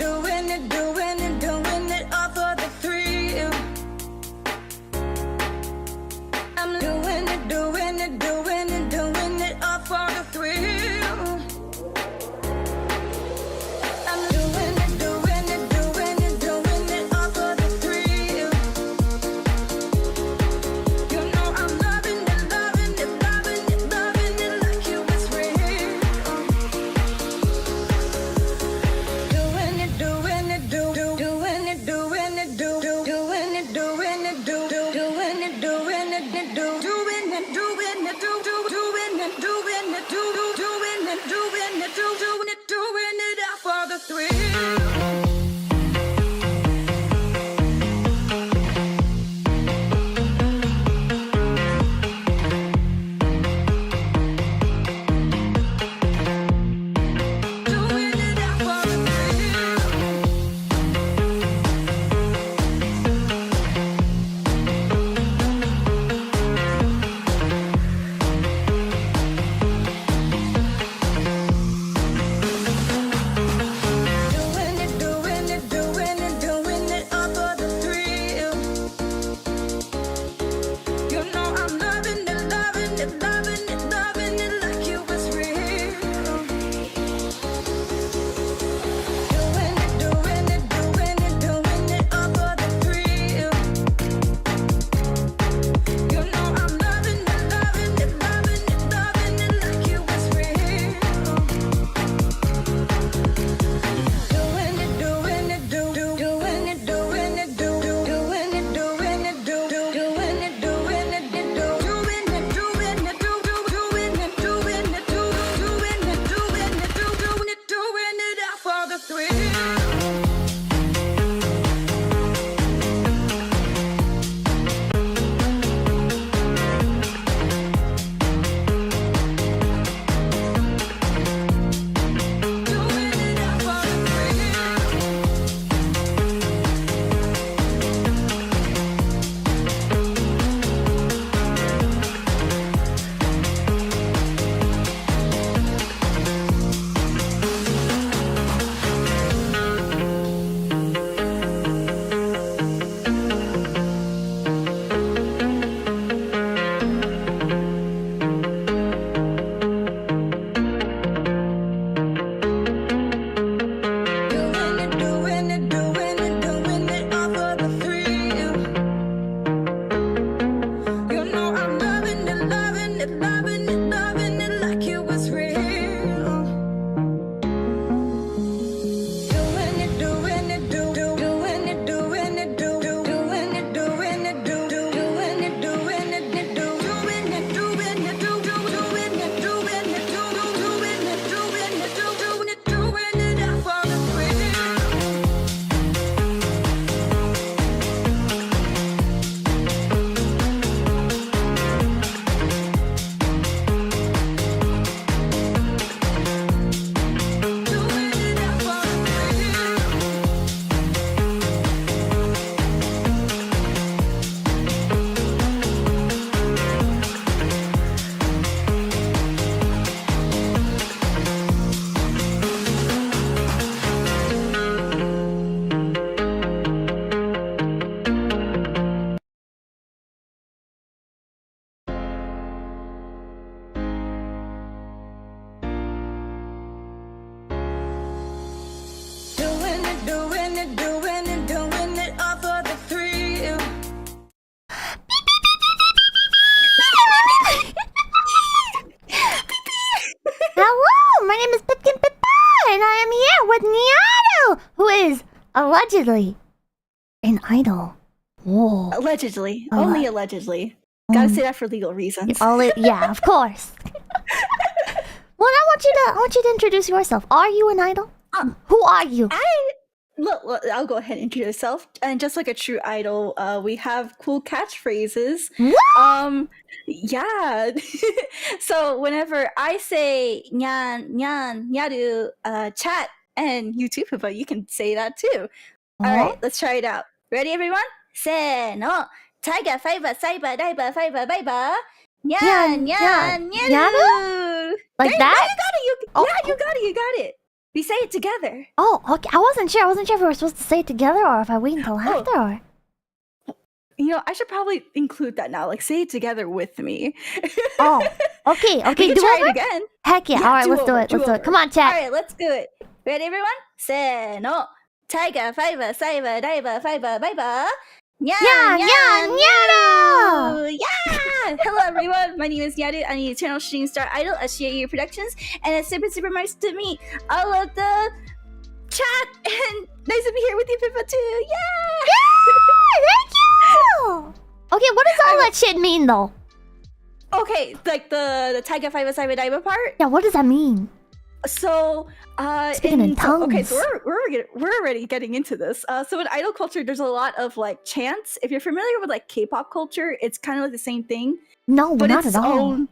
doing it all for the thrill. I'm doing it all for the thrill. I'm doing it all for the thrill. You know I'm loving it like you was real. Doing it, doing it all for the thrill. Allegedly an idol. Whoa. Allegedly. Only allegedly. Gotta say that for legal reasons. Yeah, of course. Well, I want you to introduce yourself. Are you an idol? Who are you? Look, I'll go ahead and introduce myself. And just like a true idol, we have cool catchphrases. What? Yeah. So whenever I say nyan, nyaru, chat, and you too, Pippa, you can say that too. All right, let's try it out. Ready, everyone? Say no. Tiger, fiber, cyber, diver, fiber, biber. Nyan, nyan, nyaru. Like that? You got it. You got it. We say it together. Oh, okay. I wasn't sure. I wasn't sure if we were supposed to say it together or if I wait until after. Or... You know, I should probably include that now. Like, say it together with me. Oh, okay. Okay, we can try it again. Heck yeah. All right, let's do it. Let's do it. Come on, chat. All right, let's do it. Ready, everyone? Say no. Tiger, fiber, cyber, diver, fiber, biber. Nyaru! Yeah! Hello, everyone. My name is Nyaru. I'm the eternal shooting star idol at Ashelia Productions, and it's super nice to meet all of the chat. And nice to be here with you, Pippa, too. Yeah! Thank you. Okay, what does all that shit mean, though? Okay, like the Tiger, fiber, cyber, diver part. Yeah, what does that mean? So, speaking in tongues. Okay, so we're already getting into this. So in idol culture, there's a lot of like chants. If you're familiar with like K-pop culture, it's kind of like the same thing. No, but not at all.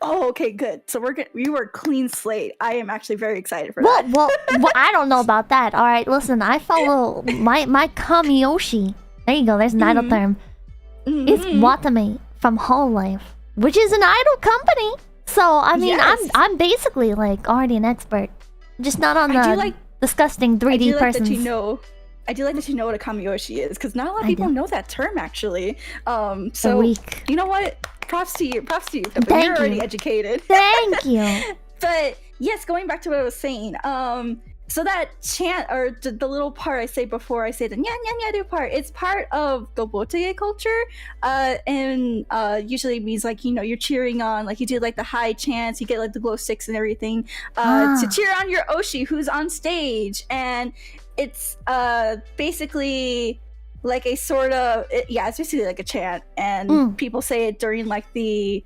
Oh, okay, good. So we were clean slate. I am actually very excited for that. Well, I don't know about that. All right, listen, I follow my Kamiyoshi. There you go. There's an idol term. It's _𝑒𝐡𝐚𝐬 from Hololive, which is an idol company. So I mean, yes. I'm basically like already an expert, just not on the disgusting 3D persons. I do like that you know what a kamiyoshi is, because not a lot of people know that term actually. So weak. You know what? Props to you, Pippa. Thank You're already you. educated. Thank you. But yes, going back to what I was saying. So that chant or the little part I say before I say the nya part, it's part of the 𝐏𝐻𝐚𝐻 culture, and usually means like, you know, you're cheering on, like you do like the high chants, you get like the glow sticks and everything to cheer on your oshi who's on stage, and it's basically like a sort of it's basically like a chant, and people say it during like the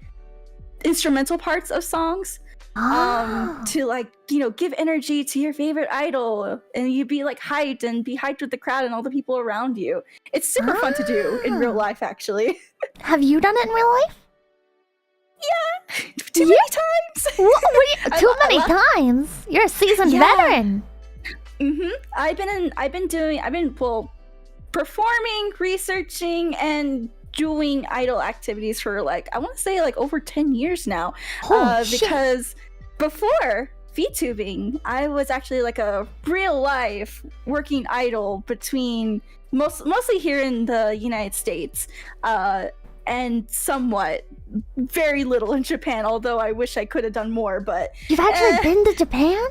instrumental parts of songs. To like, you know, give energy to your favorite idol, and you be like hyped and be hyped with the crowd and all the people around you. It's super fun to do in real life, actually. Have you done it in real life? Yeah, too many times. Too many times? You're a seasoned veteran. I've been performing, researching, and doing idol activities for like, I want to say like over 10 years now. Because before VTubing, I was actually like a real life working idol between mostly here in the United States, and somewhat very little in Japan, although I wish I could have done more. But you've actually been to Japan?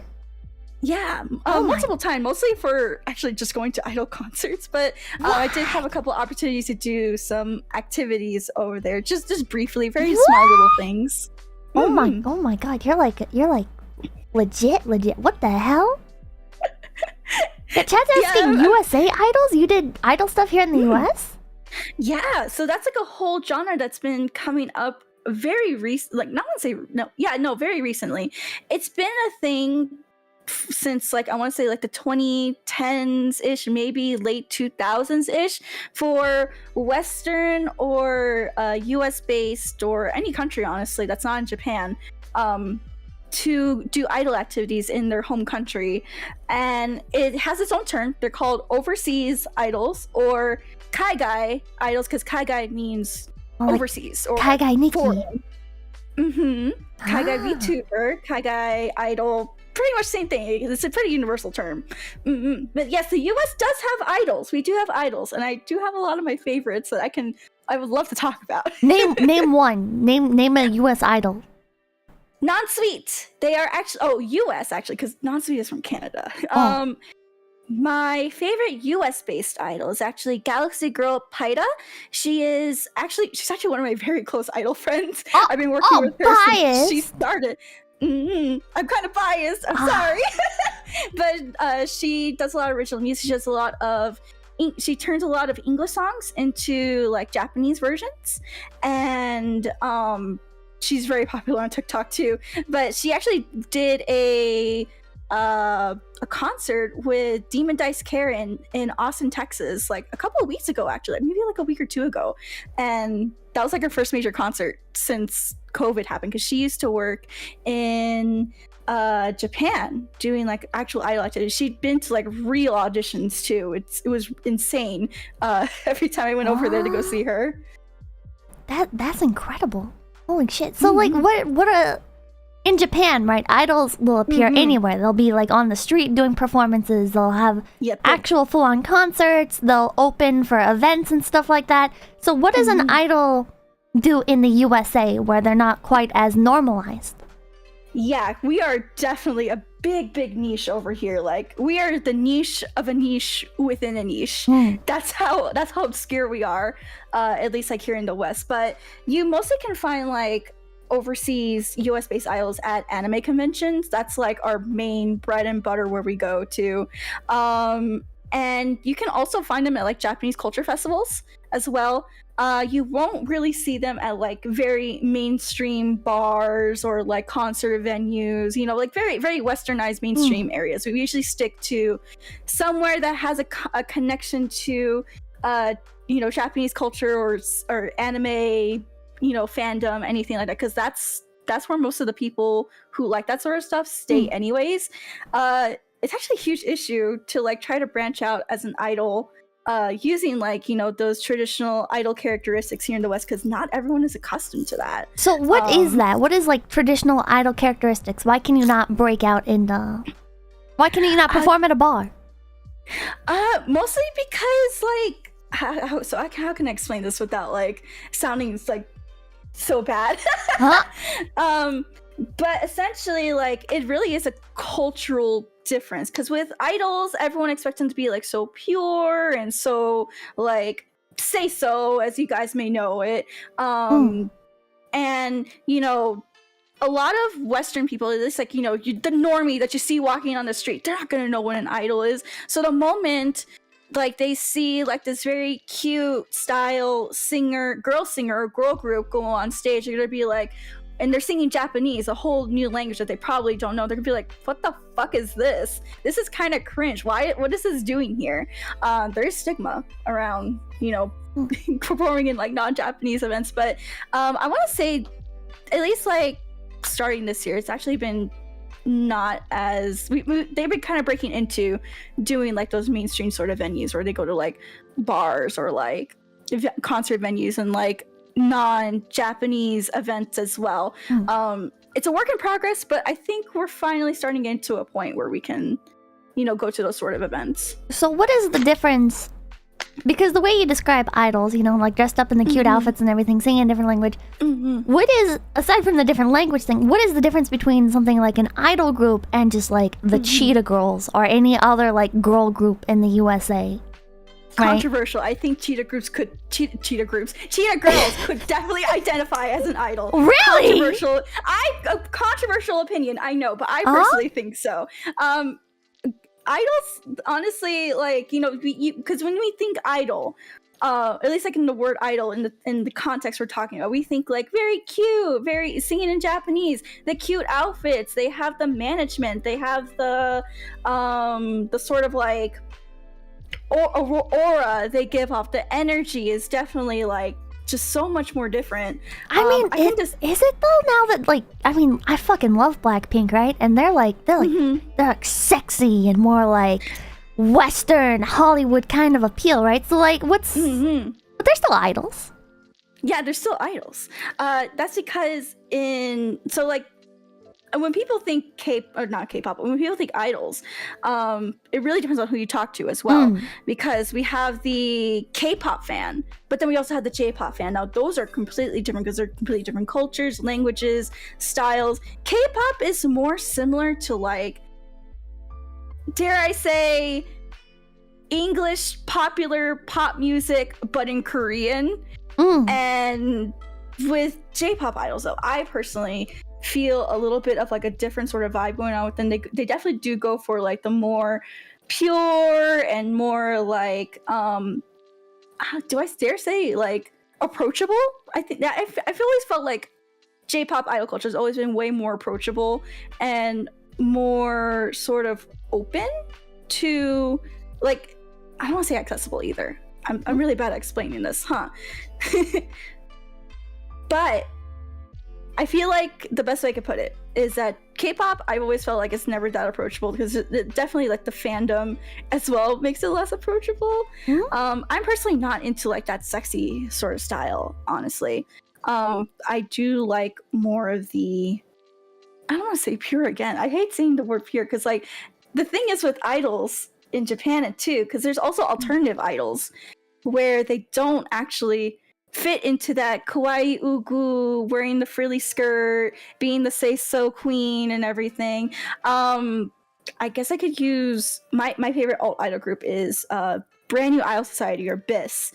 Yeah, multiple times, mostly for actually just going to idol concerts. But I did have a couple opportunities to do some activities over there, just briefly, very small little things. Oh my god, you're like legit. What the hell? The chat's asking USA idols? You did idol stuff here in the US? Yeah, so that's like a whole genre that's been coming up very recently. Like, very recently. It's been a thing since like, I want to say like the 2010s ish, maybe late 2000s ish, for Western or US based or any country honestly that's not in Japan, to do idol activities in their home country. And it has its own term. They're called overseas idols or 𝐒𝐻𝐚𝐻 idols, because 𝐒𝐻𝐻𝐻 means overseas or 𝐒𝐻𝐻𝐻 Nikki. 𝐒𝐻𝐻𝐻 Vtuber, 𝐒𝐻𝐻𝐻 idol, pretty much same thing. It's a pretty universal term. But yes, the US does have idols. We do have idols, and I do have a lot of my favorites that I would love to talk about. Name one. Name a US idol. Non-sweet. They are actually US actually, because non-sweet is from Canada. My favorite US based idol is actually Galaxy Girl Pippa. She's actually one of my very close idol friends. I've been working with her since she started. I'm kind of biased. I'm sorry. But she does a lot of original music. She does a lot of she turns a lot of English songs into like Japanese versions, and she's very popular on TikTok too. But she actually did a concert with Demon Dice Karen in Austin, Texas, like a couple of weeks ago, actually, maybe like a week or two ago. And that was like her first major concert since COVID happened, because she used to work in Japan doing like actual idol activities. She'd been to like real auditions too. It was insane. Every time I went over there to go see her. That's incredible. Holy shit. So like what in Japan, right, idols will appear anywhere. They'll be like on the street doing performances. They'll have actual full-on concerts. They'll open for events and stuff like that. So what does an idol do in the USA where they're not quite as normalized? Yeah, we are definitely a big niche over here. Like, we are the niche of a niche within a niche. That's how obscure we are, at least like here in the West. But you mostly can find like overseas US based idols at anime conventions. That's like our main bread and butter where we go to. And you can also find them at like Japanese culture festivals as well. You won't really see them at like very mainstream bars or like concert venues, you know, like very westernized mainstream areas. We usually stick to somewhere that has a connection to you know, Japanese culture or anime, you know, fandom, anything like that, because that's where most of the people who like that sort of stuff stay anyways. It's actually a huge issue to like try to branch out as an idol using like, you know, those traditional idol characteristics here in the West, because not everyone is accustomed to that. So what is that? What is like traditional idol characteristics? Why can you not break out in the... Why can you not perform at a bar? Mostly because like how can I explain this without like sounding like so bad? But essentially, like, it really is a cultural difference, because with idols, everyone expects them to be like so pure and so like say so, as you guys may know it. And you know, a lot of Western people, it's like, you know, the normie that you see walking on the street, they're not gonna know what an idol is. So the moment like they see like this very cute style girl singer or girl group go on stage, they're gonna be like, and they're singing Japanese, a whole new language that they probably don't know. They're gonna be like, what the fuck is this? This is kind of cringe. What is this doing here? There's stigma around, you know, performing in like non-Japanese events. But I want to say, at least like starting this year, it's actually been not as... they've been kind of breaking into doing like those mainstream sort of venues where they go to like bars or like concert venues and like non-Japanese events as well. It's a work in progress, but I think we're finally starting to get to a point where we can, you know, go to those sort of events. So what is the difference? Because the way you describe idols, you know, like dressed up in the cute outfits and everything, singing a different language. What is, aside from the different language thing, what is the difference between something like an idol group and just like the Cheetah Girls or any other like girl group in the USA? Controversial. I think cheetah girls could definitely identify as an idol. Really? Controversial opinion, I know, but I personally think so. Idols, honestly, like, you know, because when we think idol, at least like in the word idol, in the context we're talking about, we think like very cute, very singing in Japanese, the cute outfits, they have the management, they have the sort of like aura they give off. The energy is definitely like just so much more different. I mean, is it though? Now that like, I mean, I fucking love Blackpink, right? And they're like sexy and more like Western Hollywood kind of appeal, right? So like, what's? But they're still idols. Yeah, they're still idols. That's because when people think not K-pop, when people think idols, it really depends on who you talk to as well. Because we have the K-pop fan, but then we also have the J-pop fan. Now, those are completely different because they're completely different cultures, languages, styles. K-pop is more similar to like, dare I say, English popular pop music, but in Korean. And with J-pop idols, though, I personally feel a little bit of like a different sort of vibe going on with them. They definitely do go for like the more pure and more like do I dare say like approachable? I think that I've always felt like J-pop idol culture has always been way more approachable and more sort of open to, like, I don't want to say accessible either. I'm really bad at explaining this, but I feel like the best way I could put it is that K-pop, I've always felt like it's never that approachable because it definitely, like, the fandom as well makes it less approachable. I'm personally not into like that sexy sort of style, honestly. I do like more of the I don't want to say pure again. I hate saying the word pure because, like, the thing is with idols in Japan too, because there's also alternative idols where they don't actually fit into that kawaii ugu, wearing the frilly skirt, being the say so queen and everything. I guess I could use my favorite alt idol group is Brand New Idol Society or BIS.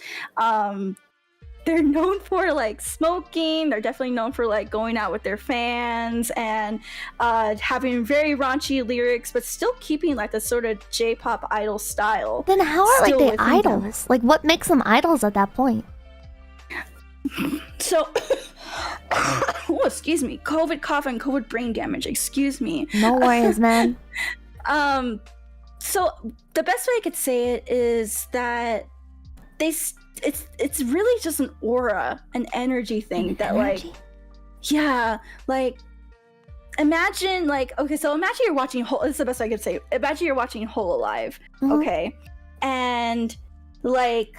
They're known for like smoking. They're definitely known for like going out with their fans and having very raunchy lyrics, but still keeping like the sort of J-pop idol style. Then how are like still they within idols? Like what makes them idols at that point? So, oh, excuse me, COVID cough and COVID brain damage. Excuse me. No worries, man. So the best way I could say it is that it's really just an aura, an energy thing that Energy? like, yeah, like imagine like, okay, so imagine you're watching Whole, this is the best I could say. Imagine you're watching Whole Alive, okay, and like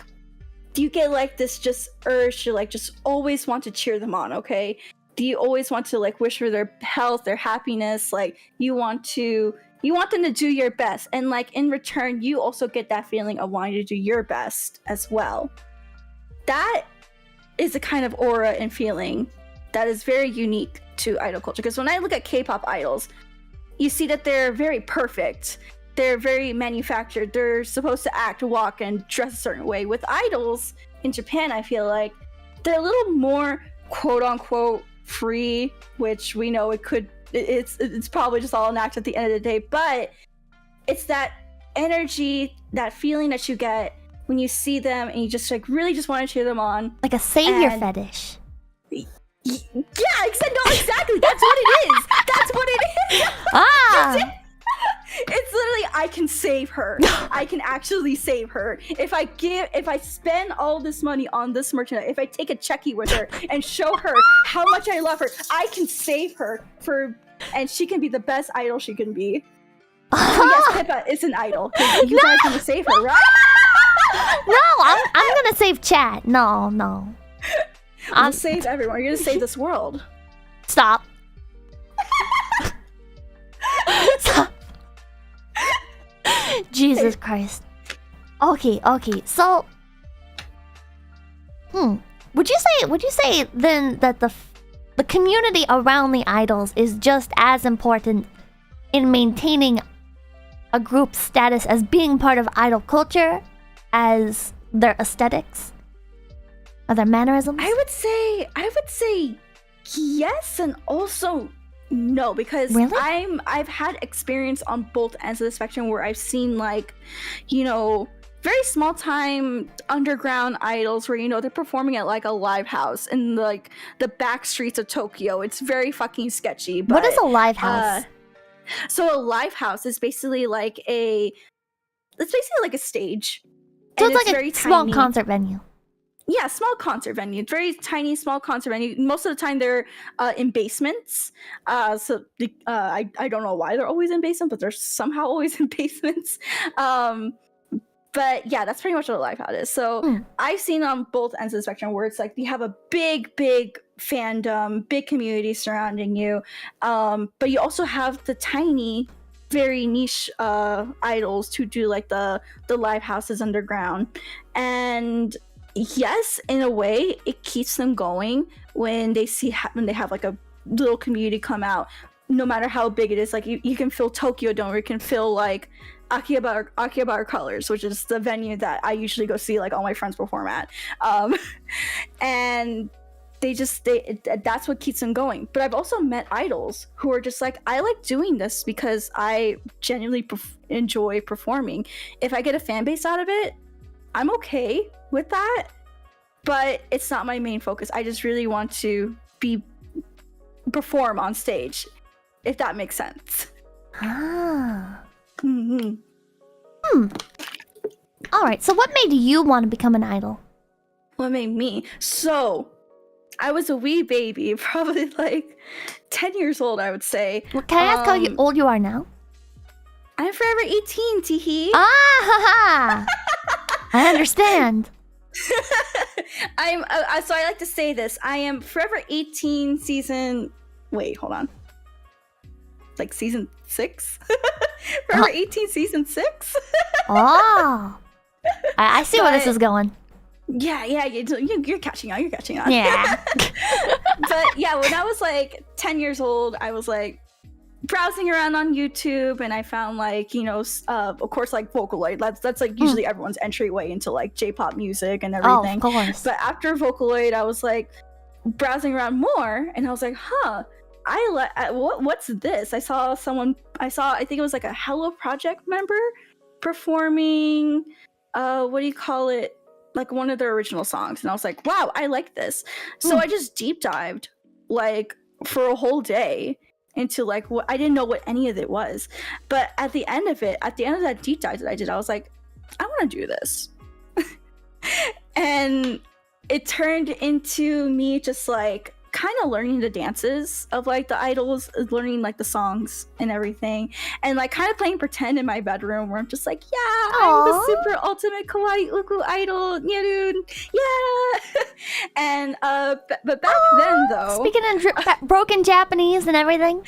you get like this just urge to like just always want to cheer them on, okay? Do you always want to like wish for their health, their happiness? Like you want them to do your best, and like in return you also get that feeling of wanting to do your best as well. That is a kind of aura and feeling that is very unique to idol culture, because when I look at K-pop idols, you see that they're very perfect, they're very manufactured, they're supposed to act, walk, and dress a certain way. With idols in Japan, I feel like they're a little more quote-unquote free, which we know it's probably just all an act at the end of the day, but it's that energy, that feeling that you get when you see them and you just like really just want to cheer them on. Like a savior And- fetish. Yeah, exactly. That's what it is. That's what it is. Ah! It's literally, I can save her. I can actually save her. If I spend all this money on this merchandise, if I take a checky with her and show her how much I love her, I can save her and she can be the best idol she can be. So yes, Pippa is an idol. 'Cause you guys want to save her, right? No, I'm gonna save chat. No. We'll save everyone. You're gonna save this world. Stop. Stop. Jesus Christ. Okay. So, would you say then that the community around the idols is just as important in maintaining a group's status as being part of idol culture as their aesthetics or their mannerisms? I would say yes, and also no, because Really? I've had experience on both ends of the spectrum where I've seen like, you know, very small time underground idols where, you know, they're performing at like a live house in like the back streets of Tokyo. It's very fucking sketchy. But, What is a live house? So a live house is basically like a stage. So And it's like very a small tiny. concert venue. Yeah, small concert venue. Very tiny, small concert venue. Most of the time they're in basements. I don't know why they're always in basements, but they're somehow always in basements. But yeah, that's pretty much what a live house is. So I've seen on both ends of the spectrum where it's like you have a big fandom, big community surrounding you. But you also have the tiny, very niche idols who do like the live houses underground. And yes, in a way, it keeps them going when they have like a little community come out. No matter how big it is, like you can feel Tokyo Dome, or you can feel like Akihabara Colors, which is the venue that I usually go see like all my friends perform at. And that's what keeps them going. But I've also met idols who are just like, I like doing this because I genuinely enjoy performing. If I get a fan base out of it, I'm okay with that, but it's not my main focus. I just really want to perform on stage, if that makes sense. Alright, so what made you want to become an idol? What made me? So, I was a wee baby, probably like 10 years old, I would say. Well, can I ask how old you are now? I'm forever 18, teehee. Ah, I understand. So I like to say this. I am forever 18 season... Wait, hold on. like season 6. Forever 18 season 6. Oh, I see where this is going. Yeah, you're catching on. You're catching on. Yeah. But yeah, when I was like 10 years old, I was like browsing around on YouTube, and I found like, you know, of course, like Vocaloid. That's like usually everyone's entryway into like J-pop music and everything. Oh, of course. But after Vocaloid, I was like browsing around more, and I was like, huh, what's this? I think it was like a Hello Project member performing what do you call it, like one of their original songs, and I was like, wow, I like this. So I just deep dived like for a whole day into like what I didn't know what any of it was. But at the end of that deep dive that I did, I was like, I want to do this. And it turned into me just like kind of learning the dances of like the idols, learning like the songs and everything, and like kind of playing pretend in my bedroom where I'm just like, yeah, I'm the super ultimate kawaii uku idol, Nyaru, yeah. And but back then though, speaking in broken Japanese and everything.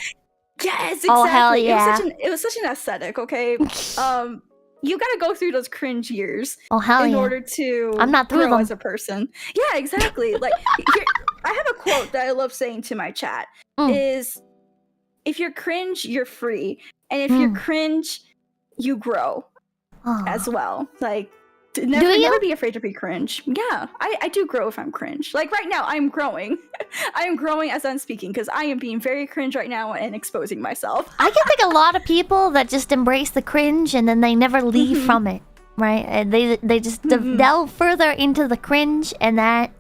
Yes, exactly. Oh hell yeah! It was such an aesthetic. Okay, you gotta go through those cringe years in order to I'm not through grow them as a person. Yeah, exactly. Like I have a quote that I love saying to my chat is, if you're cringe, you're free. And if you're cringe, you grow as well. Like, never be afraid to be cringe. Yeah, I do grow if I'm cringe. Like right now, I'm growing. I am growing as I'm speaking because I am being very cringe right now and exposing myself. I get like a lot of people that just embrace the cringe and then they never leave from it, right? And they just delve further into the cringe, and that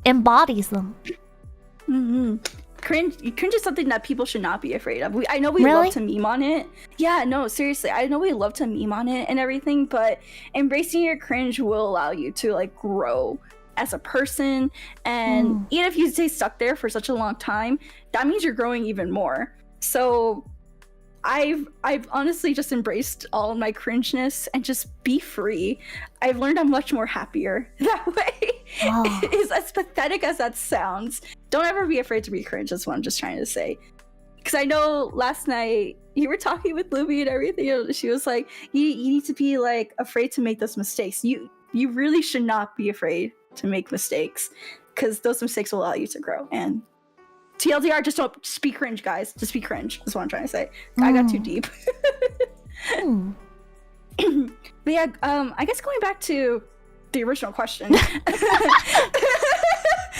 embodies them. Cringe is something that people should not be afraid of. I know we Really? love to meme on it. Yeah, no, seriously. I know we love to meme on it and everything, but embracing your cringe will allow you to like grow as a person. And even if you stay stuck there for such a long time, that means you're growing even more. So I've honestly just embraced all of my cringeness and just be free. I've learned I'm much more happier that way. Is as pathetic as that sounds. Don't ever be afraid to be cringe. That's what I'm just trying to say. Because I know last night you were talking with Luby and everything. She was like, you need to be like afraid to make those mistakes. You really should not be afraid to make mistakes, because those mistakes will allow you to grow. And TLDR, just be cringe, guys. Just be cringe. That's what I'm trying to say. I got too deep. But yeah, I guess going back to the original question. Got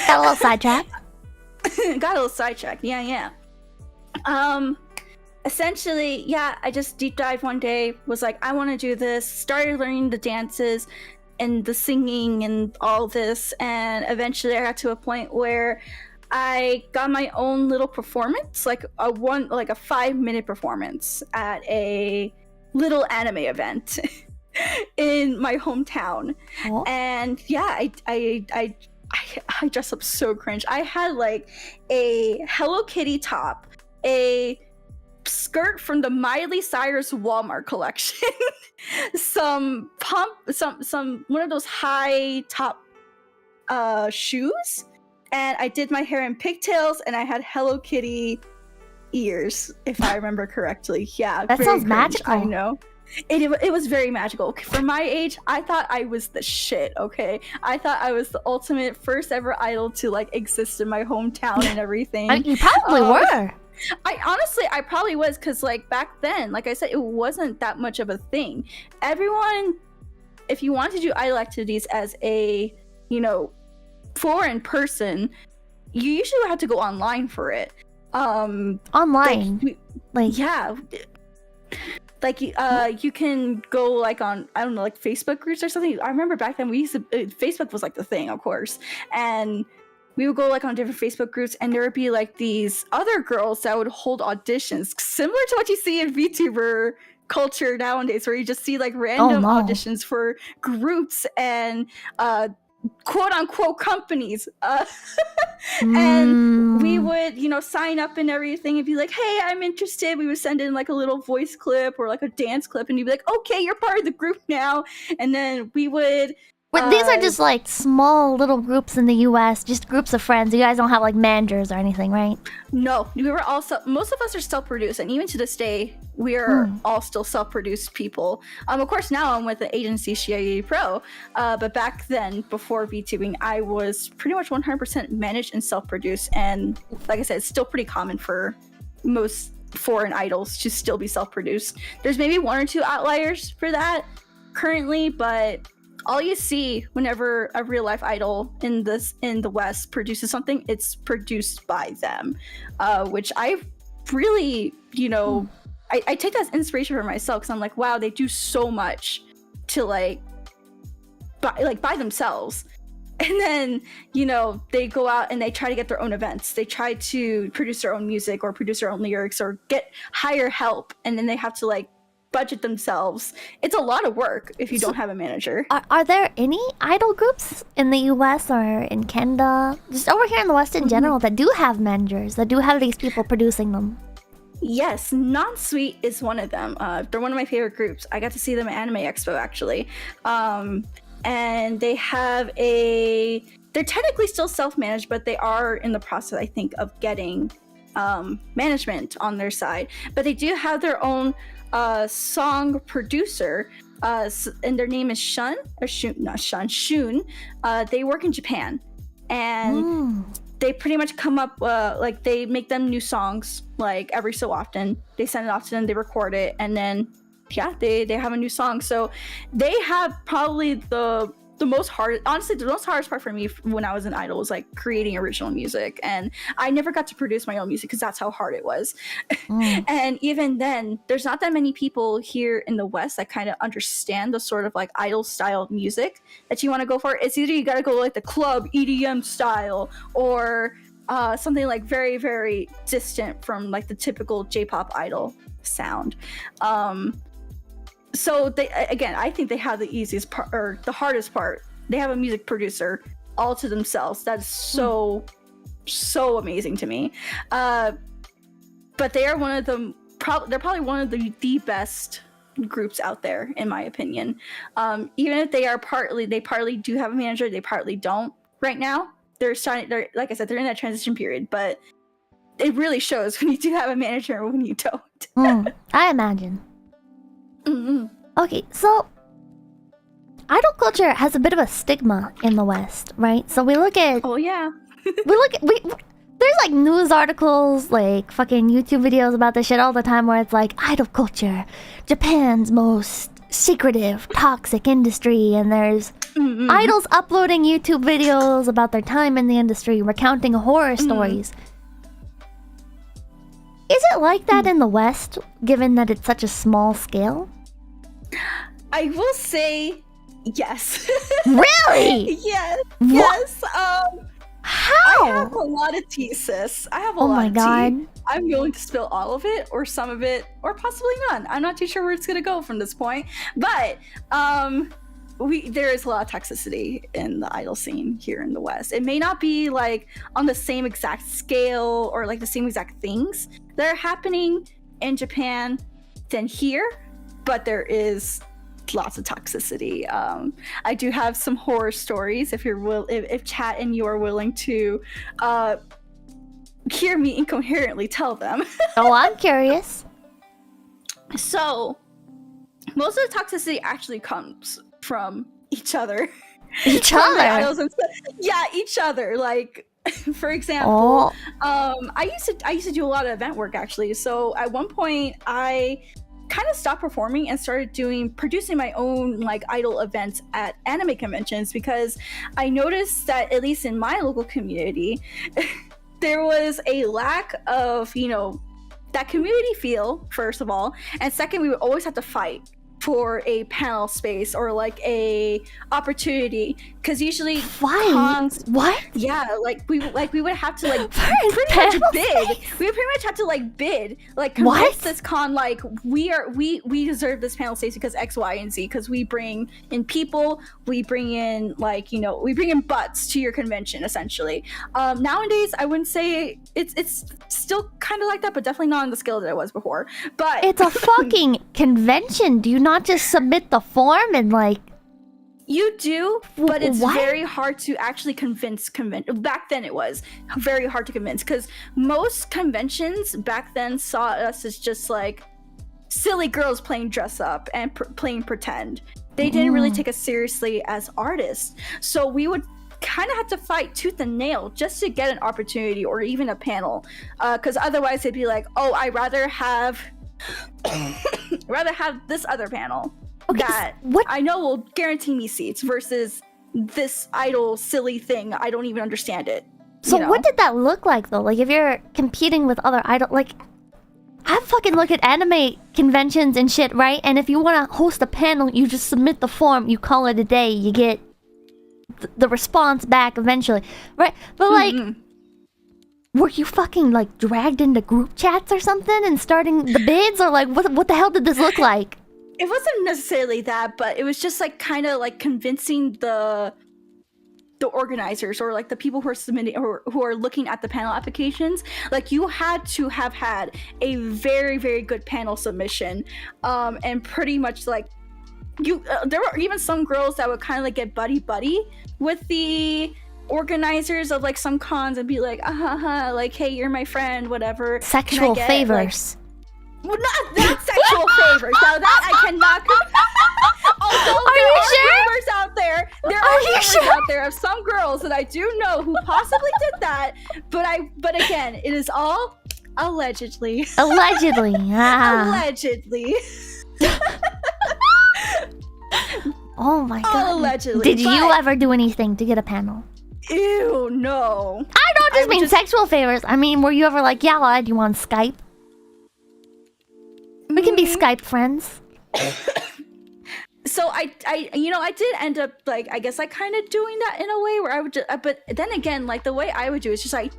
a little sidetracked. Got a little sidetracked. Yeah. Essentially, yeah, I just deep dived one day, was like, I want to do this, started learning the dances and the singing and all this, and eventually I got to a point where I got my own little performance, like a 5-minute performance at a little anime event in my hometown. And yeah, I dressed up so cringe. I had like a Hello Kitty top, a skirt from the Miley Cyrus Walmart collection, some one of those high top shoes, and I did my hair in pigtails, and I had Hello Kitty ears, if I remember correctly. Yeah, that sounds magical. I know. It was very magical. For my age, I thought I was the shit, okay? I thought I was the ultimate first ever idol to like exist in my hometown and everything. I mean, you probably were. I probably was, because like back then, like I said, it wasn't that much of a thing. Everyone, if you want to do idol activities as a, foreign person, you usually have to go online for it. Online? Yeah. Like, you can go like on, I don't know, like Facebook groups or something. I remember back then Facebook was like the thing, of course. And we would go like on different Facebook groups, and there would be like these other girls that would hold auditions, similar to what you see in Vtuber culture nowadays, where you just see like random auditions for groups and quote unquote companies. And we would, sign up and everything and be like, hey, I'm interested. We would send in like a little voice clip or like a dance clip, and you'd be like, okay, you're part of the group now. And then we would But these are just like small little groups in the US, just groups of friends. You guys don't have like managers or anything, right? No, we were also, most of us are self-produced, and even to this day, we are all still self-produced people. Of course, now I'm with the agency 𝐶𝑯𝑨𝒀𝑃𝒀 Pro, but back then, before VTubing, I was pretty much 100% managed and self-produced, and like I said, it's still pretty common for most foreign idols to still be self-produced. There's maybe 1 or 2 outliers for that currently, but all you see whenever a real life idol in the West produces something, it's produced by them, which I really, I take that as inspiration for myself, because I'm like, wow, they do so much to by themselves. And then, they go out and they try to get their own events. They try to produce their own music or produce their own lyrics or hire help, and then they have to budget themselves. It's a lot of work if you don't have a manager. Are there any idol groups in the US or in Canada, just over here in the West in general, that do have managers, that do have these people producing them? Yes, Non-Sweet is one of them. They're one of my favorite groups. I got to see them at Anime Expo, actually. And they have they're technically still self-managed, but they are in the process, I think, of getting management on their side. But they do have their own song producer, and their name is Shun. They work in Japan, and they pretty much come up they make them new songs every so often. They send it off to them, they record it, and then they have a new song. So they have probably the most hardest part for me when I was an idol was creating original music, and I never got to produce my own music because that's how hard it was. And even then, there's not that many people here in the West that kind of understand the sort of idol style music that you want to go for. It's either you got to go the club EDM style, or something very, very distant from the typical J-pop idol sound. So I think they have the easiest part, or the hardest part. They have a music producer all to themselves. That's so amazing to me. But they are one of them. They're probably one of the best groups out there, in my opinion. Even if they partly do have a manager, they partly don't. Right now, they're like I said, they're in that transition period. But it really shows when you do have a manager and when you don't. I imagine. Okay, so idol culture has a bit of a stigma in the West, right? So we look at there's news articles, fucking YouTube videos about this shit all the time, where it's idol culture, Japan's most secretive, toxic industry, and there's idols uploading YouTube videos about their time in the industry, recounting horror stories. Is it like that in the West, given that it's such a small scale? I will say yes. Really? Yes. What? Yes. How? I have a lot of tea, sis. I have a lot my of God. tea. I'm going to spill all of it, or some of it, or possibly none. I'm not too sure where it's going to go from this point. But there is a lot of toxicity in the idol scene here in the West. It may not be on the same exact scale or the same exact things that are happening in Japan than here, but there is lots of toxicity. I do have some horror stories if chat and you are willing to hear me incoherently tell them. Oh, I'm curious. So most of the toxicity actually comes from each other. Each From the other? idols and stuff. Yeah, each other. For example, I used to do a lot of event work, actually. So at one point, I kind of stopped performing and started producing my own idol events at anime conventions, because I noticed that, at least in my local community, there was a lack of that community feel, first of all, and second, we would always have to fight for a panel space or a opportunity, because usually cons, what? Yeah, we would have to pretty much bid. We would pretty much have to bid convince this con we deserve this panel space because X, Y, and Z, because we bring in people, we bring in we bring in butts to your convention, essentially. Nowadays I wouldn't say it's still kind of like that, but definitely not on the scale that it was before. But It's a fucking convention. Do you not just submit the form and You do, but it's What? very hard to actually convince. Back then, it was very hard to convince because most conventions back then saw us as just like silly girls playing dress up and playing pretend. They didn't really take us seriously as artists. So we would kind of have to fight tooth and nail just to get an opportunity or even a panel. Because otherwise, they'd be like, "Oh, I'd rather have this other panel." Okay, that what? I know will guarantee me seats versus this idol silly thing. I don't even understand it. So what did that look like though? Like if you're competing with other idol, like I fucking look at anime conventions and shit, right? And if you want to host a panel, you just submit the form, you call it a day, you get the response back eventually, right? But like, were you fucking like dragged into group chats or something and starting the bids, or like what the hell did this look like? It wasn't necessarily that, but it was just like kind of like convincing the organizers or like the people who are submitting or who are looking at the panel applications. Like you had to have had a very, very good panel submission, and pretty much like you. There were even some girls that would kind of like get buddy with the organizers of like some cons and be like, like, hey, you're my friend, whatever. Sexual favors. Well, not that sexual favors. Now that I cannot. Although there are rumors out there, out there of some girls that I do know who possibly did that. But again, it is all allegedly. Allegedly. Allegedly. Oh my god. Allegedly. Did you ever do anything to get a panel? Ew, no. I don't just mean sexual favors. I mean, were you ever like, yeah, lad, you on Skype? We can be Skype friends. So I did end up like, I guess I kind of doing that in a way where I would just, but then again, like the way I would do is just like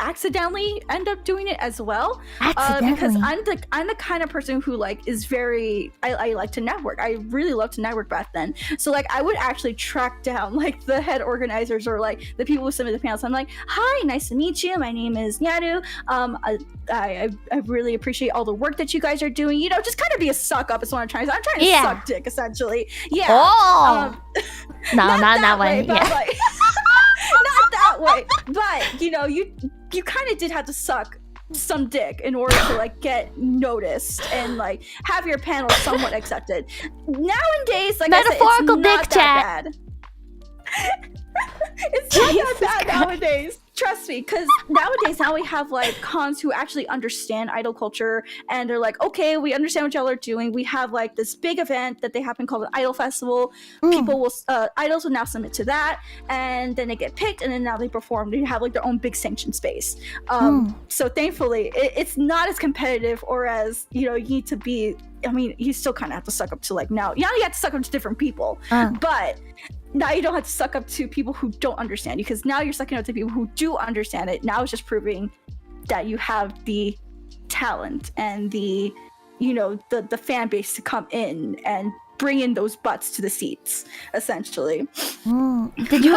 accidentally end up doing it as well. Because I'm the kind of person who like is very, I like to network. I really love to network back then. So like I would actually track down like the head organizers or like the people who submit the panels. I'm like, hi, nice to meet you. My name is Nyaru. I really appreciate all the work that you guys are doing. You know, just kind of be a suck up is what I'm trying to say. I'm trying to suck dick essentially. Yeah. Oh. No, not that way. But yeah. like, not that way. But you know, you kind of did have to suck some dick in order to like get noticed and like have your panel somewhat accepted. Nowadays, like metaphorical I said, it's not dick that chat. bad. It's not that bad nowadays. Trust me, because nowadays now we have like cons who actually understand idol culture and they're like, okay, we understand what y'all are doing. We have like this big event that they happen called an idol festival. People will idols will now submit to that, and then they get picked, and then now they perform. They have like their own big sanction space. So thankfully, it's not as competitive or as you need to be. I mean, you still kind of have to suck up to like now. You have to suck up to different people, but now you don't have to suck up to people who don't understand you, because now you're sucking up to people who do understand it. Now it's just proving that you have the talent and the fan base to come in and bring in those butts to the seats, essentially. Did you?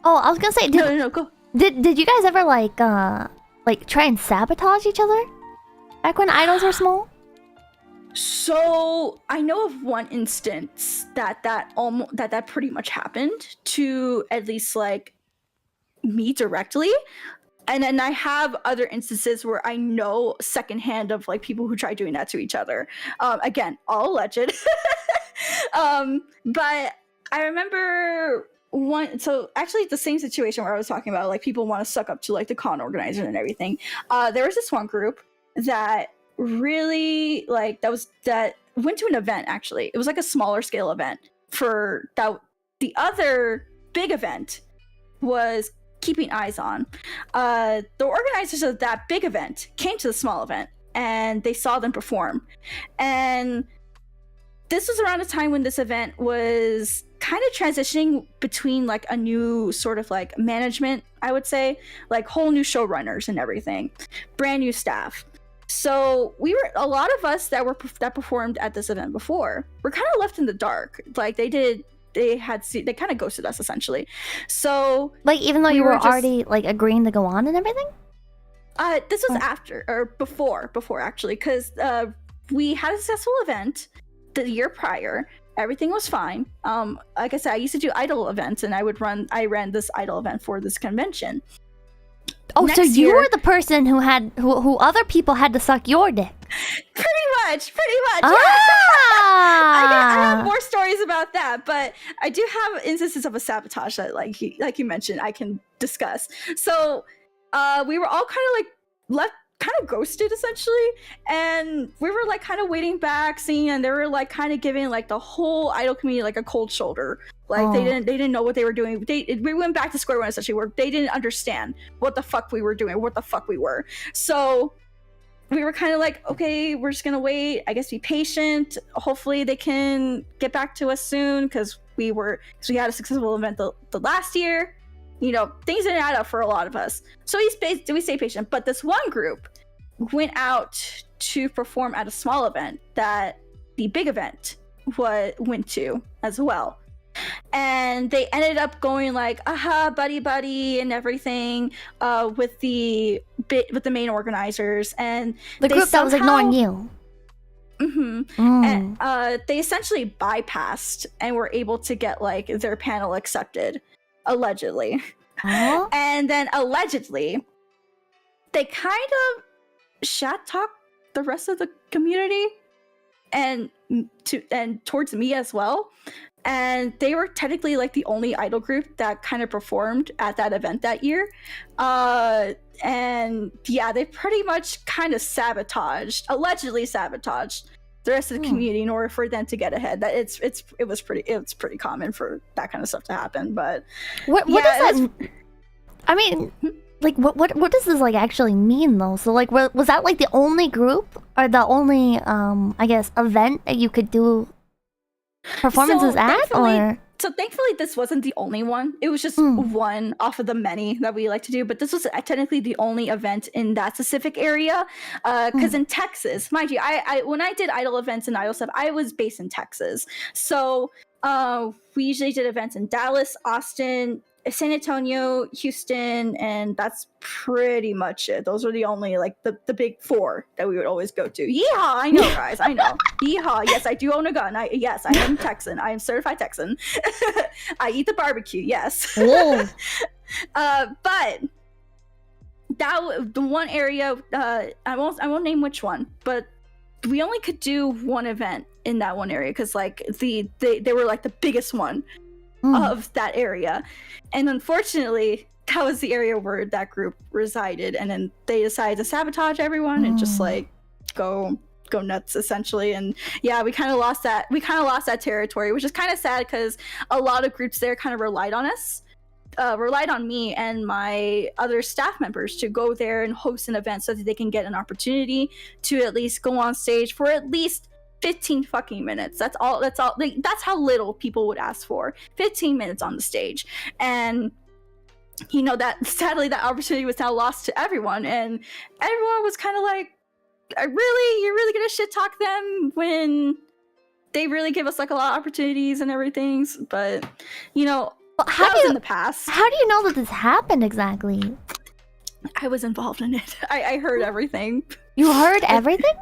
Oh, I was gonna say, no, go. Did you guys ever like try and sabotage each other back when idols were small? So I know of one instance that pretty much happened to at least like me directly, and then I have other instances where I know secondhand of like people who try doing that to each other. Again, all alleged. But I remember one. So actually, the same situation where I was talking about like people want to suck up to like the con organizer and everything. There was this one group that really like that went to an event. Actually, it was like a smaller scale event for that. The other big event was keeping eyes on. The organizers of that big event came to the small event and they saw them perform, and this was around a time when this event was kind of transitioning between like a new sort of like management, I would say, like whole new showrunners and everything, brand new staff. So a lot of us that performed at this event before were kind of left in the dark. Like they kind of ghosted us essentially. So like even though you were already like agreeing to go on and everything? This was after or before actually, because we had a successful event the year prior, everything was fine. Like I said, I used to do idol events, and I ran this idol event for this convention. Oh, Next so you year- were the person who other people had to suck your dick. Pretty much. Ah! I have more stories about that, but I do have instances of a sabotage that, like you mentioned, I can discuss. So, we were all kind of like left, kind of ghosted essentially, and we were like kind of waiting back, seeing, and they were like kind of giving like the whole idol community like a cold shoulder. Like they didn't know what they were doing. We went back to square one essentially, where they didn't understand what the fuck we were doing, what the fuck we were. So we were kind of like, okay, we're just gonna wait. I guess be patient. Hopefully they can get back to us soon, because we had a successful event the last year. You know, things didn't add up for a lot of us. So we stay patient. But this one group went out to perform at a small event that the big event went to as well. And they ended up going like, aha, buddy, and everything with the main organizers and the group that was ignoring you. And they essentially bypassed and were able to get like their panel accepted, allegedly. Huh? And then allegedly, they kind of shat talked the rest of the community and towards me as well. And they were technically like the only idol group that kind of performed at that event that year. And yeah, they pretty much kind of allegedly sabotaged the rest of the community in order for them to get ahead. That it's pretty common for that kind of stuff to happen. But what does that? I mean, like what does this like actually mean though? So like, was that like the only group or the only I guess event that you could do performances at, or? So thankfully this wasn't the only one. It was just one off of the many that we like to do, but this was technically the only event in that specific area, because in Texas, mind you, I when I did idol events and idol stuff, I was based in Texas. So we usually did events in Dallas, Austin, San Antonio, Houston, and that's pretty much it. Those were the only like the big four that we would always go to. Yeehaw! I know, guys. I know. Yeehaw! Yes, I do own a gun. Yes, I am Texan. I am certified Texan. I eat the barbecue. Yes. But that the one area. I won't name which one, but we only could do one event in that one area because like they were like the biggest one of that area, and unfortunately that was the area where that group resided, and then they decided to sabotage everyone and just like go nuts essentially. And yeah, we kind of lost that territory, which is kind of sad because a lot of groups there kind of relied on me and my other staff members to go there and host an event so that they can get an opportunity to at least go on stage for at least 15 fucking minutes. That's all. Like, that's how little people would ask for. 15 minutes on the stage. And you know that sadly that opportunity was now lost to everyone, and everyone was kind of like, you're really gonna shit talk them when they really give us like a lot of opportunities and everything. But you know, that was in the past. How do you know that this happened exactly? I was involved in it. I heard everything. You heard everything?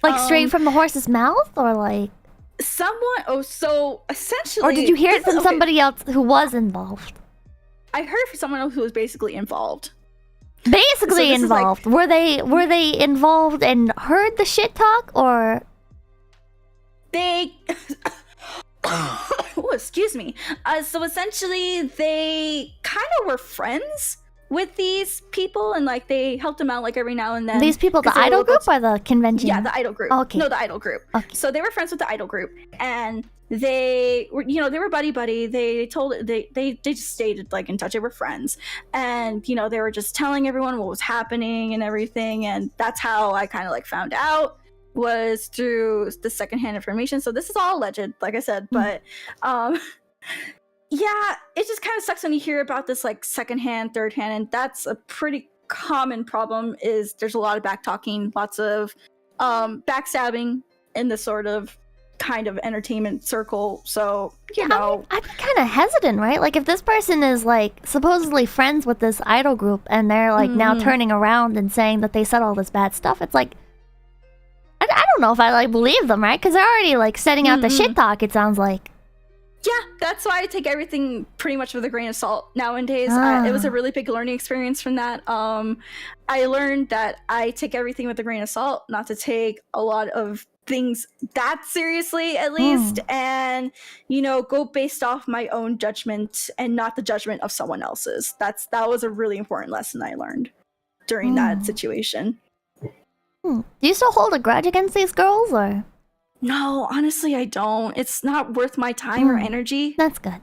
Like straight from the horse's mouth, or like someone? Oh, so essentially, or did you hear it from somebody else who was involved? I heard it from someone else who was basically involved. Basically involved. Like, were they involved and heard the shit talk, or they? Oh, excuse me. So essentially, they kind of were friends with these people, and like they helped them out like every now and then. These people, the idol group or the convention? Yeah, the idol group. Okay. No, the idol group. Okay. So they were friends with the idol group, and they were, you know, they were buddy. They just stayed like in touch. They were friends, and you know, they were just telling everyone what was happening and everything, and that's how I kind of like found out, was through the secondhand information. So this is all alleged, like I said, but yeah, it just kind of sucks when you hear about this like secondhand, thirdhand, and that's a pretty common problem. Is there's a lot of backtalking, lots of backstabbing in this sort of kind of entertainment circle. So you know, I'd be kind of hesitant, right? Like if this person is like supposedly friends with this idol group, and they're like now turning around and saying that they said all this bad stuff, it's like I don't know if I like believe them, right? Because they're already like setting out the shit talk. It sounds like. Yeah, that's why I take everything pretty much with a grain of salt nowadays. It was a really big learning experience from that. I learned that I take everything with a grain of salt, not to take a lot of things that seriously, at least, and go based off my own judgment and not the judgment of someone else's. That was a really important lesson I learned during that situation. Do you still hold a grudge against these girls, or? No, honestly, I don't. It's not worth my time or energy. That's good.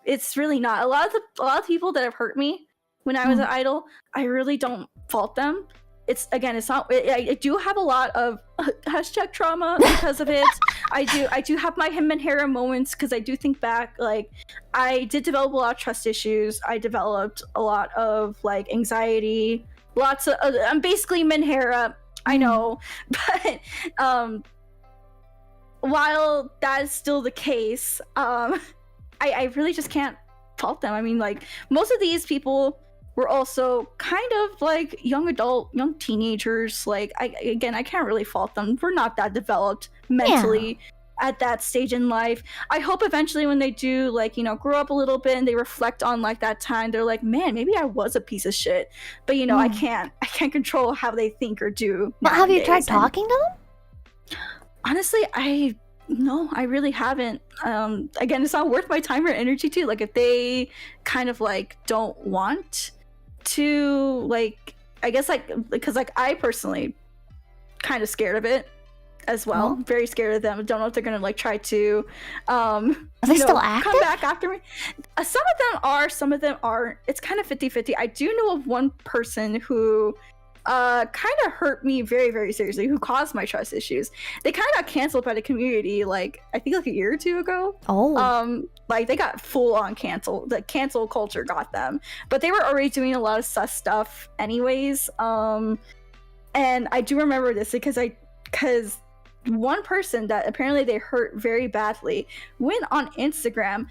It's really not. A lot of people that have hurt me when I was an idol, I really don't fault them. It's not. I do have a lot of hashtag trauma because of it. I do have my Menhera moments, because I do think back. Like, I did develop a lot of trust issues. I developed a lot of like anxiety. Lots of. I'm basically Menhera. I know, but while that is still the case, I really just can't fault them. I mean, like, most of these people were also kind of like young teenagers. Like, I can't really fault them. We're not that developed mentally at that stage in life. I hope eventually when they do, like, grow up a little bit and they reflect on like that time, they're like, man, maybe I was a piece of shit. But I can't control how they think or do. But have you tried talking to them? Honestly, I really haven't. Again, it's not worth my time or energy too. Like, if they kind of like don't want to, like, I guess, like, because like I personally kind of scared of it as well. Very scared of them. Don't know if they're gonna like try to Are they still active? come back after me. Some of them are, some of them aren't. It's kind of 50-50. I do know of one person who kind of hurt me very, very seriously, who caused my trust issues. They kind of got canceled by the community, like, I think like a year or two ago. Like, they got full on canceled. The cancel culture got them, but they were already doing a lot of sus stuff anyways. And I do remember this because one person that apparently they hurt very badly went on Instagram,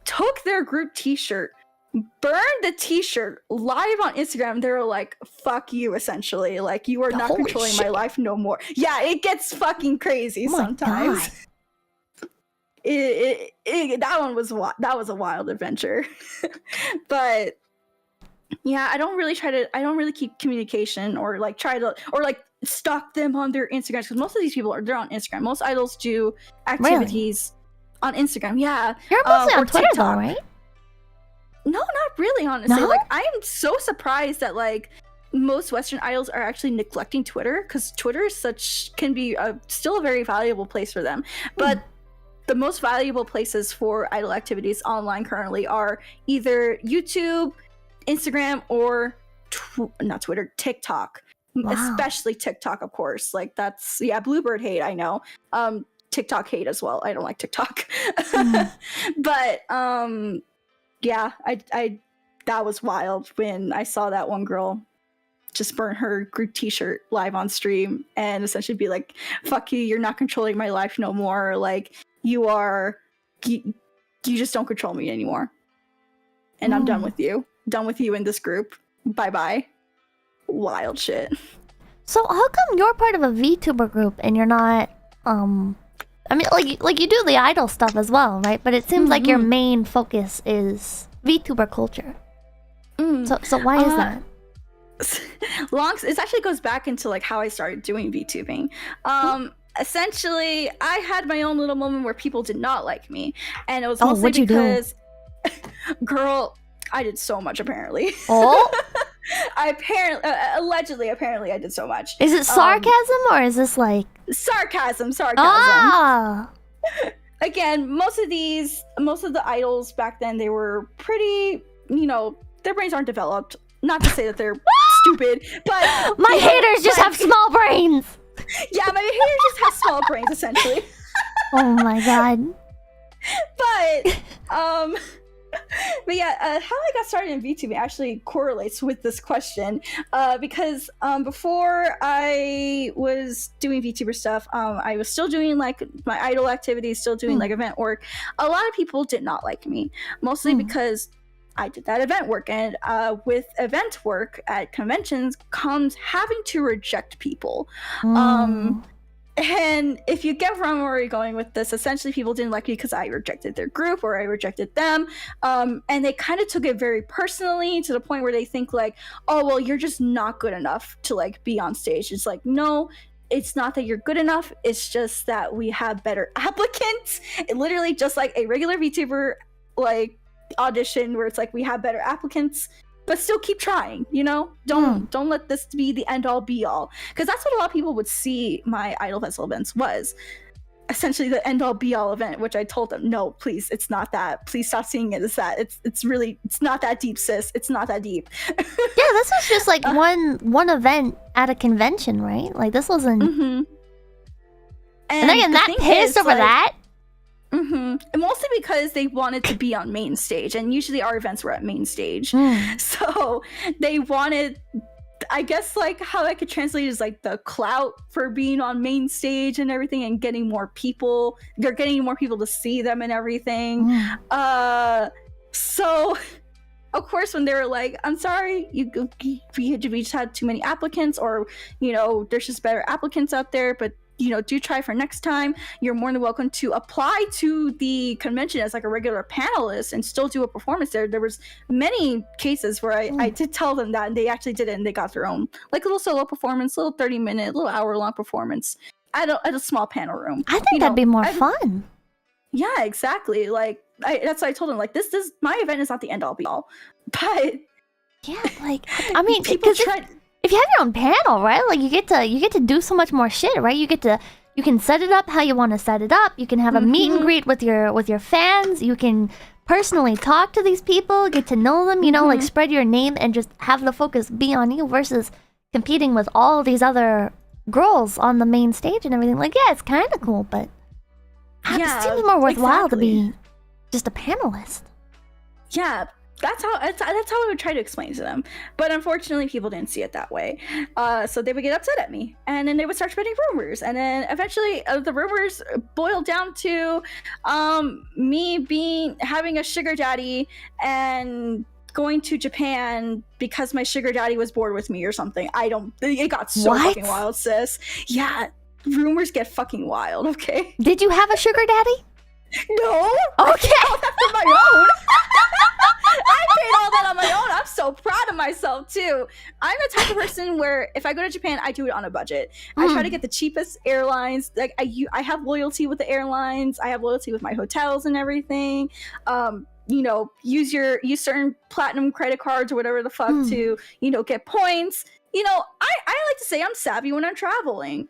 took their group t-shirt, burned the t-shirt live on Instagram. They were like, fuck you, essentially. Like, you are not Holy controlling shit. my life no more. Yeah, it gets fucking crazy sometimes. That was a wild adventure. But yeah, I don't really keep communication or like try to, or like stalk them on their Instagrams, because most of these people they're on Instagram. Most idols do activities on Instagram. Yeah. You're mostly on Twitter TikTok. though, right? No, not really, honestly. No? Like, I am so surprised that like most Western idols are actually neglecting Twitter, because Twitter can be still a very valuable place for them. But the most valuable places for idol activities online currently are either YouTube, Instagram, or not Twitter, TikTok. Especially TikTok, of course. Like, that's Bluebird hate, I know. TikTok hate as well. I don't like TikTok. But yeah, I that was wild when I saw that one girl just burn her group t-shirt live on stream and essentially be like, fuck you, you're not controlling my life no more. Like, you just don't control me anymore. And I'm done with you. Done with you in this group. Bye-bye. Wild shit. So how come you're part of a VTuber group and you're not I mean, like you do the idol stuff as well, right? But it seems like your main focus is VTuber culture. So why is that? It actually goes back into like how I started doing VTubing. Essentially, I had my own little moment where people did not like me, and it was mostly because girl, I did so much apparently. Allegedly I did so much. Is it sarcasm or is this like sarcasm? Again, most of the idols back then, they were pretty, their brains aren't developed. Not to say that they're stupid, but my haters just have small brains. Yeah, my haters just have small brains, essentially. Oh my god. But yeah, how I got started in VTubing actually correlates with this question, because before I was doing VTuber stuff, I was still doing like my idol activities, still doing like event work. A lot of people did not like me, mostly because I did that event work, and with event work at conventions comes having to reject people. And if you get from where we're going with this, essentially people didn't like me because I rejected their group or I rejected them. And they kind of took it very personally to the point where they think like, oh, well, you're just not good enough to like be on stage. It's like, no, it's not that you're good enough. It's just that we have better applicants. It literally just like a regular VTuber like audition where it's like we have better applicants. But still keep trying, you know? Don't let this be the end-all be-all. Because that's what a lot of people would see my Idol Festival events was. Essentially the end-all be-all event, which I told them, no, please, it's not that. Please stop seeing it as that. It's really, it's not that deep, sis. It's not that deep. Yeah, this was just like one event at a convention, right? Like this wasn't... Mm-hmm. And they're getting that pissed over that? Mm-hmm. And mostly because they wanted to be on main stage, and usually our events were at main stage. So they wanted, I guess, like how I could translate is like the clout for being on main stage and everything, and getting more people. They're getting more people to see them and everything. So of course, when they were like, "I'm sorry, we just had too many applicants," or you know, there's just better applicants out there, but you know, do try for next time. You're more than welcome to apply to the convention as like a regular panelist and still do a performance there. There was many cases where I did tell them that, and they actually did it, and they got their own like a little solo performance, little 30-minute, little hour-long performance at a small panel room. I think that'd be more fun. Yeah, exactly. Like that's why I told them like this my event is not the end-all be-all, but yeah, like I mean, people try. If you have your own panel, right? Like you get to do so much more shit, right? You can set it up how you want to set it up. You can have a meet and greet with your fans. You can personally talk to these people, get to know them, you know, like spread your name and just have the focus be on you versus competing with all these other girls on the main stage and everything. Like, yeah, it's kind of cool, but it seems more worthwhile to be just a panelist. Yeah. That's how I would try to explain to them, but unfortunately people didn't see it that way. So they would get upset at me, and then they would start spreading rumors, and then eventually the rumors boiled down to me having a sugar daddy and going to Japan because my sugar daddy was bored with me or something. It got so fucking wild, sis. Yeah, rumors get fucking wild. Okay. Did you have a sugar daddy? No. Okay. I paid all that for my own. I paid all that on my own. I'm so proud of myself too. I'm the type of person where if I go to Japan, I do it on a budget. I try to get the cheapest airlines. Like I have loyalty with the airlines. I have loyalty with my hotels and everything. You know, use certain platinum credit cards or whatever the fuck to, you know, get points. You know, I like to say I'm savvy when I'm traveling.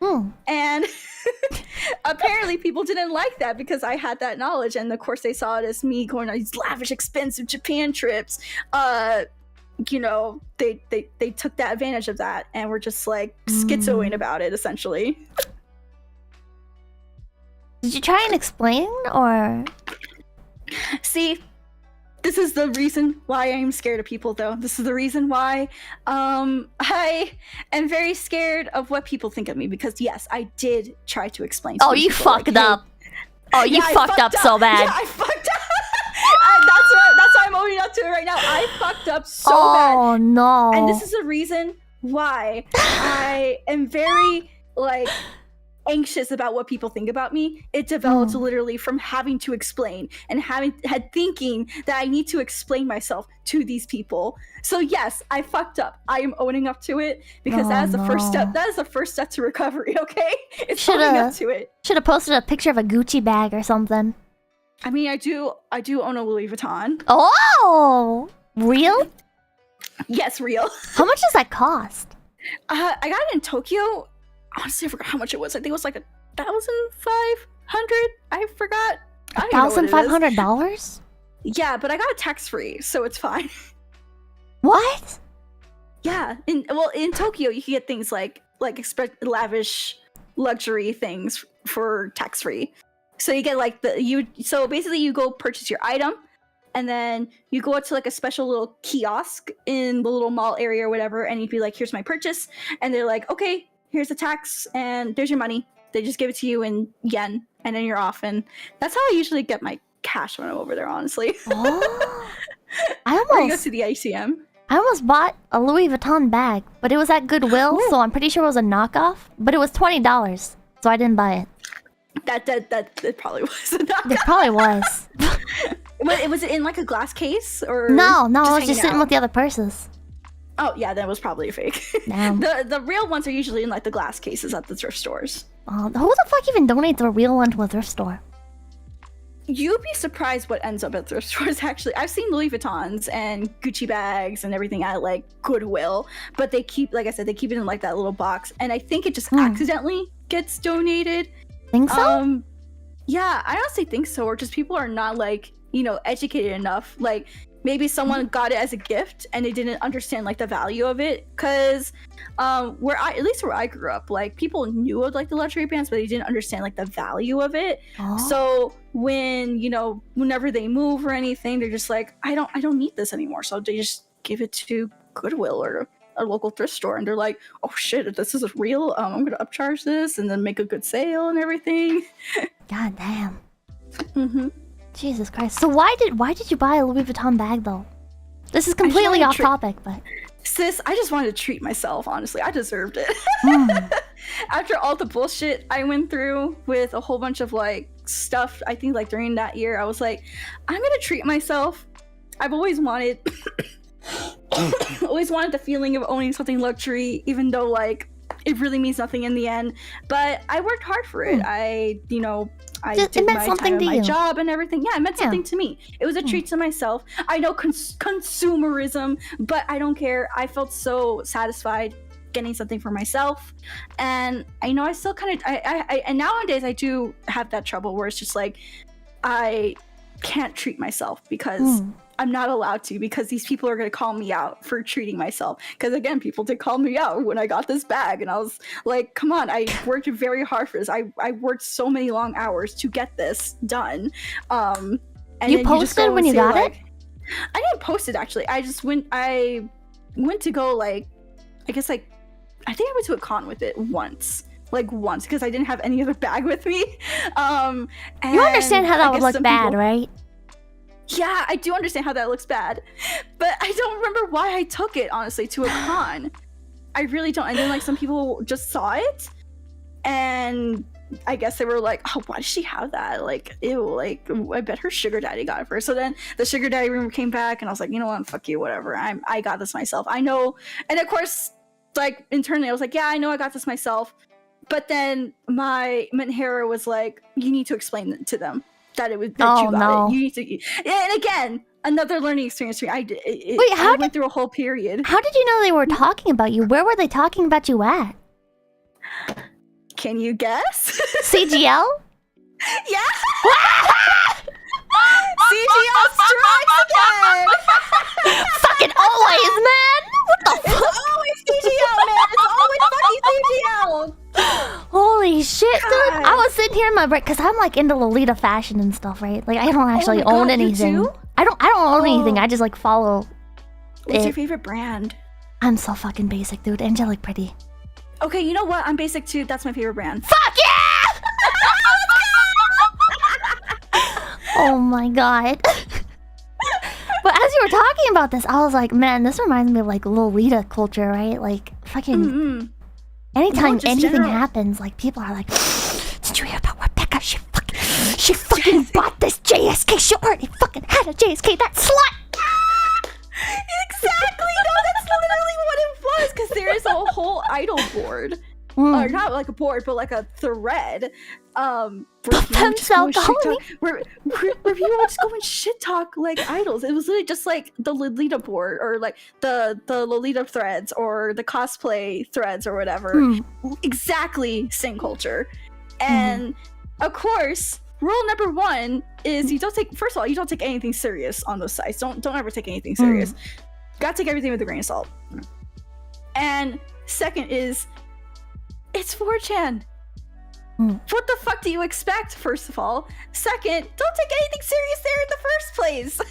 And apparently people didn't like that because I had that knowledge. And of course they saw it as me going on these lavish, expensive Japan trips. You know, they took that advantage of that and were just like schizoing about it, essentially. Did you try and explain or? See, this is the reason why I'm scared of people, though. This is the reason why I am very scared of what people think of me. Because yes, I did try to explain. Oh, you fucked up. Oh, you fucked up so bad. Yeah, I fucked up. That's why I'm owning up to it right now. I fucked up so bad. Oh no. And this is the reason why I am very like anxious about what people think about me. It developed literally from having to explain and thinking that I need to explain myself to these people. So yes, I fucked up. I am owning up to it because that is the first step. That is the first step to recovery. Okay, it's owning up to it. Should have posted a picture of a Gucci bag or something. I mean, I do own a Louis Vuitton. Oh, real? Yes, real. How much does that cost? I got it in Tokyo. Honestly, I forgot how much it was. I think it was like $1,500. I forgot. $1,500? Yeah, but I got it tax-free, so it's fine. What? Yeah. In Tokyo, you can get things like lavish luxury things for tax-free. So you get like so basically you go purchase your item, and then you go out to like a special little kiosk in the little mall area or whatever, and you'd be like, here's my purchase. And they're like, okay, here's the tax, and there's your money. They just give it to you in yen, and then you're off. And that's how I usually get my cash when I'm over there, honestly. Oh. Or you go to the ATM. I almost bought a Louis Vuitton bag, but it was at Goodwill, so I'm pretty sure it was a knockoff. But it was $20. so I didn't buy it. That it probably was. It probably was. Was it in like a glass case or? No, it was hanging just sitting out? with the other purses. Oh yeah, that was probably a fake. Damn. The real ones are usually in like the glass cases at the thrift stores. Who the fuck even donates a real one to a thrift store? You'd be surprised what ends up at thrift stores. Actually, I've seen Louis Vuittons and Gucci bags and everything at like Goodwill, but they keep, like I said, they keep it in like that little box, and I think it just accidentally gets donated. Think so? Yeah, I honestly think so, or just people are not like, you know, educated enough. Like maybe someone got it as a gift and they didn't understand like the value of it. Cause at least where I grew up, like people knew of like the luxury bands, but they didn't understand like the value of it. So when, you know, whenever they move or anything, they're just like, I don't need this anymore. So they just give it to Goodwill or a local thrift store, and they're like, oh shit, if this is real, I'm gonna upcharge this and then make a good sale and everything. God damn. Jesus Christ. So why did you buy a Louis Vuitton bag though? This is completely off topic, but sis, I just wanted to treat myself, honestly. I deserved it. After all the bullshit I went through with a whole bunch of like stuff, I think like during that year, I was like, I'm gonna treat myself. I've always wanted the feeling of owning something luxury, even though like it really means nothing in the end. But I worked hard for it. I did my time at my job and everything. Yeah, it meant something to me. It was a treat to myself. I know consumerism, but I don't care. I felt so satisfied getting something for myself, and I know I still kind of and nowadays I do have that trouble where it's just like I can't treat myself because I'm not allowed to, because these people are going to call me out for treating myself. Because again, people did call me out when I got this bag, and I was like, come on, I worked very hard for this. I worked so many long hours to get this done. And you posted when you got it? I didn't post it actually. I went to go like, I guess like, I think I went to a con with it once because I didn't have any other bag with me. You understand how that would look bad, right? Yeah, I do understand how that looks bad, but I don't remember why I took it, honestly, to a con. I really don't. And then like some people just saw it, and I guess they were like, oh, why does she have that? Like, ew, like, I bet her sugar daddy got it for her. So then the sugar daddy rumor came back, and I was like, you know what, fuck you, whatever. I got this myself. I know. And of course, like, internally, I was like, yeah, I know I got this myself. But then my mentor was like, you need to explain it to them. That you got it. You need to. And again, another learning experience for me. I went through a whole period. How did you know they were talking about you? Where were they talking about you at? Can you guess? CGL? Yeah. CGL strikes again. Fucking always, man. What the fuck? It's always CGL, man. It's always fucking CGL. Holy shit, dude! I was sitting here in my break because I'm like into Lolita fashion and stuff, right? Like I don't actually own anything. You do? I don't own anything. I just like follow. What's your favorite brand? I'm so fucking basic, dude. Angelic Pretty. Okay, you know what? I'm basic too. That's my favorite brand. Fuck yeah! Oh my god. But as you were talking about this, I was like, man, this reminds me of like Lolita culture, right? Like fucking. Anytime anything happens, like people are like, did you hear about Rebecca? She fucking bought this JSK. She already fucking had a JSK. That slut. Exactly. No, that's literally what it was. Because there is a whole idol board, or not like a board, but like a thread. Where people would just go and shit talk like idols. It was literally just like the Lolita board, or like the Lolita threads, or the cosplay threads, or whatever. Exactly same culture. And of course, rule number one is you don't take. First of all, you don't take anything serious on those sites. Don't ever take anything serious. Gotta take everything with a grain of salt. And second is, it's 4chan. What the fuck do you expect, first of all? Second, don't take anything serious there in the first place.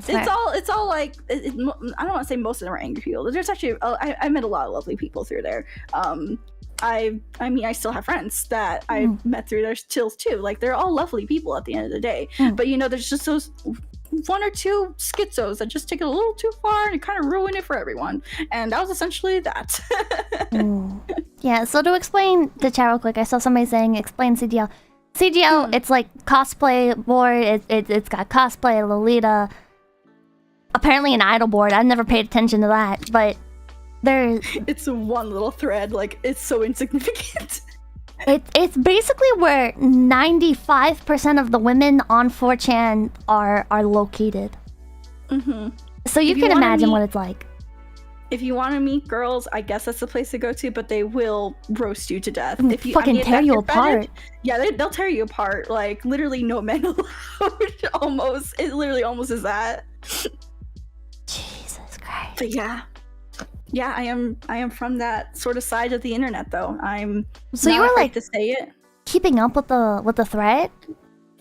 It's all like, I don't want to say most of them are angry people. There's actually, I met a lot of lovely people through there. I mean, I still have friends that I met through there still too. Like, they're all lovely people at the end of the day. But you know, there's just those one or two schizos that just take it a little too far and kind of ruin it for everyone. And that was essentially that. Yeah, so to explain the chat real quick, I saw somebody saying explain CGL. CGL, it's like cosplay board. It's got cosplay, Lolita. Apparently an idol board. I've never paid attention to that, but there's... It's one little thread. Like, it's so insignificant. It's basically where 95% of the women on 4chan are located. So you can imagine what it's like. If you want to meet girls, I guess that's the place to go to, but they will roast you to death. If you fucking tear you apart. Yeah, they'll tear you apart. Like, literally no men allowed. Almost. It literally almost is that. Jesus Christ. But yeah. Yeah, I am from that sort of side of the internet, though. I'm so not you were afraid like to say it. Keeping up with the thread?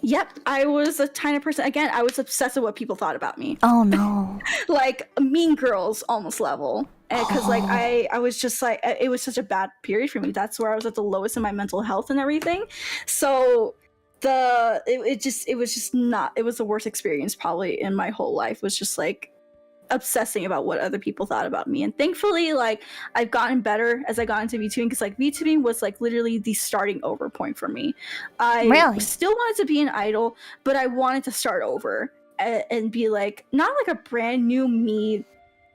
Yep, I was a tiny person. Again, I was obsessed with what people thought about me. Oh no. Like Mean Girls almost level. Because like I was just like, it was such a bad period for me. That's where I was at the lowest in my mental health and everything. So it was the worst experience probably in my whole life. It was just like obsessing about what other people thought about me. And thankfully, like, I've gotten better as I got into VTubing, because like VTubing was like literally the starting over point for me. I still wanted to be an idol, but I wanted to start over and be like, not like a brand new me,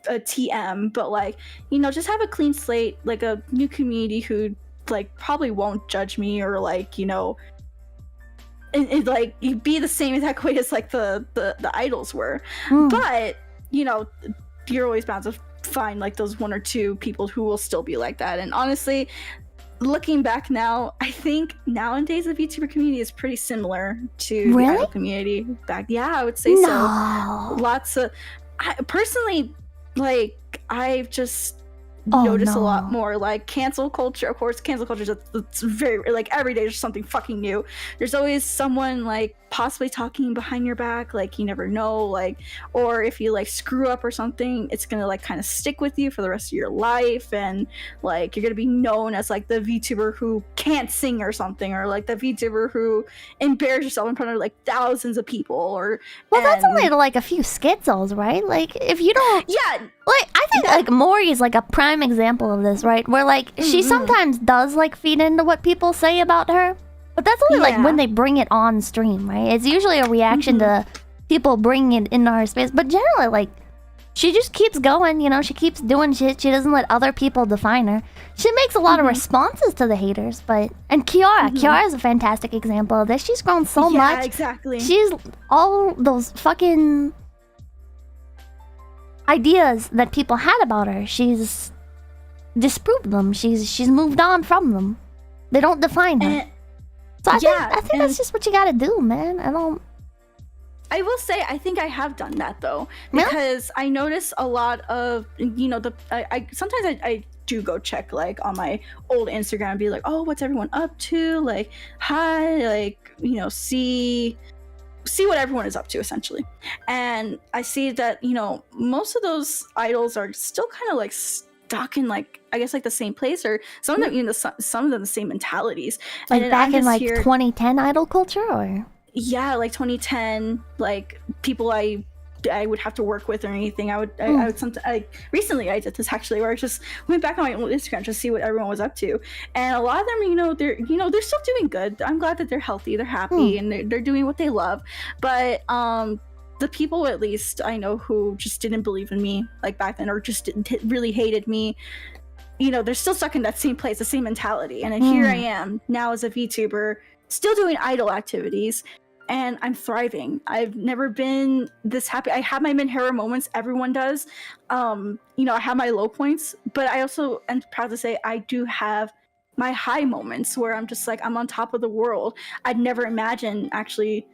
a TM, but like, you know, just have a clean slate, like a new community who like probably won't judge me, or like, you know, and like you be the same exact way as like the idols were. But you know, you're always bound to find like those one or two people who will still be like that. And honestly, looking back now, I think nowadays the VTuber community is pretty similar to the idol community back. Yeah, I would say so. Lots of, personally, like, I've just noticed a lot more like cancel culture. Of course, cancel culture is it's very like every day there's something fucking new. There's always someone like possibly talking behind your back, like you never know, like, or if you like screw up or something, it's gonna like kind of stick with you for the rest of your life, and like you're gonna be known as like the VTuber who can't sing or something, or like the VTuber who embarrassed yourself in front of like thousands of people, or that's only like a few schizos, right? Like if you don't, like I think like Mori is like a prime example of this, right? Where like she sometimes does like feed into what people say about her, but that's only like when they bring it on stream, right? It's usually a reaction to people bringing it into her space, but generally like she just keeps going, you know, she keeps doing shit. She doesn't let other people define her. She makes a lot of responses to the haters, and Kiara is a fantastic example of this. She's grown so much. Yeah, exactly. She's all those fucking ideas that people had about her, she's disproved them. She's moved on from them. They don't define her. So I think that's just what you gotta do, man. I will say, I think I have done that though, because I notice a lot of, you know, sometimes I do go check like on my old Instagram and be like, oh, what's everyone up to? Like, hi, like, you know, see what everyone is up to essentially. And I see that, you know, most of those idols are still kind of like stuck in like, I guess like the same place, or some of them, you know, some of them the same mentalities. Like back in like 2010 idol culture, or yeah, like 2010, like people I would have to work with or anything. I would recently I did this actually, where I just went back on my own Instagram to see what everyone was up to, and a lot of them, you know, they're still doing good. I'm glad that they're healthy, they're happy, and they're doing what they love. But the people at least I know who just didn't believe in me like back then, or just really hated me, you know, they're still stuck in that same place, the same mentality. And then here I am now as a VTuber, still doing idol activities, and I'm thriving. I've never been this happy. I have my mid-hero moments, everyone does. You know, I have my low points, but I also am proud to say I do have my high moments where I'm just like, I'm on top of the world. I never imagined actually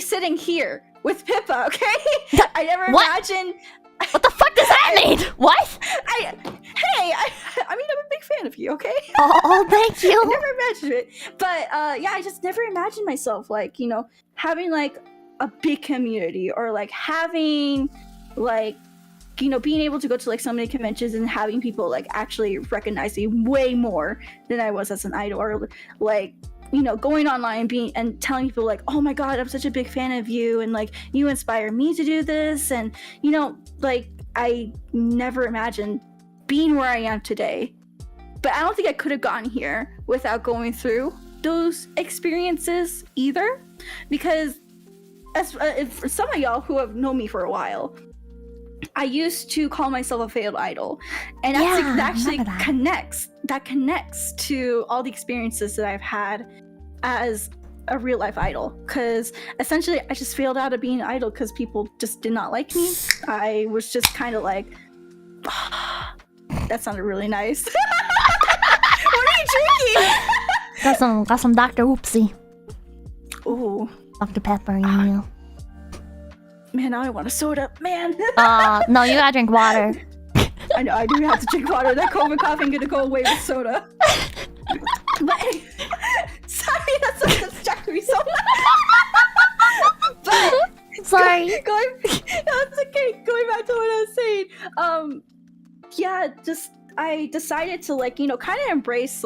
sitting here with Pippa, okay? I never imagined. What the fuck does that mean? What? I mean, I'm a big fan of you, okay? Oh, thank you. I never imagined it. But yeah, I just never imagined myself like, you know, having like a big community, or like having like, you know, being able to go to like so many conventions and having people like actually recognize me way more than I was as an idol, or like, you know, going online and telling people like, oh my god, I'm such a big fan of you, and like you inspire me to do this. And you know, like I never imagined being where I am today, But I don't think I could have gotten here without going through those experiences either, because for some of y'all who have known me for a while, I used to call myself a failed idol, and that actually connects to all the experiences that I've had as a real life idol, because essentially I just failed out of being an idol because people just did not like me. I was just kind of like, that sounded really nice. What are you drinking? Got some Dr. Oopsie. Ooh, Dr. Pepper in you. Man, now I want a soda, man. No, you gotta drink water. I know, I do have to drink water. That COVID cough ain't gonna go away with soda. But sorry, that's what distracted me so much. But sorry. That's okay. Going back to what I was saying. I decided to kind of embrace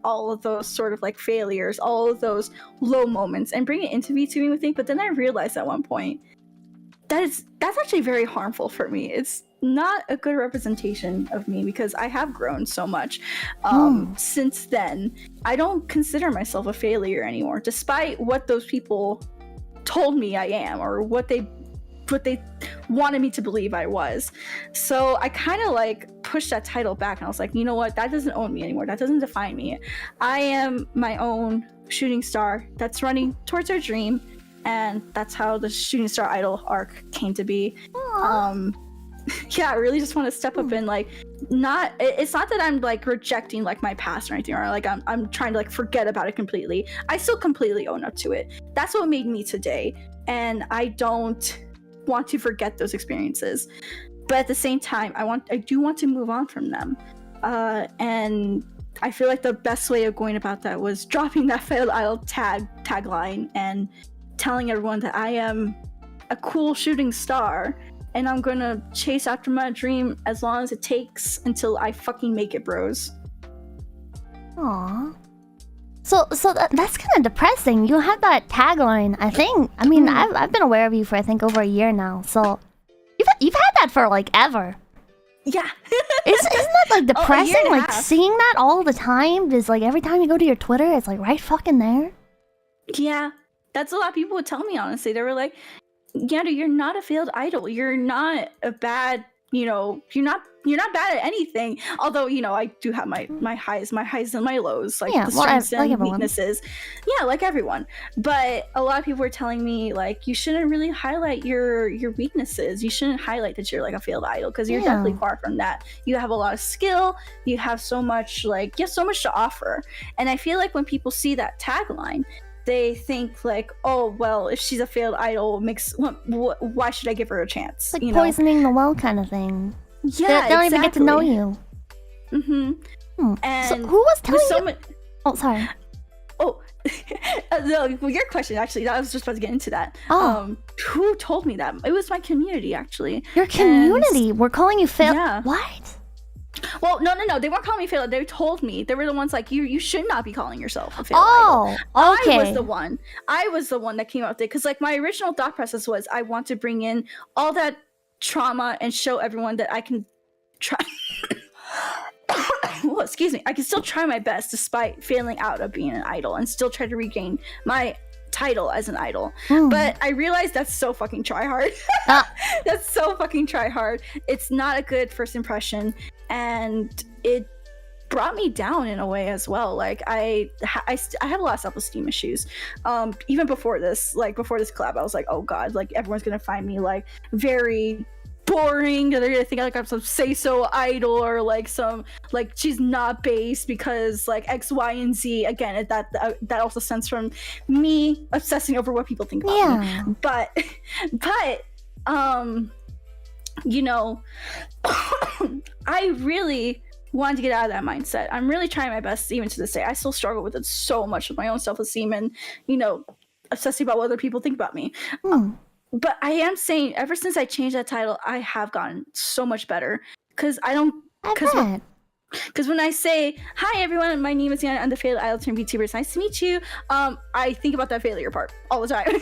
all of those sort of failures, all of those low moments, and bring it into VTubing with me. But then I realized at one point that's actually very harmful for me. It's not a good representation of me, because I have grown so much since then. I don't consider myself a failure anymore, despite what those people told me I am, or what they wanted me to believe I was. So I kind of pushed that title back, and I was like, you know what, that doesn't own me anymore, that doesn't define me. I am my own shooting star that's running towards her dream, and that's how the shooting star idol arc came to be. I really just want to step up and it's not that I'm rejecting my past or anything, or I'm trying to forget about it completely. I still completely own up to it. That's what made me today, and I don't want to forget those experiences. But at the same time, I do want to move on from them, and I feel like the best way of going about that was dropping that failed idol tagline and telling everyone that I am a cool shooting star, and I'm gonna chase after my dream as long as it takes until I fucking make it, bros. Aww. So that's kind of depressing. You have that tagline, I think. I mean, I've been aware of you for I think over a year now. So you've had that for ever. Yeah. Isn't that depressing? Half. Seeing that all the time. Just every time you go to your Twitter, it's right fucking there. Yeah, that's a lot of people would tell me. Honestly, they were like, "Nyaru, you're not a failed idol. You're not a bad. You're not bad at anything. Although I do have my highs and my lows, the strengths and weaknesses. Yeah, like everyone. But a lot of people were telling me you shouldn't really highlight your weaknesses. You shouldn't highlight that you're a failed idol, because you're definitely far from that. You have a lot of skill. You have so much you have so much to offer. And I feel like when people see that tagline, they think oh well, if she's a failed idol, why should I give her a chance? It's poisoning the well kind of thing. Yeah, they don't even get to know you. And so who was telling you? Oh, sorry. Oh, your question, actually, I was just about to get into that. Who told me that? It was my community, actually. Your community? We're calling you failed? Yeah. What? Well, no. They weren't calling me failed. They told me. They were the ones you should not be calling yourself a failed idol. Okay. I was the one that came up with it, because my original thought process was I want to bring in all that trauma and show everyone that I can try. Well, excuse me. I can still try my best despite failing out of being an idol, and still try to regain my title as an idol. But I realized that's so fucking try hard. That's so fucking try hard. It's not a good first impression, and it brought me down in a way as well. I have a lot of self-esteem issues. Even before this collab, I was like, oh god, everyone's gonna find me very boring. They're gonna think I'm some say-so idol, or some she's not based because X, Y, and Z. Again, that also stems from me obsessing over what people think about me. But I really wanted to get out of that mindset. I'm really trying my best even to this day. I still struggle with it so much, with my own self-esteem and obsessing about what other people think about me. But I am saying, ever since I changed that title, I have gotten so much better. Because when I say, hi everyone, my name is Yana, I'm the failed idol turned VTuber, it's nice to meet you, I think about that failure part all the time.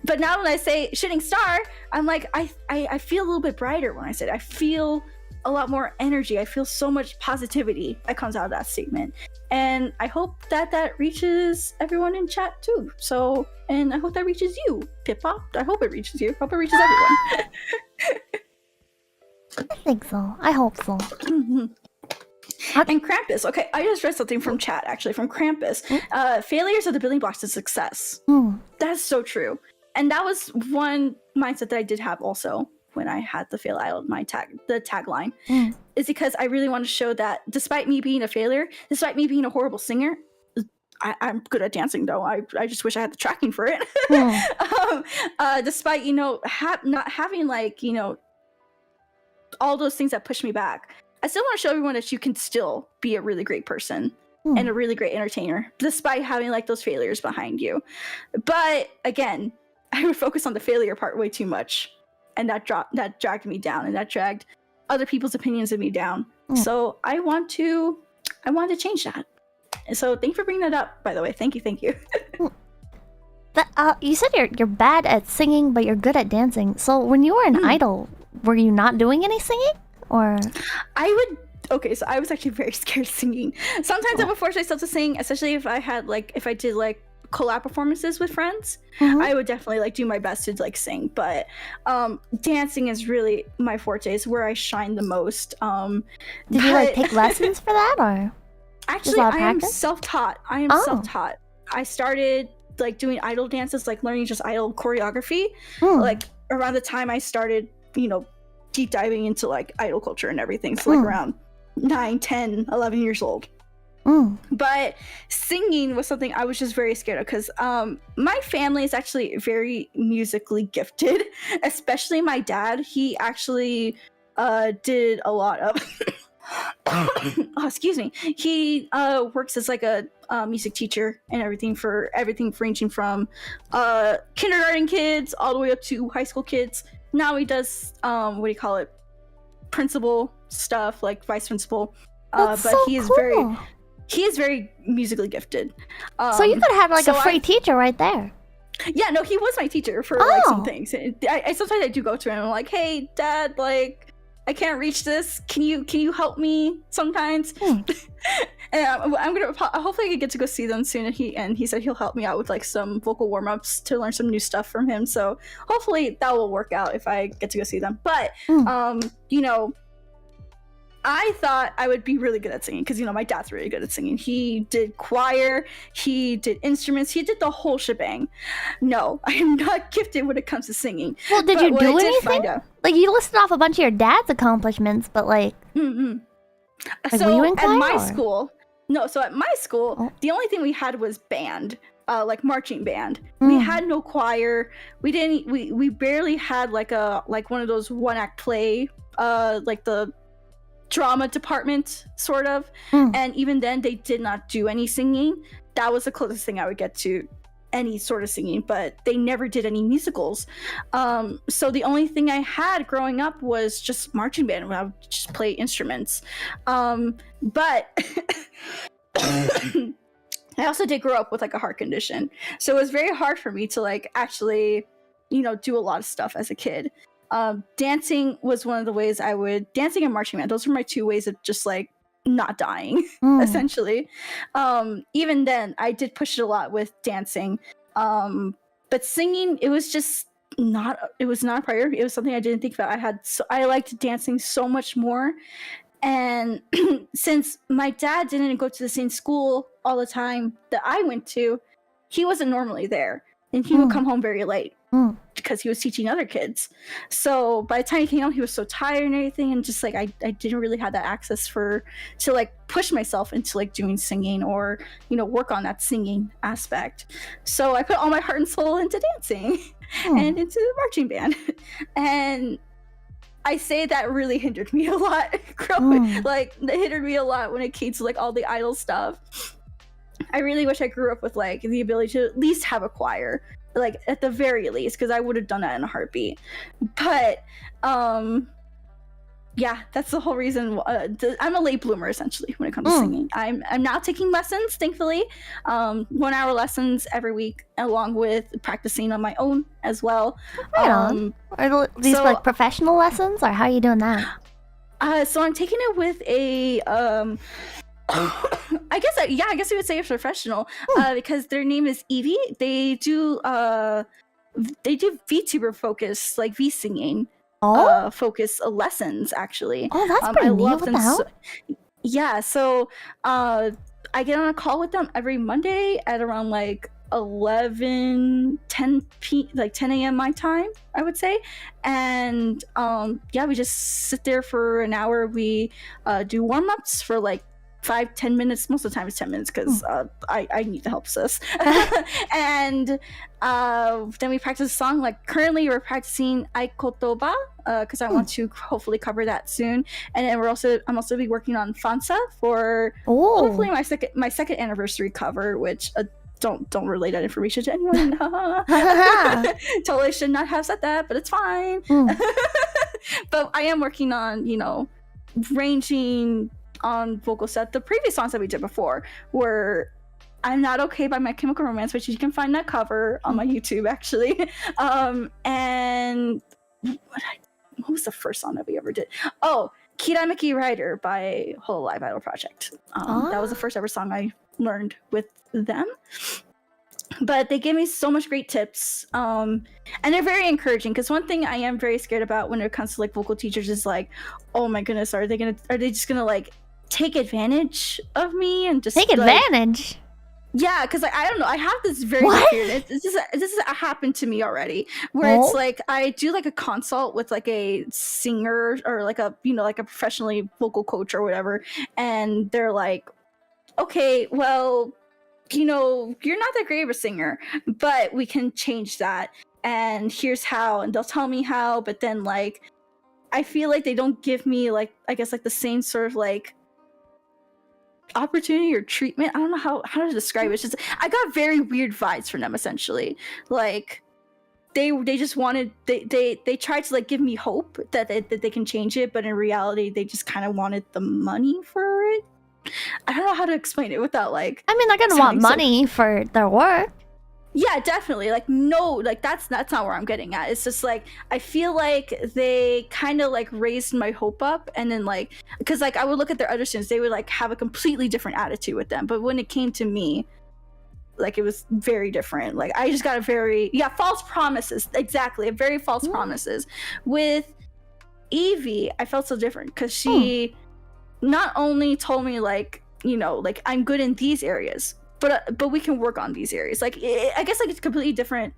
But now when I say shooting star, I'm I feel a little bit brighter when I say it. I feel a lot more energy. I feel so much positivity that comes out of that statement. And I hope that reaches everyone in chat too. So, and I hope that reaches you, Pippa. I hope it reaches you. I hope it reaches everyone. I think so. I hope so. And Krampus. Okay, I just read something from chat, actually, from Krampus. Failures are the building blocks to success. That's so true. And that was one mindset that I did have also when I had the fail idol, the tagline. Is because I really want to show that despite me being a failure, despite me being a horrible singer, I'm good at dancing though. I just wish I had the tracking for it. Despite, not having like, all those things that push me back, I still want to show everyone that you can still be a really great person and a really great entertainer, despite having like those failures behind you. But again, I would focus on the failure part way too much, and that dragged me down, and that dragged other people's opinions of me down. So I want to change that. And so thank you for bringing that up, by the way. Thank you. You said you're bad at singing, but you're good at dancing. So when you were an idol, were you not doing any singing? Or okay, so I was actually very scared of singing. Sometimes I would force myself to sing, especially if I did like collab performances with friends. I would definitely like do my best to like sing, but dancing is really my forte. It's where I shine the most. Did you like take lessons for that, or actually I am self-taught. Self-taught. I started like doing idol dances, like learning just idol choreography, like around the time I started, deep diving into like idol culture and everything. So like around 9, 10, 11 years old. But singing was something I was just very scared of, because my family is actually very musically gifted, especially my dad. He actually did a lot of excuse me. He works as like a music teacher and everything ranging from kindergarten kids all the way up to high school kids. Now he does principal stuff, like vice principal. But so he is cool. He is very musically gifted. So you could have like a free teacher right there. Yeah, no, he was my teacher for like some things. I sometimes I do go to him and I'm like, hey, Dad, like I can't reach this. Can you help me sometimes? And I'm gonna hopefully I get to go see them soon. And he said he'll help me out with like some vocal warm-ups to learn some new stuff from him. So hopefully that will work out if I get to go see them. But I thought I would be really good at singing because, my dad's really good at singing. He did choir, he did instruments, he did the whole shebang. No, I am not gifted when it comes to singing. Well, did you do anything? Like, you listed off a bunch of your dad's accomplishments, but like... So were you in choir, at my school... No, so at my school, the only thing we had was band. Like marching band. We had no choir. We barely had like one of those one-act play, like the drama department sort of, and even then they did not do any singing. That was the closest thing I would get to any sort of singing, but they never did any musicals. So the only thing I had growing up was just marching band, where I would just play instruments. But I also did grow up with like a heart condition, so it was very hard for me to like actually do a lot of stuff as a kid. Dancing was one of the ways dancing and marching band, those were my two ways of just like not dying, essentially. Even then, I did push it a lot with dancing. But singing, it was not a priority. It was something I didn't think about. I liked dancing so much more. And since my dad didn't go to the same school all the time that I went to, he wasn't normally there. And he would come home very late because he was teaching other kids. So by the time he came home, he was so tired and everything. And just like, I didn't really have that access to like push myself into like doing singing or, work on that singing aspect. So I put all my heart and soul into dancing and into the marching band. And I say that really hindered me a lot growing. Like, it hindered me a lot when it came to like all the idol stuff. I really wish I grew up with like the ability to at least have a choir, like at the very least, because I would have done that in a heartbeat. But yeah, that's the whole reason. I'm a late bloomer essentially when it comes to singing. I'm now taking lessons, thankfully, 1 hour lessons every week, along with practicing on my own as well. Are these like professional lessons, or how are you doing that? So I'm taking it with a I guess you would say a professional, because their name is Evie. They do VTuber focus, like V singing focus lessons actually. Oh, that's pretty I neat. love What them the hell? yeah, so I get on a call with them every Monday at around like 10 a.m. my time, I would say. And yeah, we just sit there for an hour. We do warm-ups for like 5-10 minutes. Most of the time it's 10 minutes because I need the help, sis. And then we practice a song. Like currently we're practicing 𝐒𝐡𝐚𝐭 because I want to hopefully cover that soon. And then I'm also be working on Fansa for hopefully my second anniversary cover, which don't relay that information to anyone. Totally should not have said that, but it's fine. But I am working on, ranging on vocal set. The previous songs that we did before were I'm Not Okay by My Chemical Romance, which you can find that cover on my YouTube actually. And what was the first song that we ever did? Oh, Kirameki Rider by Hololive Idol Project. That was the first ever song I learned with them. But they give me so much great tips, and they're very encouraging. Because one thing I am very scared about when it comes to like vocal teachers is like, oh my goodness, are they just gonna like take advantage of me and just take advantage? Yeah, because like, I don't know, I have this very weird. This has happened to me already, where it's like I do like a consult with like a singer or like a like a professionally vocal coach or whatever, and they're like, okay, well, you're not that great of a singer, but we can change that, and here's how, and they'll tell me how, but then like I feel like they don't give me like, I guess like the same sort of like opportunity or treatment. I don't know how to describe it. It's just I got very weird vibes from them essentially. Like they just wanted they tried to like give me hope that they can change it, but in reality they just kind of wanted the money for it. I don't know how to explain it without like, I mean, they're gonna want money for their work. Yeah, definitely. Like, no, like that's not where I'm getting at. It's just like I feel like they kind of like raised my hope up, and then like, because like I would look at their other students, they would like have a completely different attitude with them. But when it came to me, like it was very different. Like I just got a false promises. Exactly, a very false promises. With Evie, I felt so different because she not only told me like, like I'm good in these areas, but we can work on these areas. Like I guess like it's completely different.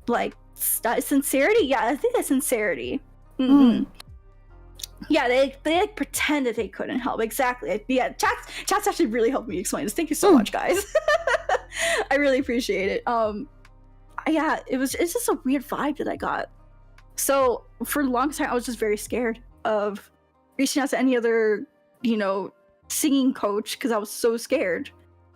Like sincerity. Yeah, I think that's sincerity. Yeah, they like pretend that they couldn't help. Exactly. Yeah, chat's actually really helped me explain this. Thank you so much, guys. I really appreciate it. Yeah, it's just a weird vibe that I got. So for a long time, I was just very scared of reaching out to any other, singing coach, because I was so scared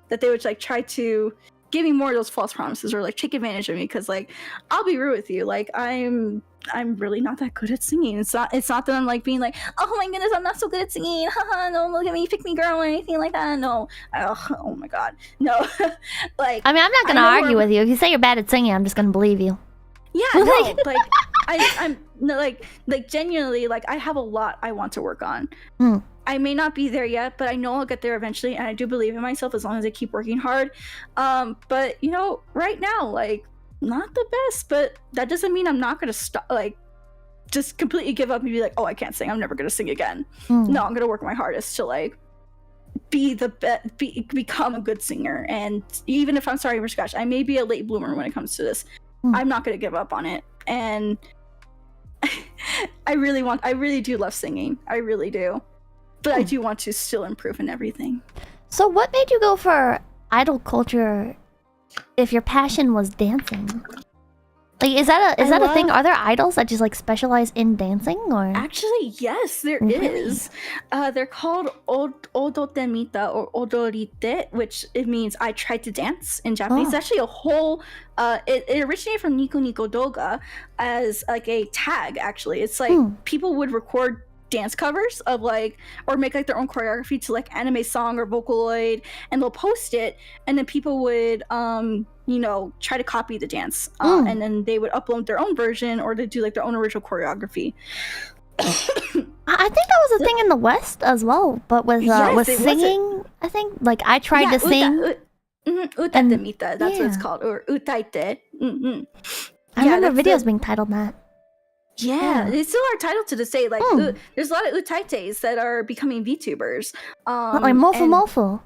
that they would like try to give me more of those false promises or like take advantage of me. Because like I'll be real with you, like I'm really not that good at singing. It's not that I'm like being like, oh my goodness, I'm not so good at singing, haha, no, look at me, pick me girl or anything like that. No. Oh my god, no. Like, I mean, I'm not gonna argue with you. If you say you're bad at singing, I'm just gonna believe you. Yeah, no, like I'm no, like genuinely, like I have a lot I want to work on. I may not be there yet, but I know I'll get there eventually, and I do believe in myself as long as I keep working hard. But right now, like, not the best, but that doesn't mean I'm not gonna stop, like, just completely give up and be like, oh, I can't sing, I'm never gonna sing again. No, I'm gonna work my hardest to like be the best, become a good singer. And even if I'm sorry for scratch, I may be a late bloomer when it comes to this. I'm not gonna give up on it. And I really do love singing. I really do. But I do want to still improve in everything. So what made you go for idol culture if your passion was dancing? Like, is that a thing? Are there idols that just like specialize in dancing, or? Actually, yes, there is. They're called odotemita or odorite, which it means I tried to dance in Japanese. It's actually a whole. It originated from Nico Nico Doga as like a tag. Actually, it's like people would record dance covers of like, or make like their own choreography to like anime song or Vocaloid, and they'll post it, and then people would try to copy the dance, and then they would upload their own version, or they do like their own original choreography. I think that was a thing in the West as well, but with singing, I think. Like I tried to sing. Utatemita, that's what it's called, or utaite. I remember videos being titled that. Yeah, they still are titled to this day. Like, there's a lot of utaites that are becoming VTubers. Like Mofu Mofu.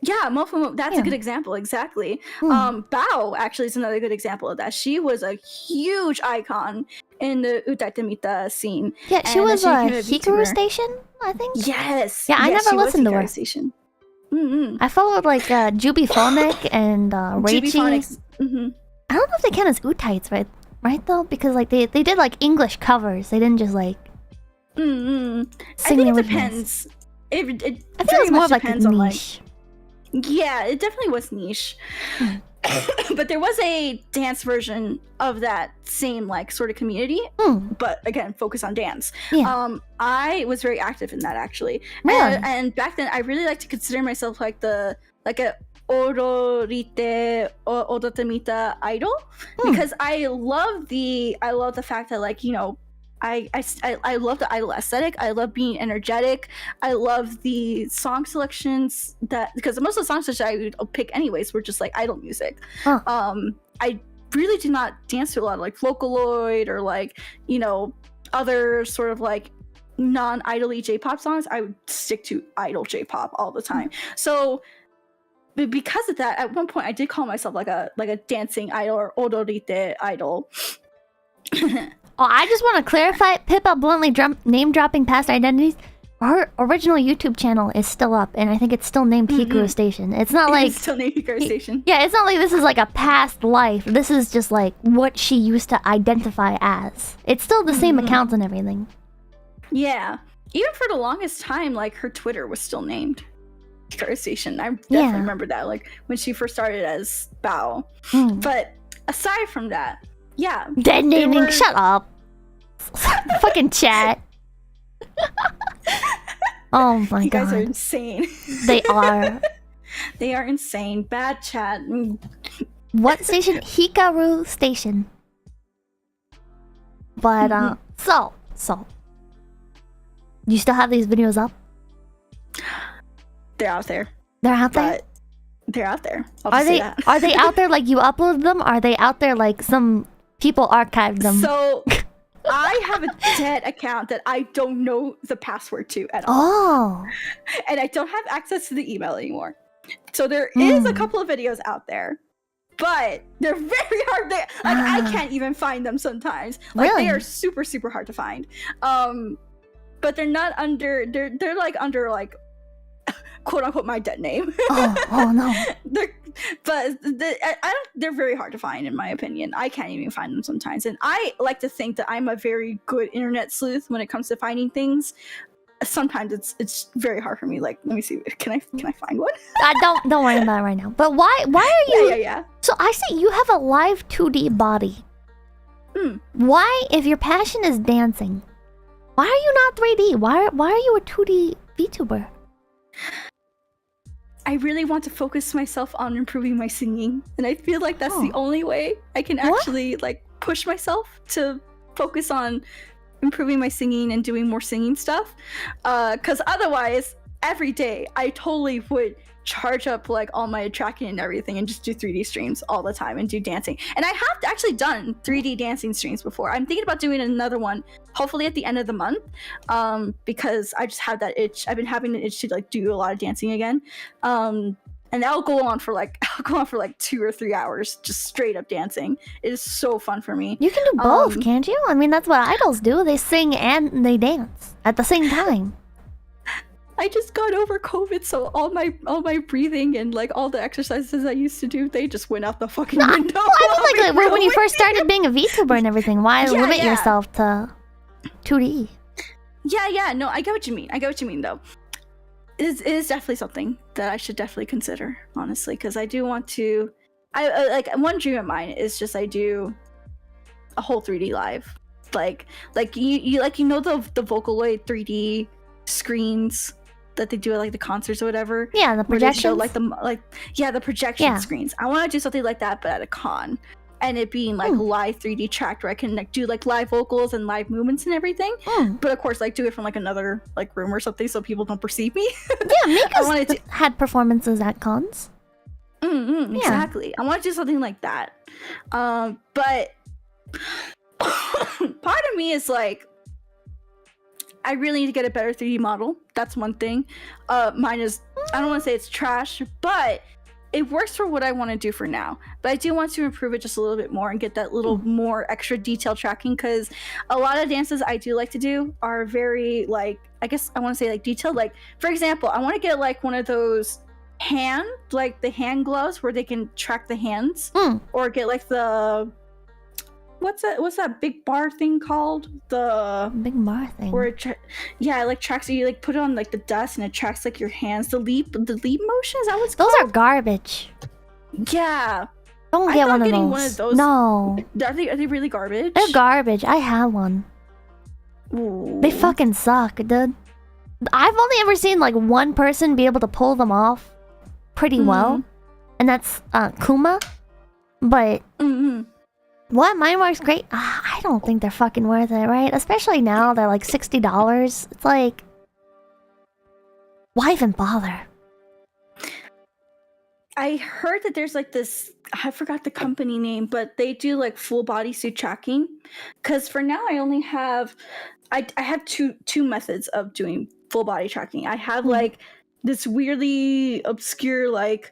Yeah, Mofu. That's a good example. Exactly. Bao actually is another good example of that. She was a huge icon in the Utatemita scene. Yeah, she was a Hikaru Station, I think. Yes. Yeah, I never listened to her. Station. I followed like Jubiphonic and Reichi. I don't know if they count as utites, right though, because like they did like English covers. They didn't just like sing. I think it depends. I think it was more of like a niche. Yeah, it definitely was niche. But there was a dance version of that same like sort of community, but again, focus on dance. I was very active in that actually. Really? And back then I really like to consider myself like a odorite or odotemita idol, because I love the fact that, like, you know, I love the idol aesthetic. I love being energetic. I love the song selections because most of the songs that I would pick anyways were just like idol music. I really did not dance to a lot of like Vocaloid or like, you know, other sort of like non-idol-y J-pop songs. I would stick to idol J-pop all the time. So because of that, at one point I did call myself like a dancing idol or odorite idol. I just want to clarify, Pippa bluntly name dropping past identities. Her original YouTube channel is still up, and I think it's still named Hikaru Station. It's not like it's still named Hikaru Station. Yeah, it's not like this is like a past life. This is just like what she used to identify as. It's still the same accounts and everything. Yeah, even for the longest time, like her Twitter was still named Hikaru Station. I definitely remember that, like when she first started as Bao. But aside from that, yeah, dead naming. Shut up. Fucking chat. Oh my god. You guys are insane. They are. They are insane. Bad chat. What station? Hikaru Station. But so you still have these videos up? They're out there. They're out there? They're out there. Are they out there like you upload them? Or are they out there like some people archived them? So I have a dead account that I don't know the password to at all. Oh. And I don't have access to the email anymore. So there is a couple of videos out there, but they're very hard. I can't even find them sometimes. Like really? They are super, super hard to find. But they're not under. They're like under like quote unquote my dead name. Oh no. They're very hard to find in my opinion. I can't even find them sometimes, and I like to think that I'm a very good internet sleuth when it comes to finding things. Sometimes it's very hard for me. Like, let me see. Can I find one? Don't worry about it right now. But why are you? Yeah. So I see you have a live 2D body. Why, if your passion is dancing, why are you not 3D? Why are you a 2D VTuber? I really want to focus myself on improving my singing, and I feel like that's the only way I can actually like push myself to focus on improving my singing and doing more singing stuff. Because otherwise, every day I totally would charge up like all my tracking and everything and just do 3D streams all the time and do dancing. And I have actually done 3D dancing streams before. I'm thinking about doing another one, hopefully at the end of the month, because I just have that itch. I've been having an itch to like do a lot of dancing again. And that'll go on for like 2 or 3 hours, just straight up dancing. It is so fun for me. You can do both, can't you? I mean, that's what idols do. They sing and they dance at the same time. I just got over COVID, so all my breathing and like all the exercises I used to do, they just went out the fucking window. I mean, like when you first started being a VTuber and everything, why limit yourself to 2D? Yeah. No, I get what you mean though. It is definitely something that I should definitely consider, honestly, because I do want to. I like one dream of mine is just I do a whole 3D live, like you know the Vocaloid 3D screens that they do at like the concerts or whatever. Yeah, the projections. Show, the projection screens. I want to do something like that, but at a con, and it being like live 3D tracked where I can like do like live vocals and live movements and everything. But of course, like do it from like another like room or something so people don't perceive me. Yeah, Mika's had performances at cons. Exactly. I want to do something like that. But part of me is like, I really need to get a better 3D model. That's one thing. Mine is, I don't want to say it's trash, but it works for what I want to do for now. But I do want to improve it just a little bit more and get that little more extra detail tracking, because a lot of dances I do like to do are very like, I guess I want to say like detailed. Like, for example, I want to get like one of those like the hand gloves where they can track the hands, or get like the what's that big bar thing called? The big bar thing. Where it it like tracks you, like put it on like the dust and it tracks like your hands. The leap motion, is that what's those called? are garbage. Yeah. Don't get one of those. No. Are they really garbage? They're garbage. I have one. Ooh. They fucking suck, dude. I've only ever seen like one person be able to pull them off pretty well, and that's Kuma. But what? Mine works great. I don't think they're fucking worth it, right? Especially now they're like $60. It's like, why even bother? I heard that there's like this, I forgot the company name, but they do like full bodysuit tracking. Because for now I only have, I have two methods of doing full body tracking. I have like this weirdly obscure like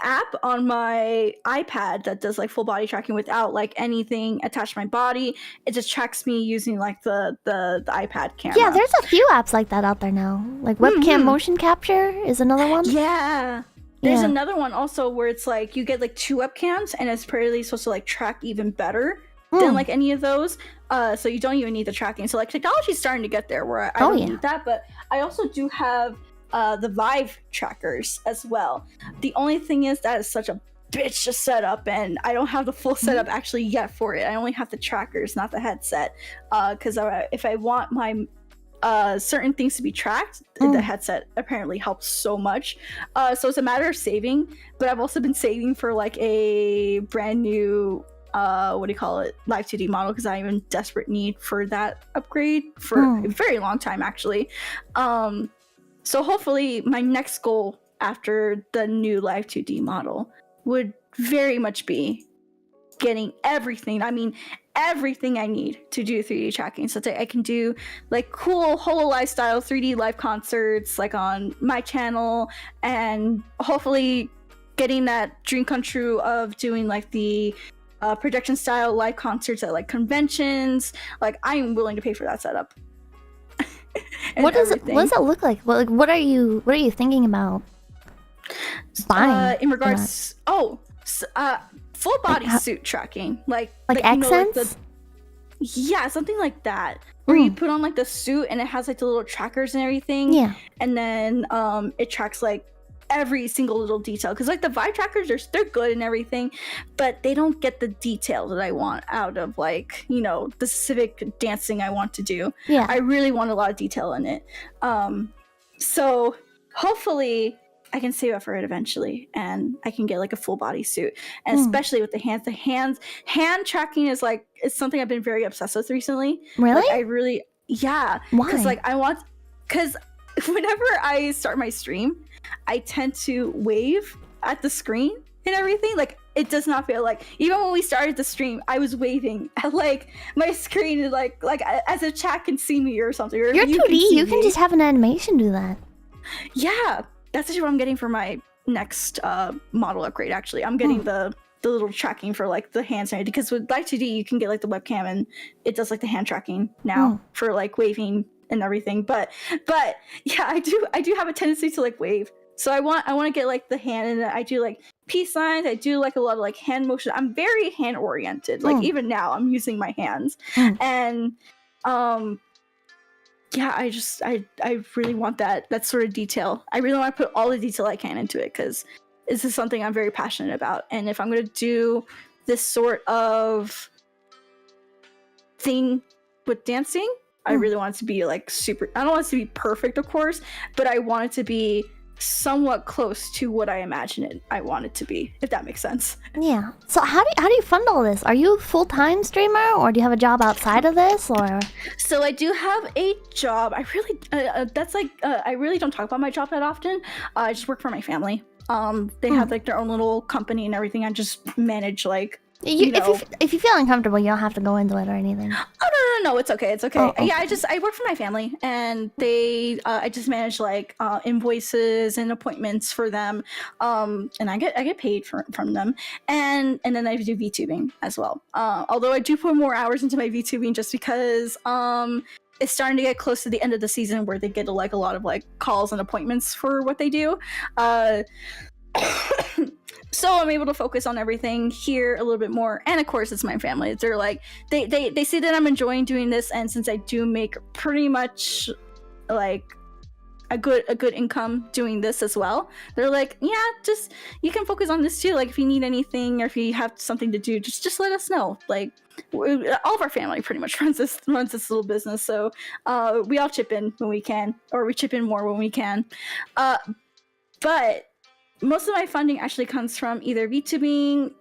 app on my iPad that does like full body tracking without like anything attached to my body. It just tracks me using like the iPad camera. Yeah, there's a few apps like that out there now. Like webcam motion capture is another one. Yeah. There's another one also where it's like you get like two webcams and it's apparently supposed to like track even better than like any of those. So you don't even need the tracking. So like technology's starting to get there where I don't need that. But I also do have the Vive trackers as well. The only thing is that is such a bitch to set up, and I don't have the full setup actually yet for it. I only have the trackers, not the headset, because if I want my certain things to be tracked, the headset apparently helps so much. So it's a matter of saving, but I've also been saving for like a brand new what do you call it, live 2D model, because I'm in desperate need for that upgrade for a very long time actually. So hopefully my next goal after the new live 2D model would very much be getting everything I need to do 3D tracking, so that I can do like cool HoloLive style 3D live concerts like on my channel, and hopefully getting that dream come true of doing like the projection style live concerts at like conventions. Like I am willing to pay for that setup. What does it look like? What are you thinking about buying? In regards, full body suit tracking, like accents. Yeah, something like that. Where you put on like the suit and it has like the little trackers and everything. Yeah, and then it tracks like every single little detail, because like the Vive trackers they're good and everything, but they don't get the detail that I want out of like, you know, the specific dancing I want to do. Yeah, I really want a lot of detail in it. So hopefully I can save up for it eventually and I can get like a full body suit, and especially with the hand tracking is like, it's something I've been very obsessed with recently. Really? Why? Because whenever I start my stream, I tend to wave at the screen and everything. Like it does not feel like, even when we started the stream, I was waving at like my screen, like as if chat can see me or something. Or you're 2D, you can just have an animation do that. Yeah, that's actually what I'm getting for my next model upgrade. Actually, I'm getting the little tracking for like the hands, because with Live 2D you can get like the webcam and it does like the hand tracking now for like waving and everything. But yeah, I do have a tendency to like wave, so I want to get like the hand, and I do like peace signs. I do like a lot of like hand motion. I'm very hand oriented. Like even now I'm using my hands, and yeah, I really want that sort of detail. I really want to put all the detail I can into it, because this is something I'm very passionate about. And if I'm going to do this sort of thing with dancing, I really want it to be like super, I don't want it to be perfect, of course, but I want it to be somewhat close to what I imagine I want it to be, if that makes sense. Yeah. So how do you fund all this? Are you a full-time streamer, or do you have a job outside of this, or? So I do have a job. I really I really don't talk about my job that often. I just work for my family. They have like their own little company and everything. I just manage like if you feel uncomfortable, you don't have to go into it or anything. Oh no, it's okay. It's okay. Oh, okay. Yeah, I work for my family, and I just manage like invoices and appointments for them, and I get paid from them, and then I do VTubing as well. Although I do put more hours into my VTubing just because it's starting to get close to the end of the season where they get like a lot of like calls and appointments for what they do. So I'm able to focus on everything here a little bit more, and of course it's my family. They're like they see that I'm enjoying doing this, and since I do make pretty much like a good income doing this as well, they're like, yeah, just you can focus on this too. Like if you need anything or if you have something to do, just let us know. Like all of our family pretty much runs this little business, so we all chip in when we can, or we chip in more when we can. But most of my funding actually comes from either VTubing.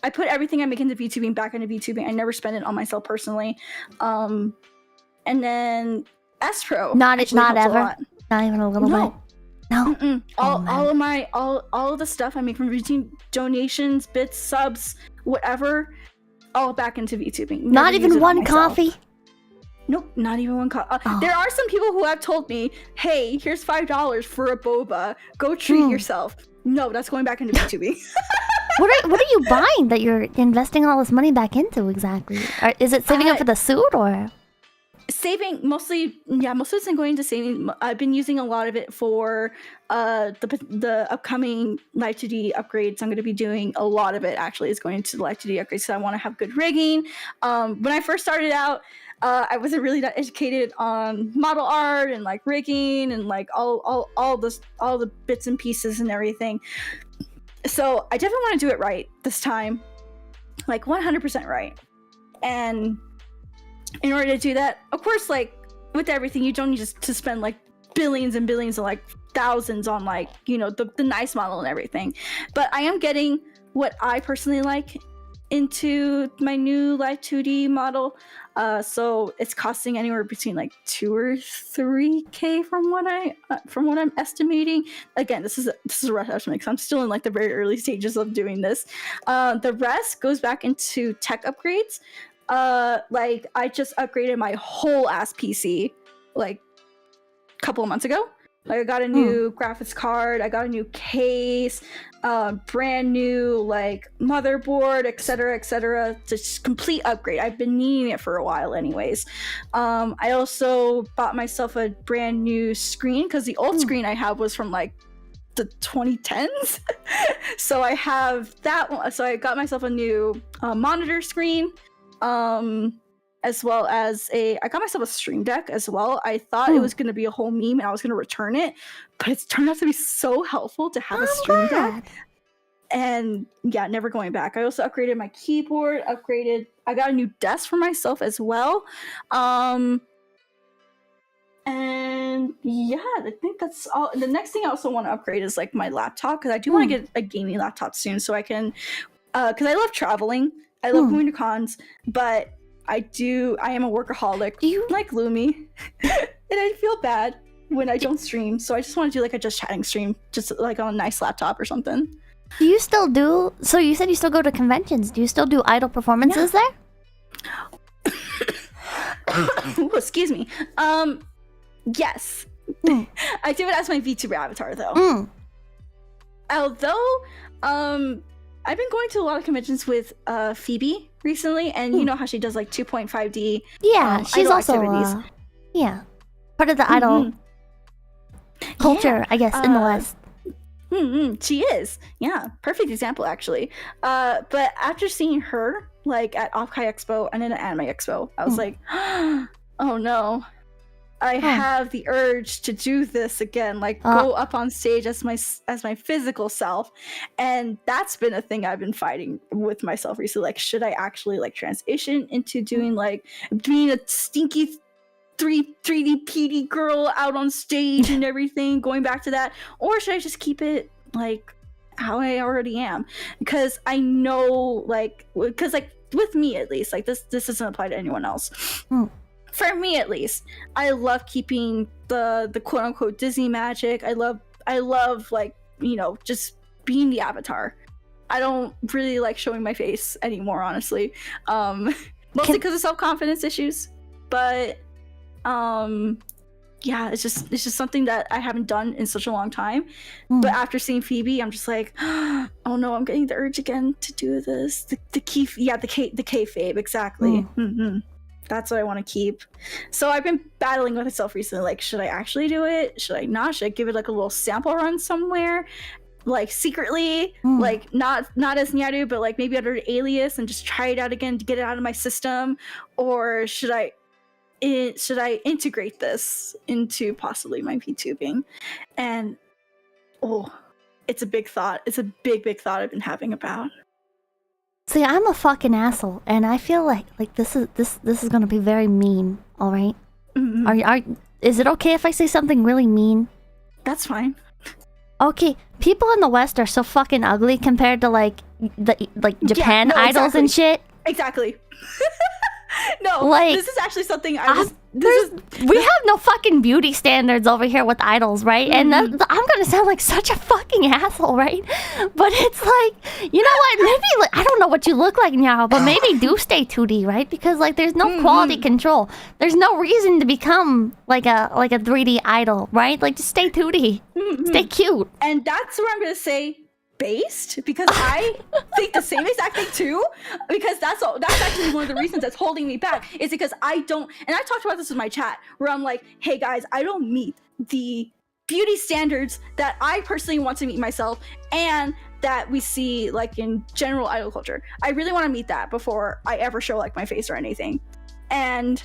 I put everything I make into VTubing back into VTubing. I never spend it on myself personally. And then 𝑠PRO. Not ever. Not even a little bit. No. Mm-mm. All of the stuff I make from VTubing, donations, bits, subs, whatever, all back into VTubing. Not even one coffee. Nope, not even one coffee. There are some people who have told me, "Hey, here's $5 for a boba. Go treat yourself." No, that's going back into VTubing. What are you buying that you're investing all this money back into exactly? Or is it saving up for the suit, or? Saving mostly, yeah, most of it's been going to saving. I've been using a lot of it for the upcoming Live 2D upgrades. I'm going to be doing a lot of it. Actually, is going to the Live 2D upgrades, so I want to have good rigging. When I first started out, I wasn't really that educated on model art and like rigging and like all the bits and pieces and everything. So I definitely want to do it right this time, like 100% right. And in order to do that, of course, like with everything, you don't need to spend like billions and billions and like thousands on like, you know, the nice model and everything. But I am getting what I personally like into my new Live 2D model. So it's costing anywhere between like 2 or 3K from what I'm estimating. Again, this is a rough estimate because I'm still in like the very early stages of doing this. The rest goes back into tech upgrades. Like I just upgraded my whole ass PC like a couple of months ago. Like I got a new graphics card, I got a new case, brand new like motherboard, etc. Just complete upgrade. I've been needing it for a while anyways. I also bought myself a brand new screen because the old screen I have was from like the 2010s. So I have that one. So I got myself a new monitor screen. As well as I got myself a stream deck as well. I thought it was going to be a whole meme and I was going to return it, but it's turned out to be so helpful to have a stream deck. And yeah, never going back. I also upgraded my keyboard, I got a new desk for myself as well. And yeah, I think that's all. The next thing I also want to upgrade is like my laptop, because I do want to get a gaming laptop soon so I can, because I love traveling. I love going to cons, but I am a workaholic. Do you like Lumi? And I feel bad when I don't stream, so I just want to do like a just chatting stream, just like on a nice laptop or something. Do you still do? So you said you still go to conventions. Do you still do idol performances there? Ooh, excuse me. Yes. I do it as my VTuber avatar though. Although, I've been going to a lot of conventions with Phoebe recently, and you know how she does like 2.5D. Yeah, she's also part of the idol culture, I guess, in the West. She is, yeah, perfect example actually. But after seeing her like at Offkai Expo and then at Anime Expo, I was like, oh no, I have the urge to do this again, like go up on stage as my physical self. And that's been a thing I've been fighting with myself recently. Like, should I actually like transition into doing like being a stinky 3D PD girl out on stage and everything, going back to that? Or should I just keep it like how I already am? Because I know, like, because like with me at least, like this doesn't apply to anyone else. For me at least, I love keeping the quote unquote Disney magic. I love like, you know, just being the avatar. I don't really like showing my face anymore, honestly. Mostly because of self-confidence issues. But yeah, it's just something that I haven't done in such a long time. But after seeing Phoebe, I'm just like, oh no, I'm getting the urge again to do this. The kayfabe, exactly. That's what I want to keep. So I've been battling with myself recently. Like, should I actually do it? Should I not? Should I give it like a little sample run somewhere, like secretly, like not as Nyaru, but like maybe under an alias, and just try it out again to get it out of my system? Or should I integrate this into possibly my VTubing? And it's a big thought. It's a big thought I've been having about. See, I'm a fucking asshole, and I feel like this is gonna be very mean. All right? Is it okay if I say something really mean? That's fine. Okay, people in the West are so fucking ugly compared to like Japan idols and shit. Exactly. No, like, this is actually something we have no fucking beauty standards over here with idols, right? And I'm gonna sound like such a fucking asshole, right? But it's like, you know what? Maybe like, I don't know what you look like now, but maybe do stay 2D, right? Because like there's no quality control. There's no reason to become like a 3D idol, right? Like just stay 2D, stay cute. And that's where I'm gonna say based, because I think the same exact thing too, because that's actually one of the reasons that's holding me back, is because I don't, and I talked about this with my chat, where I'm like, hey guys, I don't meet the beauty standards that I personally want to meet myself and that we see like in general idol culture. I really want to meet that before I ever show like my face or anything. And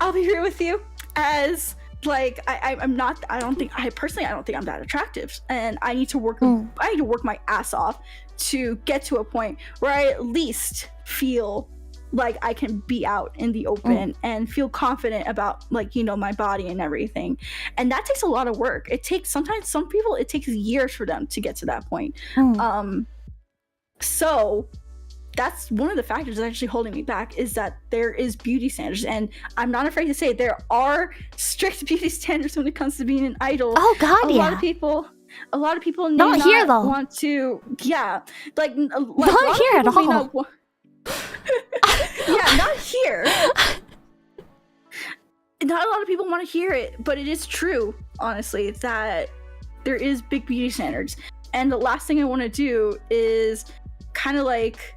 I'll be here with you, as like I don't think I'm that attractive, and I need to work my ass off to get to a point where I at least feel like I can be out in the open and feel confident about, like, you know, my body and everything. And that takes a lot of work. Sometimes some people, it takes years for them to get to that point. So that's one of the factors that's actually holding me back, is that there is beauty standards, and I'm not afraid to say there are strict beauty standards when it comes to being an idol. Oh god, a lot of people not here though want to, like not here at all. Yeah, not here. Not a lot of people want to hear it, but it is true, honestly, that there is big beauty standards. And the last thing I want to do is kind of like,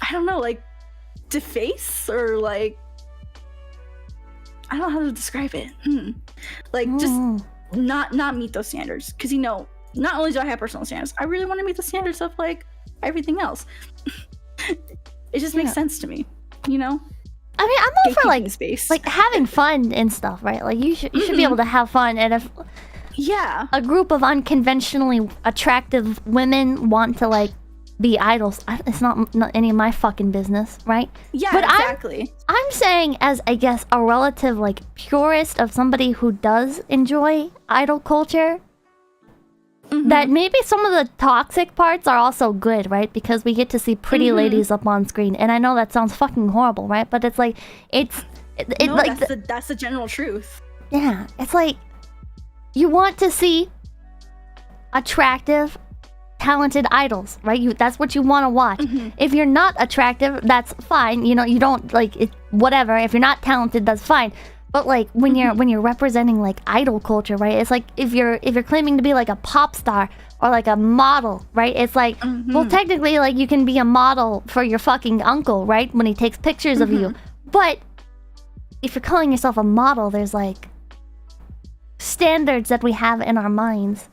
I don't know, like deface, or like, I don't know how to describe it. Like just not meet those standards, because, you know, not only do I have personal standards, I really want to meet the standards of like everything else. It just makes sense to me, you know. I mean, I'm all for like space, like having fun and stuff, right? Like you should be able to have fun, and if a group of unconventionally attractive women want to like be idols, it's not any of my fucking business, right? Yeah, but exactly. I'm saying, as I guess a relative like purist of somebody who does enjoy idol culture, that maybe some of the toxic parts are also good, right? Because we get to see pretty ladies up on screen, and I know that sounds fucking horrible, right? But it's like that's the general truth. Yeah, it's like you want to see attractive, talented idols, right? That's what you want to watch. If you're not attractive, that's fine. You know, you don't like it, whatever. If you're not talented, that's fine. But like when you're representing like idol culture, right? It's like if you're claiming to be like a pop star or like a model, right? It's like, well, technically, like you can be a model for your fucking uncle, right? When he takes pictures of you. But if you're calling yourself a model, there's like standards that we have in our minds.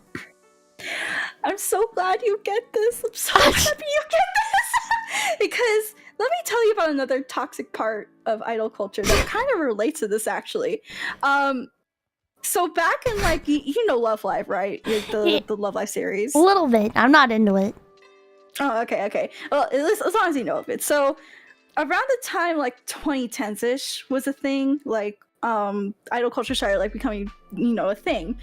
I'm so glad you get this. I'm so happy you get this. Because let me tell you about another toxic part of idol culture that kind of relates to this, actually. So back in, like, you know Love Live, right? Like the Love Live series. A little bit. I'm not into it. Oh, okay. Well, as long as you know of it. So around the time like 2010s-ish was a thing, like idol culture started like becoming, you know, a thing.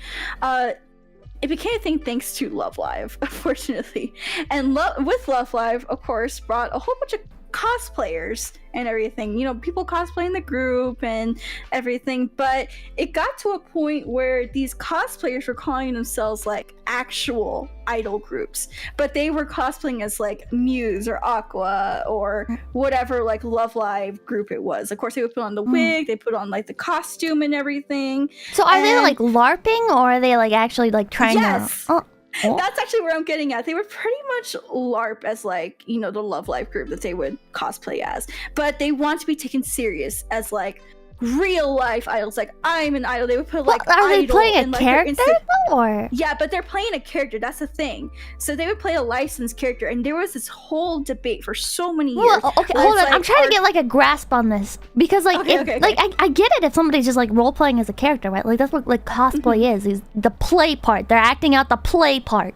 It became a thing thanks to Love Live, unfortunately. And with Love Live, of course, brought a whole bunch of cosplayers and everything, you know, people cosplaying the group and everything. But it got to a point where these cosplayers were calling themselves like actual idol groups, but they were cosplaying as like Muse or Aqua or whatever like Love Live group it was. Of course, they would put on the wig, they put on like the costume and everything. So are they like LARPing, or are they like actually like trying Yes. to? Oh. That's actually where I'm getting at. They were pretty much LARP as like, you know, the Love Live group that they would cosplay as. But they want to be taken serious as like real life idols. Like, I'm an idol. They would put like are they idol playing a in, like, character or? Yeah, but they're playing a character. That's the thing. So they would play a licensed character, and there was this whole debate for so many years. Well, okay, hold on. like, I'm trying to get like a grasp on this because like like I get it if somebody's just like role playing as a character, right? Like that's what like cosplay is the play part. They're acting out the play part.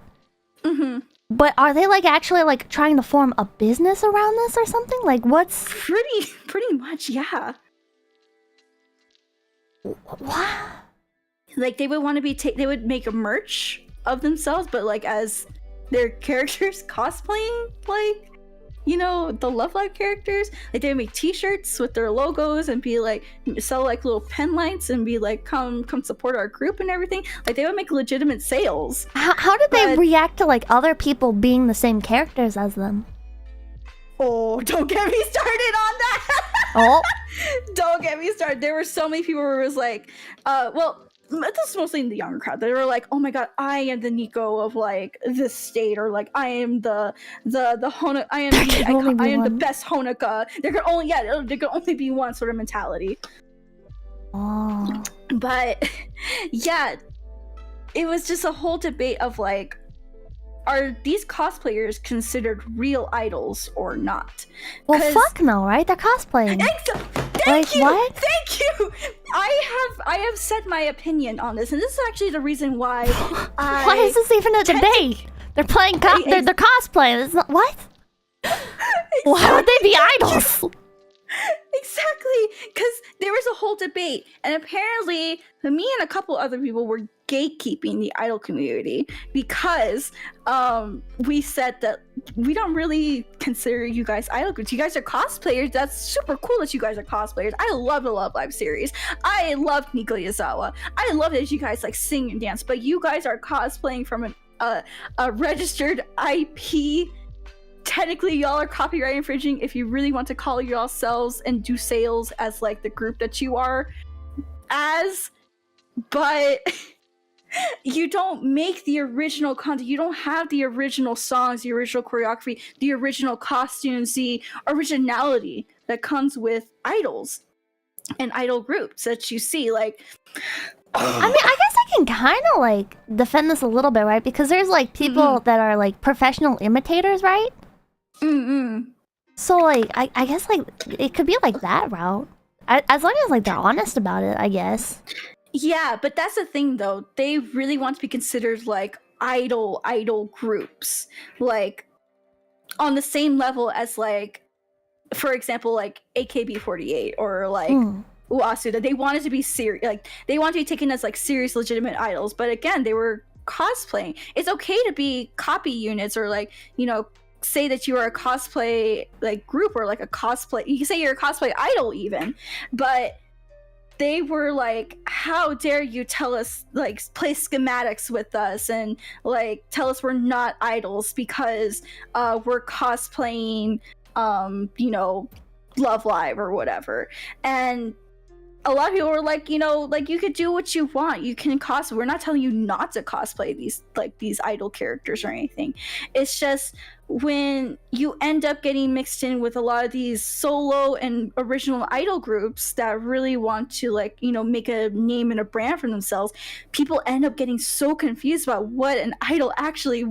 But are they like actually like trying to form a business around this or something? Like what's pretty much, yeah. What? Like they would want to be they would make a merch of themselves, but like as their characters cosplaying, like, you know, the Love Live characters. Like they would make t-shirts with their logos and be like sell like little pen lights and be like come support our group and everything. Like they would make legitimate sales. How did they react to like other people being the same characters as them? Oh, don't get me started on that. Oh. Don't get me started. There were so many people where it was like, well, this is mostly in the younger crowd. They were like, "Oh my god, I am the Nico of like this state," or like, "I am the Honoka. I am the best Honoka." There could only be one sort of mentality. Oh. But yeah, it was just a whole debate of like, are these cosplayers considered real idols or not? Well, fuck no, right? They're cosplaying. Thank you. What? Thank you. I have said my opinion on this, and this is actually the reason why. Why is this even a debate? They're playing. They're cosplaying. It's not what? Exactly. Why would they be idols? Exactly, because there was a whole debate, and apparently me and a couple other people were gatekeeping the idol community because we said that we don't really consider you guys idol groups. You guys are cosplayers. That's super cool that you guys are cosplayers. I love the Love Live series. I love Nico Yazawa. I love that you guys like sing and dance, but you guys are cosplaying from a registered IP. Technically, y'all are copyright infringing if you really want to call yourselves and do sales as like the group that you are as, but you don't make the original content. You don't have the original songs, the original choreography, the original costumes, the originality that comes with idols and idol groups that you see. Like, I mean, I guess I can kind of like defend this a little bit, right? Because there's like people that are like professional imitators, right? So like, I guess like it could be like that route, as long as like they're honest about it, I guess. Yeah, but that's the thing though. They really want to be considered like idol groups, like on the same level as like, for example, like AKB48 or like Uasu. They wanted to be serious, like they want to be taken as like serious, legitimate idols. But again, they were cosplaying. It's okay to be copy units or like, you know, say that you are a cosplay like group or like a cosplay. You can say you're a cosplay idol even, but they were like, how dare you tell us, like, play schematics with us and like tell us we're not idols because we're cosplaying you know, Love Live or whatever. And a lot of people were like, you know, like you could do what you want, you can cosplay, we're not telling you not to cosplay these idol characters or anything. It's just when you end up getting mixed in with a lot of these solo and original idol groups that really want to, like, you know, make a name and a brand for themselves, people end up getting so confused about what an idol actually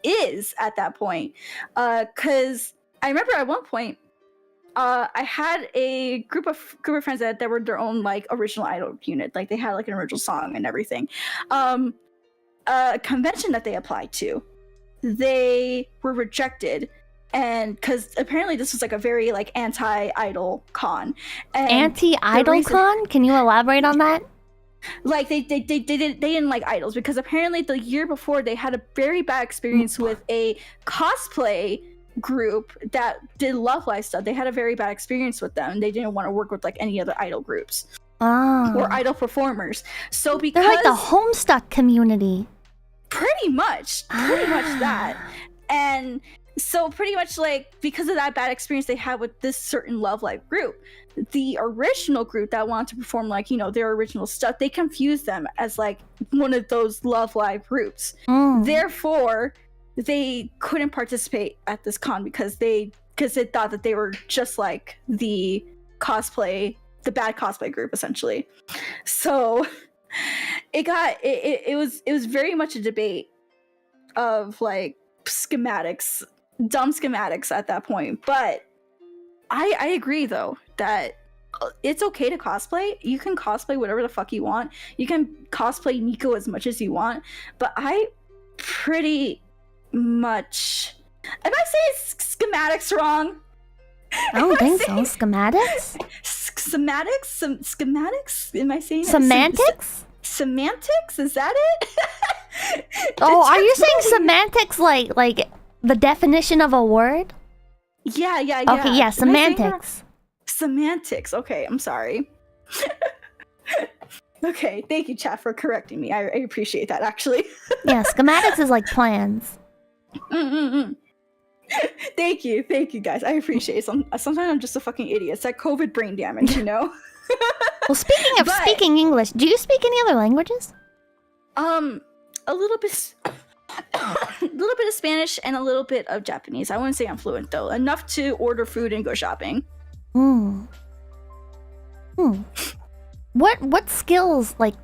is at that point. Because I remember at one point I had a group of friends that were their own like original idol unit. Like they had like an original song and everything. A convention that they applied to, they were rejected And because apparently this was like a very like anti-idol con. And Anti-idol con? Can you elaborate on that? Like they didn't like idols because apparently the year before they had a very bad experience with a cosplay group that did Love Live stuff. They had a very bad experience with them. They didn't want to work with like any other idol groups or idol performers. So because they're like the Homestuck community. Pretty much that. And so pretty much like because of that bad experience they had with this certain Love Live group, the original group that wanted to perform like, you know, their original stuff, they confused them as like one of those Love Live groups. Therefore, they couldn't participate at this con because they thought that they were just like the bad cosplay group essentially. So it was very much a debate of like schematics, dumb schematics at that point. But I agree though that it's okay to cosplay. You can cosplay whatever the fuck you want. You can cosplay Nico as much as you want. But I pretty much, am I saying schematics wrong? I don't think so. Schematics? Schematics? Am I saying semantics? Semantics? Is that it? Oh, are you saying semantics like the definition of a word? Yeah. Okay, yeah, semantics. Semantics. Okay, I'm sorry. Okay, thank you, chat, for correcting me. I appreciate that, actually. Yeah, schematics is like plans. Thank you, guys. I appreciate it. Sometimes I'm just a fucking idiot. It's like COVID brain damage, you know? Well, speaking of speaking English, do you speak any other languages? A little bit of Spanish and a little bit of Japanese. I wouldn't say I'm fluent though. Enough to order food and go shopping. What skills like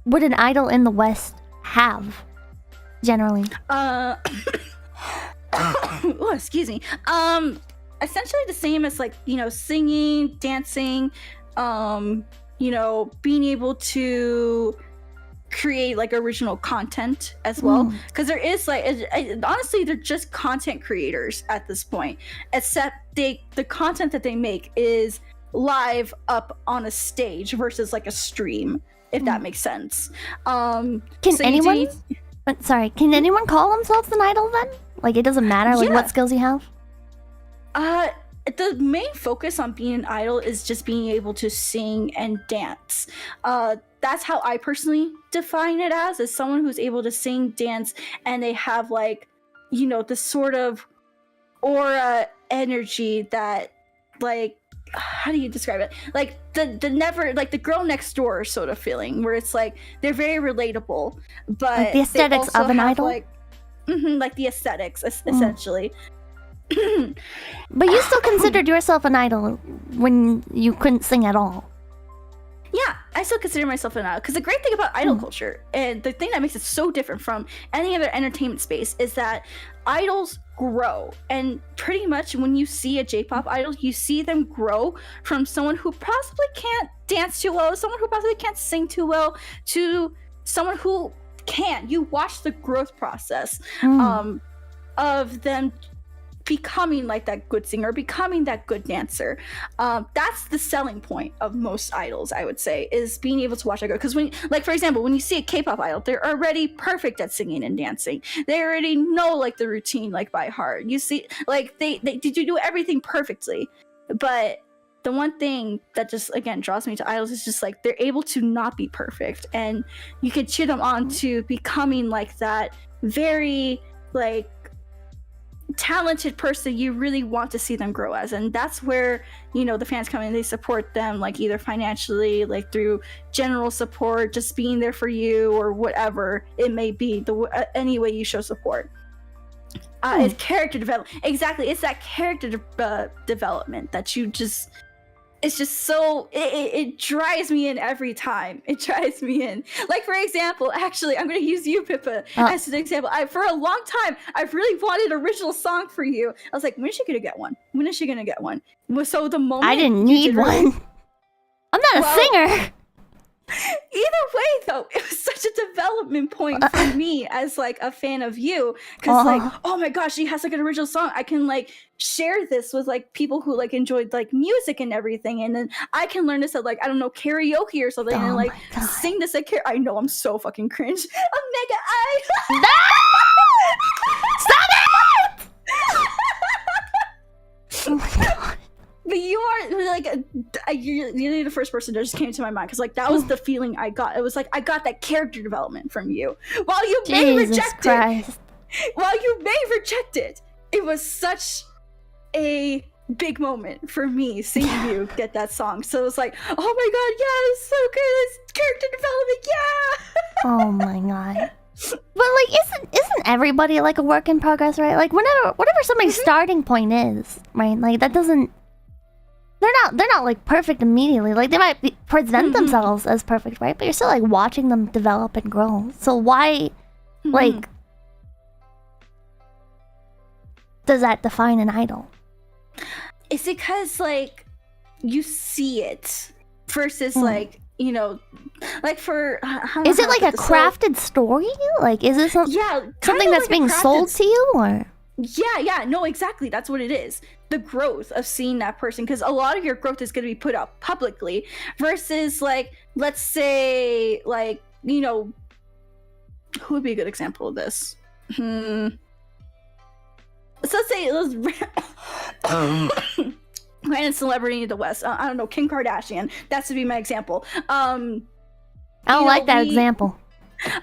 would an idol in the West have generally? Oh, excuse me. Essentially the same as like, you know, singing, dancing, you know, being able to create like original content as well, because there is like honestly they're just content creators at this point, except the content that they make is live up on a stage versus like a stream, if that makes sense. Can anyone call themselves an idol then? Like it doesn't matter like what skills you have? The main focus on being an idol is just being able to sing and dance. That's how I personally define it as someone who's able to sing, dance, and they have like, you know, this sort of aura energy that like, how do you describe it? Like the never, like the girl next door sort of feeling, where it's like they're very relatable, but like the aesthetics of an idol, like, like the aesthetics essentially. But you still considered yourself an idol when you couldn't sing at all. Yeah, I still consider myself an idol, because the great thing about idol culture, and the thing that makes it so different from any other entertainment space, is that idols grow. And pretty much when you see a J-pop idol, you see them grow from someone who possibly can't dance too well, someone who possibly can't sing too well, to someone who can. You watch the growth process of them becoming like that good singer, becoming that good dancer. That's the selling point of most idols, I would say, is being able to watch that go. Because when, like for example, when you see a K-pop idol, they're already perfect at singing and dancing. They already know like the routine like by heart. You see, like they do everything perfectly. But the one thing that just again draws me to idols is just like they're able to not be perfect, and you can cheer them on to becoming like that very like talented person you really want to see them grow as. And that's where, you know, the fans come in, they support them, like either financially, like through general support, just being there for you, or whatever it may be, any way you show support. It's character development. Exactly, it's that character development that you just, it's just so, it drives me in every time. It drives me in. Like, for example, actually, I'm going to use you, Pippa, as an example. For a long time, I've really wanted an original song for you. I was like, when is she going to get one? When is she going to get one? So the moment... I didn't need one. I'm not a singer. Either way, though, it was such a development point for me as like a fan of you, because like, oh my gosh, she has like an original song. I can like share this with like people who like enjoyed like music and everything, and then I can learn this at like, I don't know, karaoke or something, and like sing this at I know, I'm so fucking cringe. onegai. No! Stop it! Oh my god. But you are like, you're the first person that just came to my mind, because like that was the feeling I got. It was like I got that character development from you. While you may reject it, it was such a big moment for me seeing you get that song. So it was like, oh my god, yeah, it's so good. It's character development, yeah. Oh my god. But like, isn't everybody like a work in progress, right? Like whatever somebody's starting point is, right? Like that doesn't. They're not like perfect immediately. Like they might present themselves as perfect, right? But you're still like watching them develop and grow. So why, like, does that define an idol? It's because like you see it versus like, you know, like for is it like a crafted story? Like is it something that's like being sold to you, or? Yeah, no, exactly. That's what it is. The growth of seeing that person, because a lot of your growth is going to be put out publicly versus like, let's say, like, you know, who would be a good example of this? So let's say it was random celebrity in the West. I don't know, Kim Kardashian. That's to be my example. I don't like that example.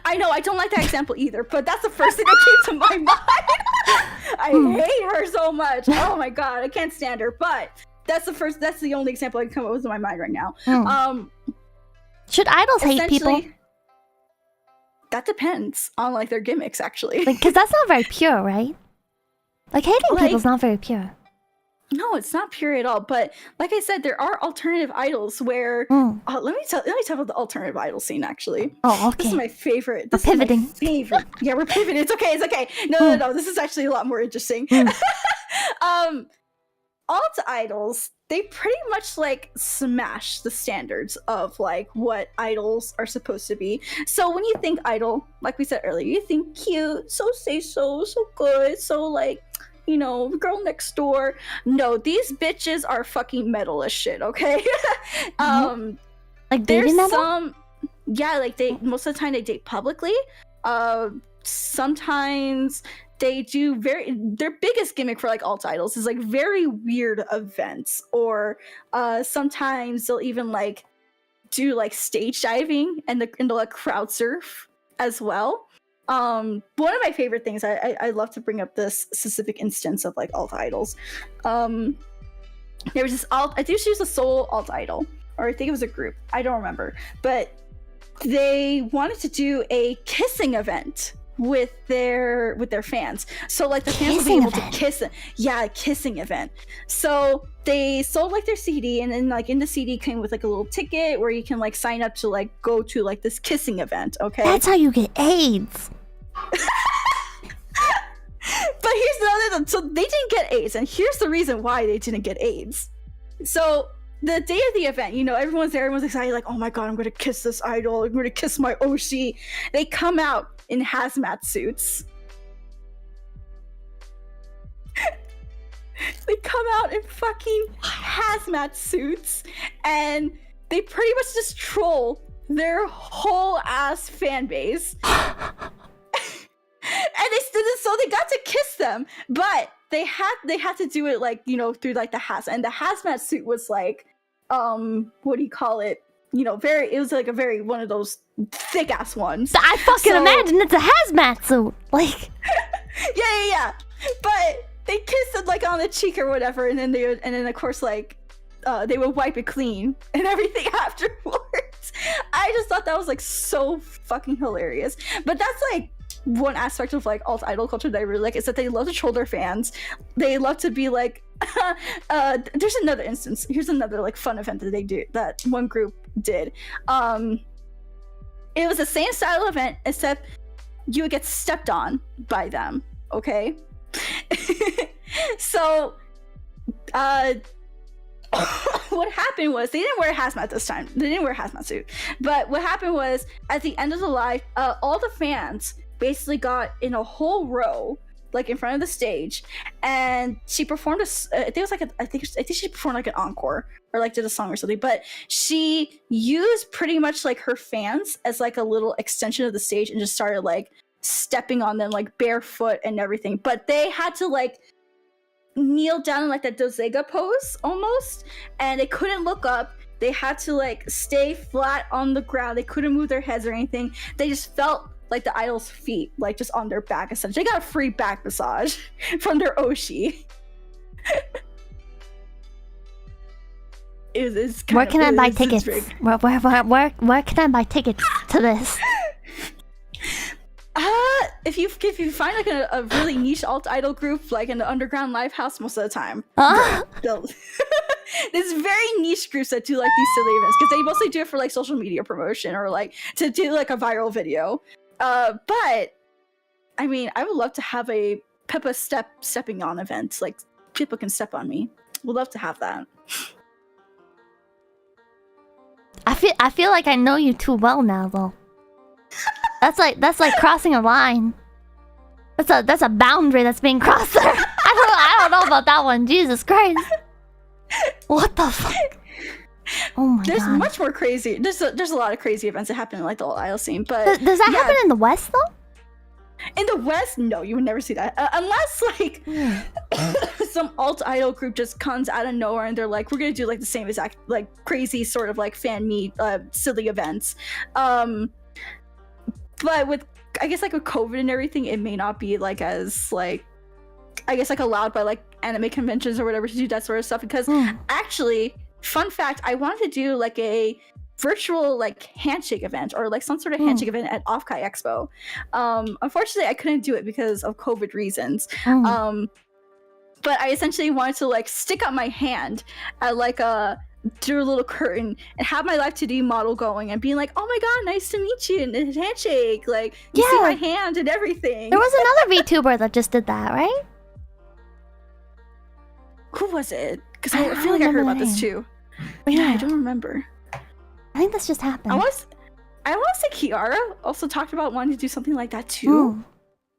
I know, I don't like that example either, but that's the first thing that came to my mind. I hate her so much. Oh my god, I can't stand her. But that's the only example I can come up with in my mind right now. Should idols hate people? That depends on like their gimmicks, actually. Because that's not very pure, right? Like hating people's not very pure. No, it's not pure at all. But like I said, there are alternative idols where let me talk about the alternative idol scene, actually. Oh, okay. This is my favorite. We're pivoting. Yeah, we're pivoting. It's okay. No. This is actually a lot more interesting. Alt idols, they pretty much like smash the standards of like what idols are supposed to be. So when you think idol, like we said earlier, you think cute, so good, so like, you know, girl next door. No, these bitches are fucking metal as shit, okay? Like baby metal? Some, yeah, like they most of the time they date publicly. Sometimes they do their biggest gimmick for like alt idols is like very weird events, or sometimes they'll even like do like stage diving and they'll like crowd surf as well. One of my favorite things, I love to bring up this specific instance of like alt idols. There was this I think she was a solo alt idol, or I think it was a group, I don't remember, but they wanted to do a kissing event with their fans. So like the fans would be able to kiss it. Yeah, a kissing event. So they sold like their CD, and then like in the CD came with like a little ticket where you can like sign up to like go to like this kissing event, okay? That's how you get AIDS. But here's the other thing. So they didn't get AIDS, and here's the reason why they didn't get AIDS. So the day of the event, you know, everyone's there, everyone's excited, like, oh my god, I'm gonna kiss this idol, I'm gonna kiss my Oshi. They come out in hazmat suits. They come out in fucking hazmat suits, and they pretty much just troll their whole ass fan base. And so they got to kiss them, but they had to do it like, you know, through like the and the hazmat suit was like, what do you call it? You know, it was like a very one of those thick ass ones. I fucking imagine it's a hazmat suit, like. yeah. But they kissed it like on the cheek or whatever, and then of course like they would wipe it clean and everything afterwards. I just thought that was like so fucking hilarious. But that's like one aspect of like alt idol culture that I really like, is that they love to troll their fans. They love to be like there's another instance. Here's another like fun event that they do, that one group did. It was the same style event, except you would get stepped on by them, okay? So what happened was they didn't wear a hazmat this time. They didn't wear a hazmat suit. But what happened was at the end of the live, all the fans basically got in a whole row, like in front of the stage, and she performed I think it was like I think she performed like an encore or like did a song or something. But she used pretty much like her fans as like a little extension of the stage and just started like stepping on them like barefoot and everything. But they had to like kneel down in like that dozega pose almost, and they couldn't look up. They had to like stay flat on the ground. They couldn't move their heads or anything. They just felt like the idol's feet, like just on their back. Essentially, they got a free back massage from their oshi. Where can I buy tickets? Where can I buy tickets to this? If you find like a really niche alt idol group, like in the underground live house, most of the time, there's very niche groups that do like these silly events because they mostly do it for like social media promotion or like to do like a viral video. But I mean, I would love to have a Pippa stepping on event. Like Pippa can step on me. Would love to have that. I feel like I know you too well now, though. That's like crossing a line. That's a boundary that's being crossed there. I don't know about that one. Jesus Christ. What the fuck? Oh my god. There's much more crazy. There's a lot of crazy events that happen in like the old idol scene, but does that happen in the West though? In the West, no, you would never see that unless like some alt idol group just comes out of nowhere and they're like, we're gonna do like the same exact like crazy sort of like fan meet silly events. But with I guess like with COVID and everything, it may not be like as like I guess like allowed by like anime conventions or whatever to do that sort of stuff because actually, fun fact, I wanted to do like a virtual like handshake event or like some sort of handshake event at Offkai Expo. Unfortunately, I couldn't do it because of COVID reasons. But I essentially wanted to like stick up my hand at like through a little curtain and have my Live 2D model going and being like, oh my god, nice to meet you, and a handshake, like you see my hand and everything. There was another VTuber that just did that, right? Who was it? Because I feel like I heard about this too. But yeah, I don't remember. I think this just happened. I want to say Kiara also talked about wanting to do something like that too,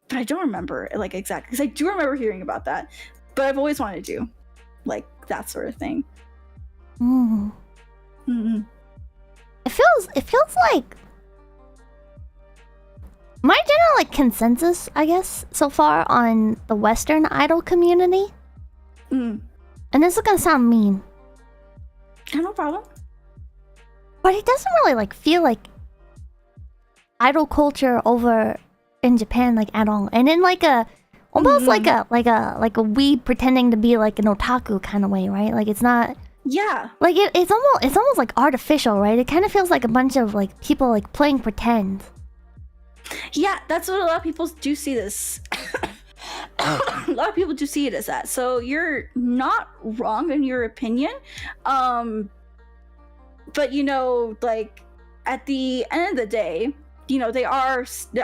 but I don't remember like exactly because I do remember hearing about that. But I've always wanted to do like that sort of thing. It feels like my general like consensus, I guess, so far on the Western idol community. And this is gonna sound mean. No problem. But it doesn't really like feel like idol culture over in Japan like at all. And in like a almost like a weeb pretending to be like an otaku kind of way, right? Like it's not like it's almost like artificial, right? It kind of feels like a bunch of like people like playing pretend. Yeah, that's what a lot of people do see this. A lot of people do see it as that. So you're not wrong in your opinion. But you know, like at the end of the day, you know,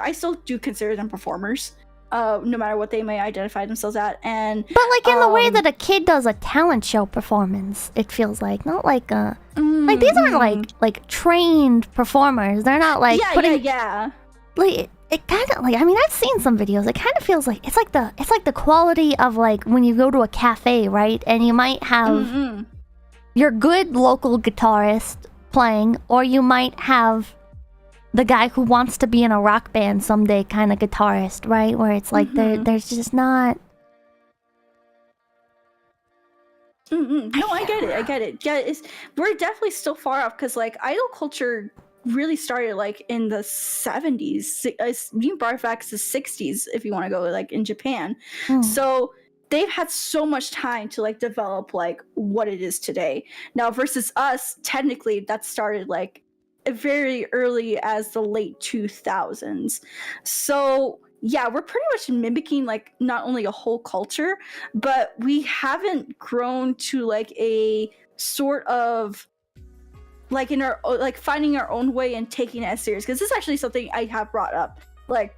I still do consider them performers, no matter what they may identify themselves at. And but like in the way that a kid does a talent show performance, it feels like not like like these aren't like trained performers. They're not like like it kind of like, I mean, I've seen some videos. It kind of feels like it's like the quality of like when you go to a cafe, right? And you might have your good local guitarist playing, or you might have the guy who wants to be in a rock band someday kind of guitarist, right? Where it's like there's just not. No, I get it. Yeah, we're definitely still far off because like idol culture really started like in the 70s. You can borrow facts to 60s if you want to go like in Japan. So they've had so much time to like develop like what it is today. Now versus us, technically that started like very early as the late 2000s. So yeah, we're pretty much mimicking like not only a whole culture, but we haven't grown to like a sort of like in our like finding our own way and taking it as serious, because this is actually something I have brought up like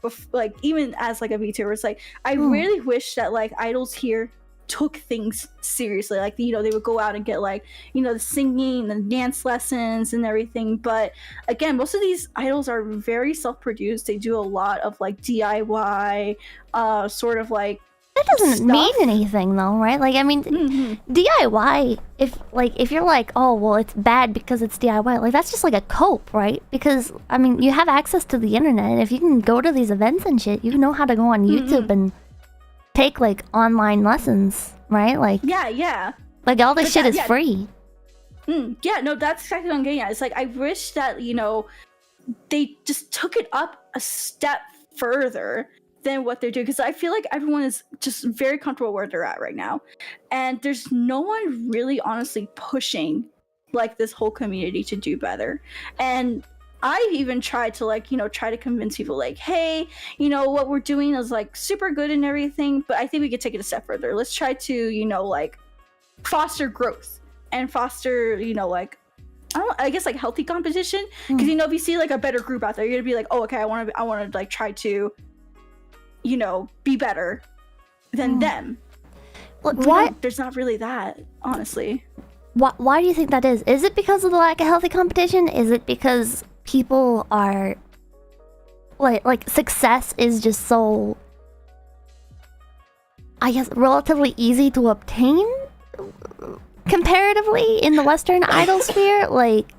even as like a VTuber. It's like I really wish that like idols here took things seriously. Like, you know, they would go out and get like, you know, the singing and the dance lessons and everything. But again, most of these idols are very self-produced. They do a lot of like DIY, sort of like that doesn't mean anything though, right? Like, I mean, DIY, if you're like, oh, well, it's bad because it's DIY, like, that's just like a cope, right? Because, I mean, you have access to the internet. If you can go to these events and shit, you know how to go on YouTube and take, like, online lessons, right? Like, yeah. Like, all this shit is free. Yeah, no, that's exactly what I'm getting at. It's like, I wish that, you know, they just took it up a step further than what they're doing, because I feel like everyone is just very comfortable where they're at right now, and there's no one really honestly pushing like this whole community to do better. And I even tried to, like, you know, try to convince people like, hey, you know, what we're doing is like super good and everything, but I think we could take it a step further. Let's try to, you know, like foster growth and foster, you know, like I guess like healthy competition, because you know, if you see like a better group out there, you're gonna be like, oh, okay, I want to like try to, you know, be better than them. Why? There's not really that, honestly. Why do you think that is? Is it because of the lack of healthy competition? Is it because people are like success is just so, I guess, relatively easy to obtain comparatively in the Western idol sphere? Like,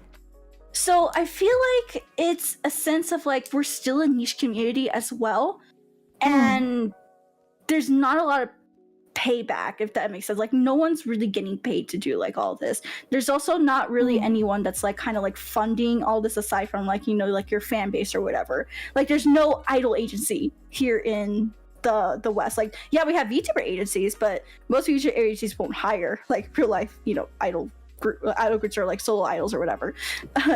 so I feel like it's a sense of like we're still a niche community as well. And there's not a lot of payback, if that makes sense. Like, no one's really getting paid to do like all this. There's also not really anyone that's like kind of like funding all this aside from like, you know, like your fan base or whatever. Like, there's no idol agency here in the West. Like, yeah, we have VTuber agencies, but most VTuber agencies won't hire like real life, you know, idol groups or like solo idols or whatever.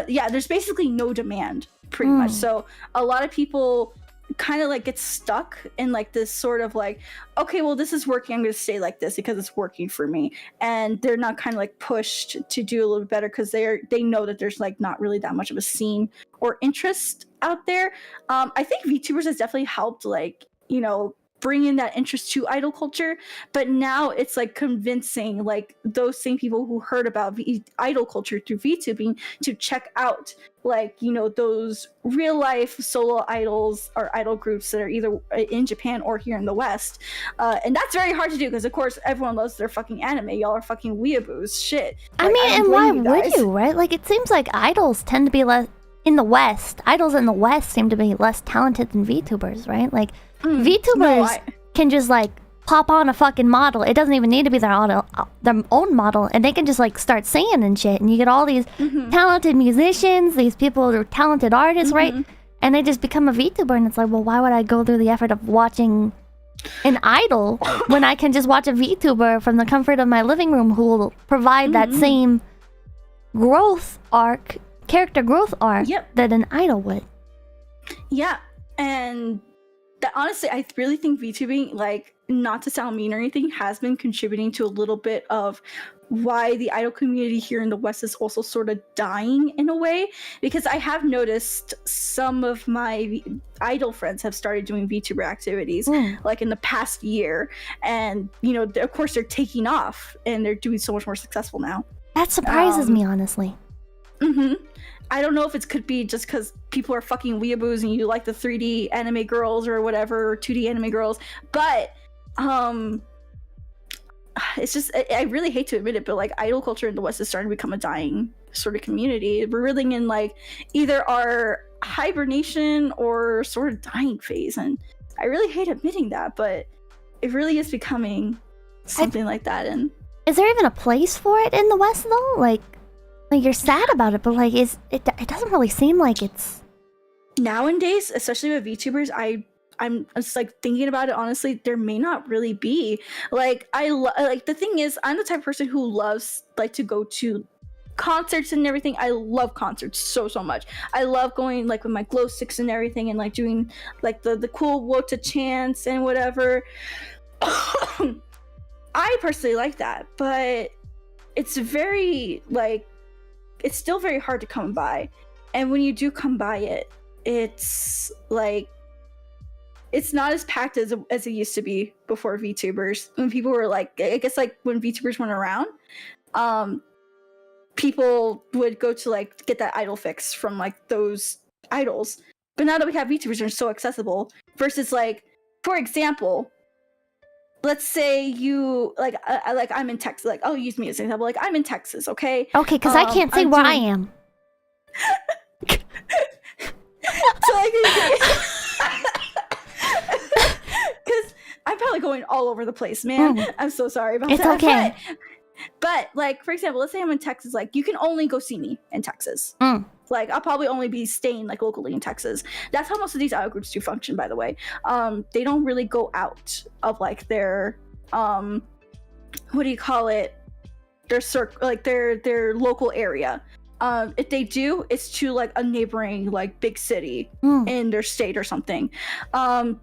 Yeah, there's basically no demand, pretty much. So a lot of people kind of like get stuck in like this sort of like, okay, well, this is working, I'm gonna stay like this because it's working for me, and they're not kind of like pushed to do a little bit better because they know that there's like not really that much of a scene or interest out there. I think VTubers has definitely helped, like, you know, bring in that interest to idol culture, but now it's like convincing like those same people who heard about idol culture through VTubing to check out, like, you know, those real life solo idols or idol groups that are either in Japan or here in the West. And that's very hard to do because of course everyone loves their fucking anime. Y'all are fucking weeaboos. Shit. I like, mean, and why would you, right? Like, it seems like idols tend to be less in the West. Idols in the West seem to be less talented than VTubers, right? Like, VTubers can just like pop on a fucking model. It doesn't even need to be their own model, and they can just like start singing and shit, and you get all these talented musicians, these people who are talented artists, right? And they just become a VTuber, and it's like, well, why would I go through the effort of watching an idol when I can just watch a VTuber from the comfort of my living room who will provide that same growth arc, character growth arc that an idol would? Yeah, and that, honestly, I really think VTubing, like, not to sound mean or anything, has been contributing to a little bit of why the idol community here in the West is also sort of dying in a way, because I have noticed some of my idol friends have started doing VTuber activities like in the past year, and, you know, of course they're taking off and they're doing so much more successful now. That surprises me, honestly. I don't know if it could be just because people are fucking weeaboos and you like the 3D anime girls or whatever, or 2D anime girls, but it's just, I really hate to admit it, but like idol culture in the West is starting to become a dying sort of community. We're really in like either our hibernation or sort of dying phase, and I really hate admitting that, but it really is becoming something like that. And is there even a place for it in the West though? Like you're sad about it, but like, it doesn't really seem like it's nowadays, especially with VTubers. I'm just like thinking about it honestly, there may not really be. Like, like the thing is, I'm the type of person who loves like to go to concerts and everything. I love concerts so much. I love going like with my glow sticks and everything, and like doing like the cool wota chants and whatever. I personally like that, but it's very like, it's still very hard to come by. And when you do come by it, it's like, it's not as packed as it used to be before VTubers. When people were like, I guess like when VTubers weren't around, people would go to like get that idol fix from like those idols. But now that we have VTubers, they're so accessible. Versus like, for example, let's say you like I'm in Texas. Like I'll use me as an example. Like I'm in Texas, okay? Okay, because I can't say where I am. So like, because I'm probably going all over the place, man. I'm so sorry about it's that. It's okay. But like, for example, let's say I'm in Texas. Like you can only go see me in Texas. Like I'll probably only be staying like locally in Texas. That's how most of these idol groups do function, by the way. They don't really go out of like their what do you call it? Their local area. If they do, it's to like a neighboring like big city in their state or something. Not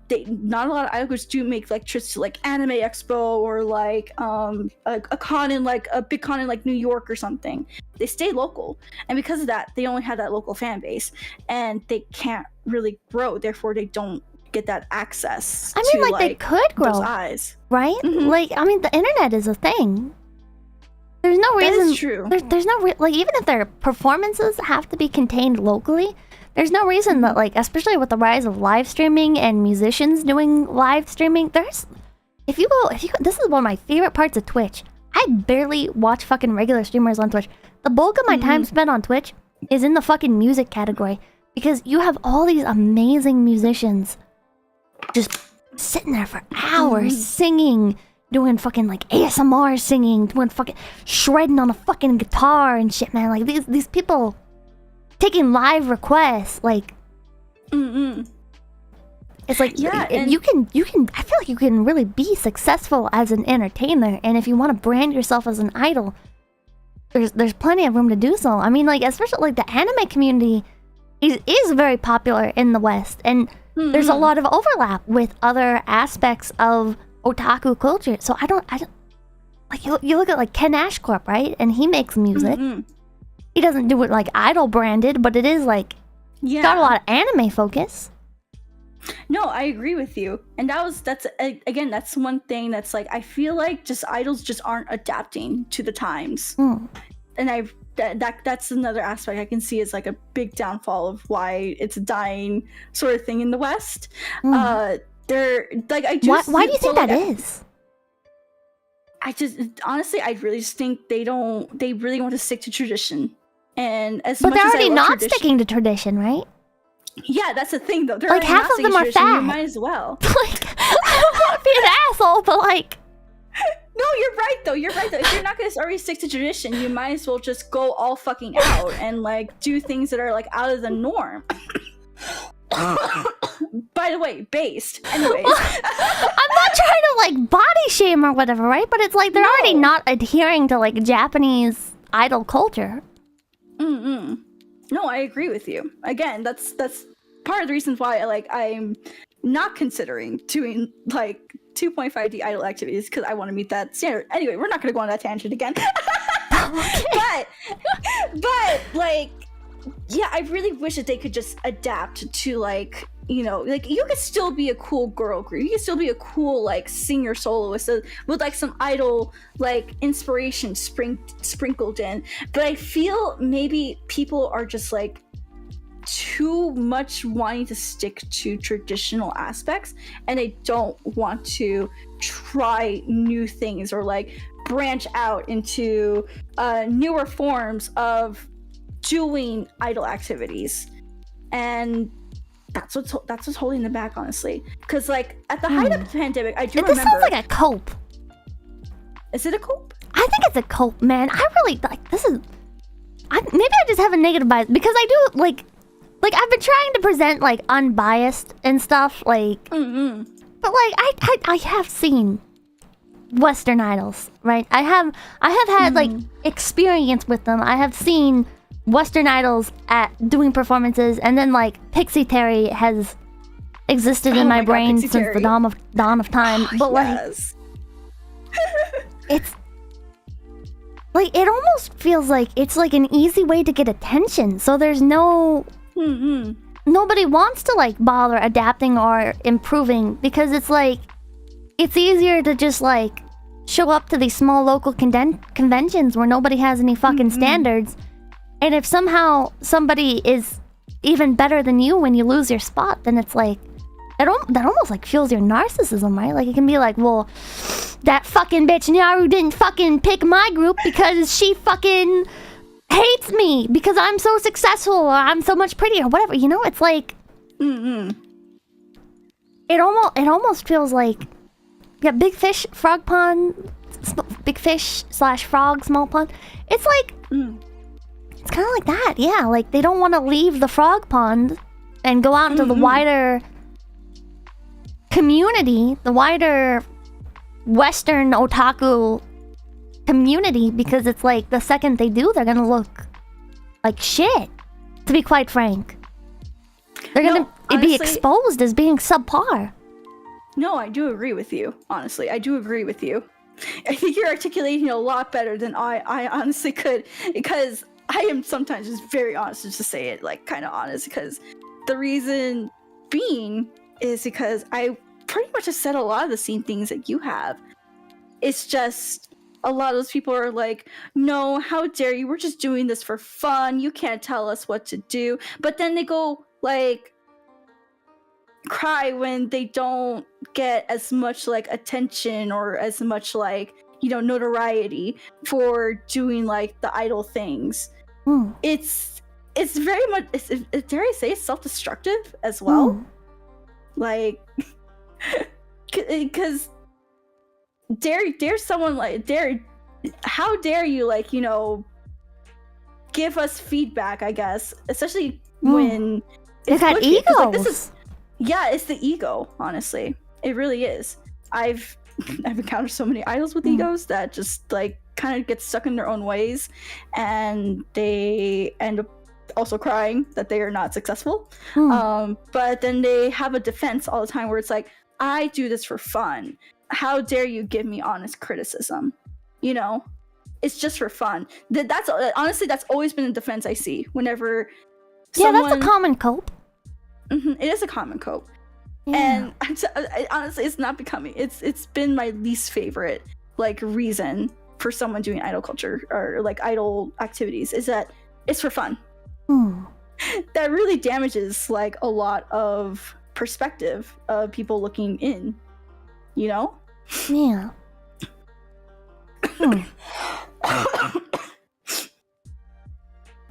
a lot of idol groups do make like trips to like Anime Expo or like a con in like a big con in like New York or something. They stay local, and because of that, they only have that local fan base, and they can't really grow. Therefore, they don't get that access. I mean, to, like they could grow, those eyes, right? Like I mean, the internet is a thing. There's no reason. That is true. There's no like even if their performances have to be contained locally, there's no reason that like especially with the rise of live streaming and musicians doing live streaming, if you go this is one of my favorite parts of Twitch. I barely watch fucking regular streamers on Twitch. The bulk of my time spent on Twitch is in the fucking music category because you have all these amazing musicians just sitting there for hours singing. Doing fucking like ASMR singing, doing fucking shredding on a fucking guitar and shit, man. Like these people taking live requests, like it's like you can. I feel like you can really be successful as an entertainer, and if you want to brand yourself as an idol, there's plenty of room to do so. I mean, like especially like the anime community is very popular in the West, and there's a lot of overlap with other aspects of otaku culture. So I don't like you look at like Ken Ashcorp, right? And he makes music. He doesn't do it like idol branded, but it is like got a lot of anime focus. No, I agree with you. And that's one thing that's like I feel like just idols just aren't adapting to the times. And that's another aspect I can see as like a big downfall of why it's a dying sort of thing in the West. They're like I just why do you think that is? I just honestly I really just think they really want to stick to tradition. And as but much they're as already not sticking to tradition, right? Yeah, that's the thing though. They're like half of them are fat. You might as well. Like I don't want to be an asshole, but like no, you're right though. If you're not gonna already stick to tradition, you might as well just go all fucking out and like do things that are like out of the norm. By the way, based. Anyways. I'm not trying to like body shame or whatever, right? But it's like they're already not adhering to like Japanese idol culture. No, I agree with you. Again, that's part of the reasons why I'm not considering doing like 2.5D idol activities because I want to meet that standard. Anyway, we're not gonna go on that tangent again. but like yeah, I really wish that they could just adapt to like, you know, like you could still be a cool girl group. You could still be a cool like singer soloist with like some idol like inspiration sprinkled in. But I feel maybe people are just like too much wanting to stick to traditional aspects and they don't want to try new things or like branch out into newer forms of doing idol activities. And that's what's holding them back, honestly. Because like at the height of the pandemic, I do remember. This sounds like a cope. Is it a cope? I think it's a cope, man. I really like this is. Maybe I just have a negative bias because I do like I've been trying to present like unbiased and stuff like. But like I have seen Western idols, right? I have had like experience with them. I have seen Western idols at doing performances, and then like Pixie Terry has existed in my brain Pixie since Terry. the dawn of time. But Yes. it's like it almost feels like it's like an easy way to get attention. So there's no nobody wants to like bother adapting or improving because it's like it's easier to just like show up to these small local conventions where nobody has any fucking standards, and if somehow somebody is even better than you when you lose your spot, then it's like that almost like fuels your narcissism, right? Like it can be like, well, that fucking bitch Nyaru didn't fucking pick my group because she fucking hates me because I'm so successful or I'm so much prettier, whatever. You know, it's like it almost feels like big fish, frog pond, big fish / frog, small pond. It's like it's kind of like that, yeah. Like they don't want to leave the frog pond and go out into the wider community, the wider Western otaku community, because it's like the second they do, they're gonna look like shit. To be quite frank, they're gonna be exposed as being subpar. No, I do agree with you. Honestly, I do agree with you. I think you're articulating a lot better than I honestly could, because I am sometimes just very honest, just to say it like kind of honest, because the reason being is because I pretty much have said a lot of the same things that you have. It's just a lot of those people are like, no, how dare you? We're just doing this for fun. You can't tell us what to do. But then they go like cry when they don't get as much like attention or as much like, you know, notoriety for doing like the idol things. It's very much, dare I say, it's self-destructive as well. Like, because dare someone like how dare you, like, you know, give us feedback, I guess, especially when it's got egos. Like, this is, yeah, it's the ego, honestly. It really is. I've encountered so many idols with egos that just like kind of get stuck in their own ways, and they end up also crying that they are not successful. But then they have a defense all the time where it's like, I do this for fun. How dare you give me honest criticism? You know, it's just for fun. That's honestly, that's always been a defense I see whenever someone... that's a common cope. It is a common cope. And honestly, it's not becoming, it's been my least favorite like reason for someone doing idol culture or like idol activities, is that it's for fun. That really damages like a lot of perspective of people looking in, you know? Yeah. I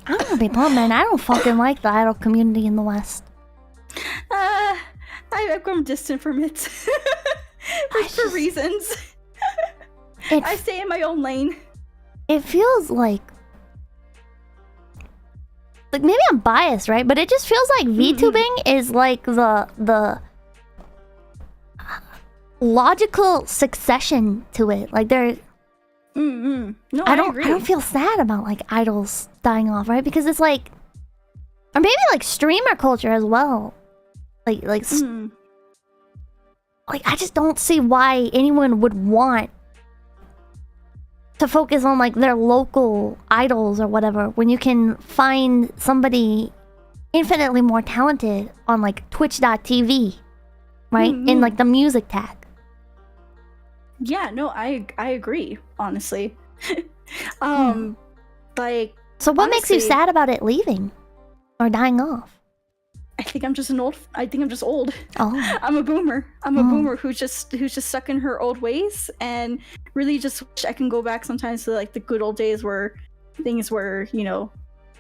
don't know, people, man. I don't fucking like the idol community in the West. I've grown distant from it for reasons. I stay in my own lane. It feels like maybe I'm biased, right? But it just feels like VTubing is like the logical succession to it. Like there, No, I agree. don't feel sad about like idols dying off, right? Because it's like, or maybe like streamer culture as well. Like I just don't see why anyone would want to focus on like their local idols or whatever when you can find somebody infinitely more talented on like twitch.tv, right? In like the music tag. Yeah, no, I agree, honestly. Like, so what makes you sad about it leaving or dying off? I think I'm just old. Oh. I'm a boomer. I'm a boomer who's just stuck in her old ways, and really just wish I can go back sometimes to like the good old days where things were, you know,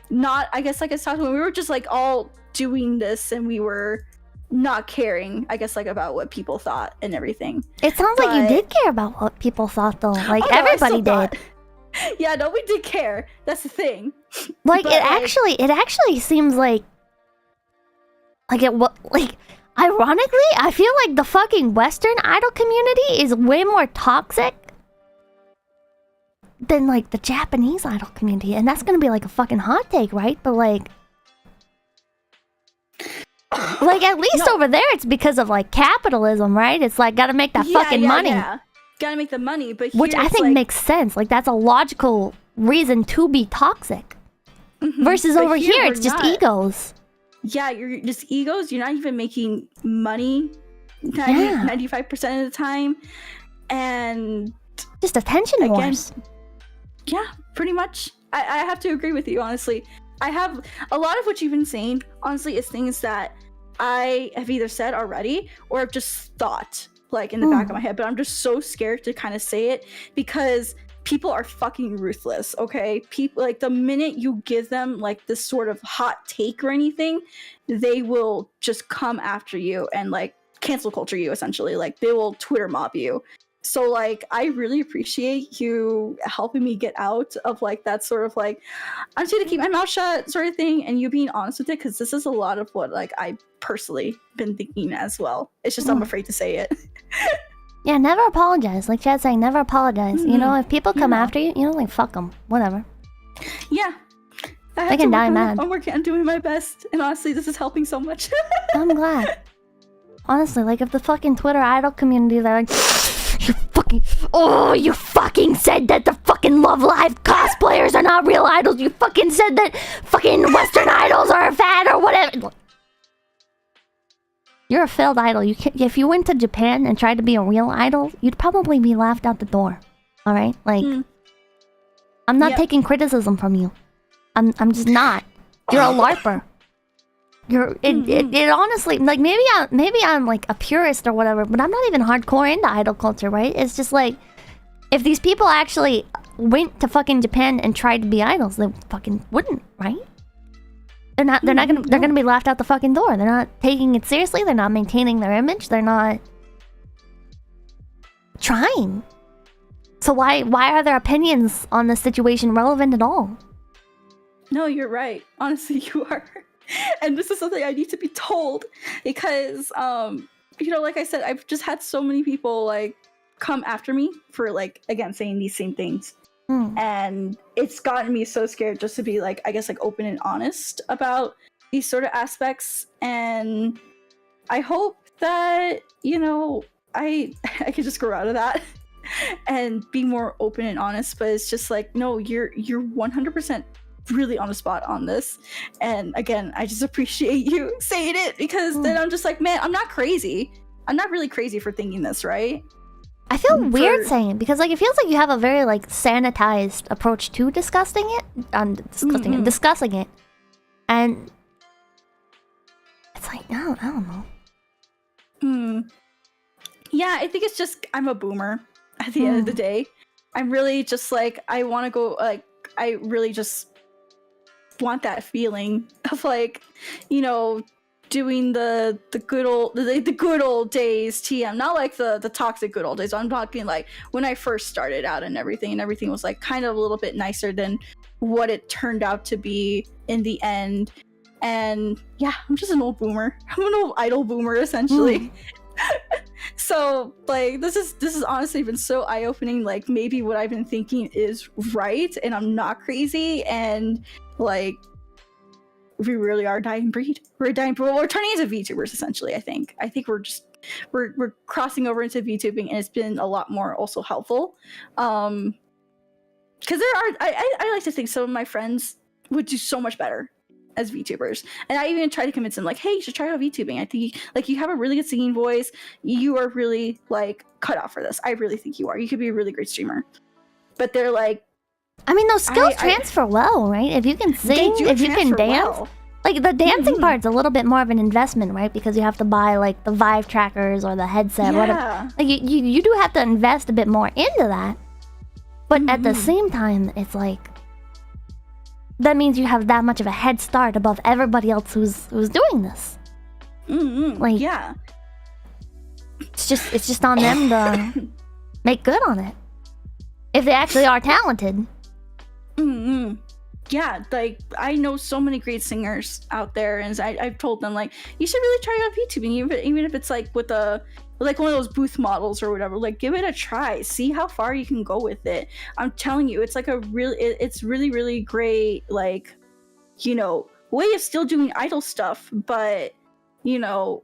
not, I guess, like I talked when we were just like all doing this and we were not caring, I guess, like about what people thought and everything. It sounds like you did care about what people thought though. Like everybody did. Yeah, no, we did care. That's the thing. Like it actually seems like ironically, I feel like the fucking Western idol community is way more toxic than like the Japanese idol community, and that's gonna be like a fucking hot take, right? But like at least over there, it's because of like capitalism, right? It's like gotta make that fucking money. Yeah. Gotta make the money, but here which I think makes sense. Like that's a logical reason to be toxic. Versus over here, it's just egos. yeah, you're just egos. You're not even making money 95% of the time. And just attention again, wars. Yeah, pretty much. I have to agree with you, honestly. I have a lot of what you've been saying, honestly, is things that I have either said already or have just thought, like, in the back of my head. But I'm just so scared to kind of say it because people are fucking ruthless, okay? People, like, the minute you give them, like, this sort of hot take or anything, they will just come after you and, like, cancel culture you, essentially. Like, they will Twitter mob you. So, like, I really appreciate you helping me get out of, like, that sort of, like, I'm just gonna keep my mouth shut sort of thing, and you being honest with it, because this is a lot of what, like, I personally been thinking as well. It's just I'm afraid to say it. Yeah, never apologize. Like Chad's saying, never apologize. You know, if people come after you, you know, like, fuck them. Whatever. Yeah. They can die mad. I'm working on doing my best, and honestly, this is helping so much. I'm glad. Honestly, like, if the fucking Twitter idol community, they're like, you fucking said that the fucking Love Live cosplayers are not real idols. You fucking said that fucking Western idols are fad or whatever. You're a failed idol. You can't, if you went to Japan and tried to be a real idol, you'd probably be laughed out the door. All right, like, I'm not taking criticism from you. I'm just not. You're a LARPer. It honestly, like, maybe I'm like a purist or whatever, but I'm not even hardcore into idol culture, right? It's just like, if these people actually went to fucking Japan and tried to be idols, they fucking wouldn't, right? They're gonna be laughed out the fucking door. They're not taking it seriously. They're not maintaining their image. They're not trying. So why are their opinions on the situation relevant at all? No, you're right. Honestly, you are. And this is something I need to be told because, you know, like I said, I've just had so many people, like, come after me for, like, again, saying these same things. And it's gotten me so scared just to be, like, I guess, like, open and honest about these sort of aspects. And I hope that, you know, I can just grow out of that and be more open and honest. But it's just like, no, you're 100% really on the spot on this. And again, I just appreciate you saying it because then I'm just like, man, I'm not crazy. I'm not really crazy for thinking this, right? I feel weird saying it because, like, it feels like you have a very, like, sanitized approach to discussing it, and it's like, I don't know. Yeah, I think it's just I'm a boomer at the end of the day. I'm really just like, I want to go, like, I really just want that feeling of, like, you know, doing the good old days TM, not like the toxic good old days. I'm talking like when I first started out and everything was like kind of a little bit nicer than what it turned out to be in the end. And yeah, I'm just an old boomer. I'm an old idol boomer essentially. So, like, this is honestly been so eye-opening. Like, maybe what I've been thinking is right and I'm not crazy, and like, we really are a dying breed. We're turning into VTubers essentially. I think we're crossing over into VTubing, and it's been a lot more also helpful. Because I like to think some of my friends would do so much better as VTubers, and I even try to convince them, like, hey, you should try out VTubing. I think like you have a really good singing voice. You are really, like, cut out for this. I really think you are. You could be a really great streamer. But they're like, I mean, those skills transfer well, right? If you can sing, if you can dance. Like, the dancing part's a little bit more of an investment, right? Because you have to buy, like, the Vive trackers or the headset, whatever. Like, you do have to invest a bit more into that. But at the same time, it's like, that means you have that much of a head start above everybody else who's doing this. Like, yeah. It's just on them to make good on it. If they actually are talented. Yeah, like, I know so many great singers out there, and I've told them, like, you should really try out YouTubing, even if it's like with like one of those booth models or whatever. Like, give it a try, see how far you can go with it. I'm telling you, it's like it's really, really great, like, you know, way of still doing idol stuff, but, you know,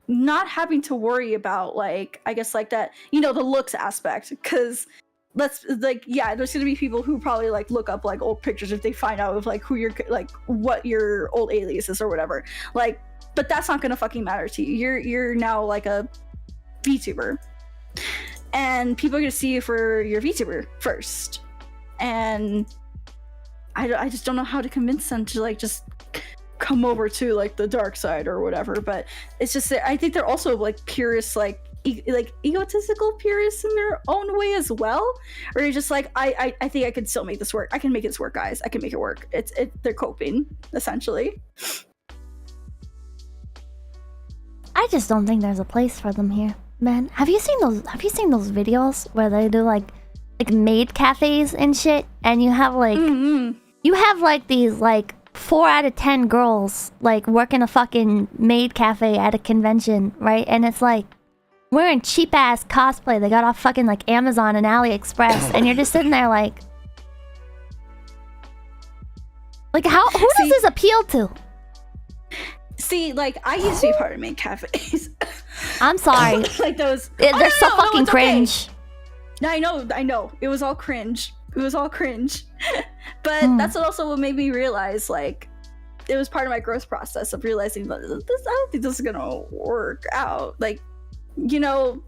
not having to worry about, like, I guess, like, that, you know, the looks aspect, because there's gonna be people who probably like look up like old pictures if they find out of like who you're like what your old alias is or whatever. Like, but that's not gonna fucking matter to you. You're now like a VTuber, and people are gonna see you for your VTuber first. And I just don't know how to convince them to like just come over to like the dark side or whatever. But it's just that I think they're also like purists, like egotistical purists in their own way as well. Or you're just like, I think I can still make this work. I can make this work, guys. I can make it work. They're coping essentially. I just don't think there's a place for them here, man. Have you seen those videos where they do like maid cafes and shit, and you have like you have like these like 4 out of 10 girls like working a fucking maid cafe at a convention, right? And it's like wearing cheap ass cosplay they got off fucking like Amazon and AliExpress, and you're just sitting there like who does this appeal to? See, like I used to be part of maid cafes. I'm sorry. Like those. They're so fucking cringe. Okay. I know. It was all cringe. But that's also what made me realize, like, it was part of my growth process of realizing that I don't think this is gonna work out. Like, you know,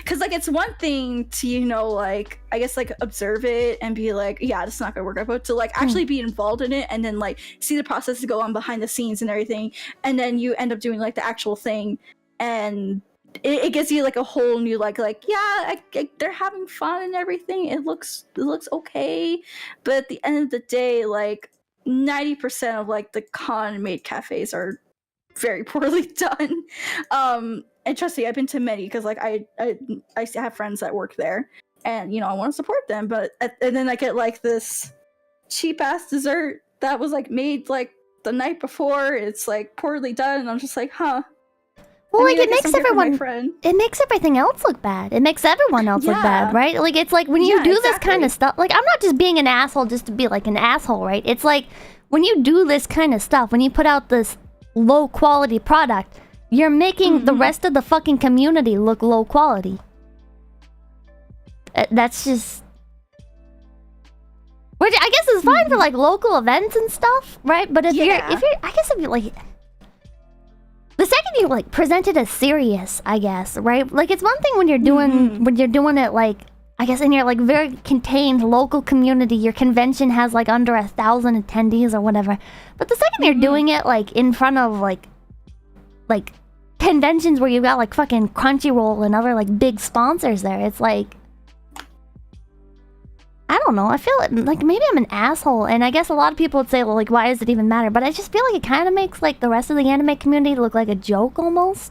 because like it's one thing to, you know, like I guess like observe it and be like, yeah, this is not gonna work out, but to like actually be involved in it and then like see the process go on behind the scenes and everything, and then you end up doing like the actual thing, and it gives you like a whole new like yeah, they're having fun and everything. It looks okay, but at the end of the day, like 90% of like the con maid cafes are very poorly done. And trust me, I've been to many because like I have friends that work there, and you know I want to support them, but and then I get like this cheap ass dessert that was like made like the night before. It's like poorly done, and I'm just like, huh. Well, like it makes everything else look bad. It makes everyone else look bad, right? Like it's like when you do this kind of stuff, like I'm not just being an asshole just to be like an asshole, right? It's like when you do this kind of stuff, when you put out this low quality product, you're making the rest of the fucking community look low quality. That's just, which I guess is fine for like local events and stuff, right? But if you're like, the second you like present it as serious, I guess, right? Like it's one thing when you're doing it like, I guess in your like very contained local community, your convention has like under 1,000 attendees or whatever. But the second you're doing it like in front of like conventions where you've got like fucking Crunchyroll and other like big sponsors there, it's like, I don't know, I feel like maybe I'm an asshole, and I guess a lot of people would say, well, like, why does it even matter? But I just feel like it kind of makes like the rest of the anime community look like a joke almost.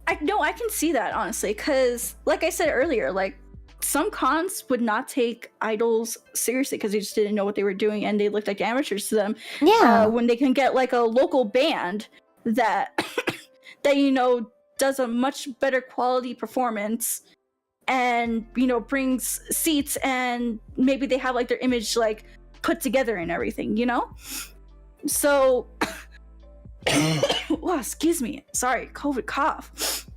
I can see that, honestly, because like I said earlier, like some cons would not take idols seriously because they just didn't know what they were doing and they looked like amateurs to them. Yeah. When they can get like a local band that that you know does a much better quality performance and you know brings seats, and maybe they have like their image like put together and everything, you know. So wow, excuse me, sorry, COVID cough.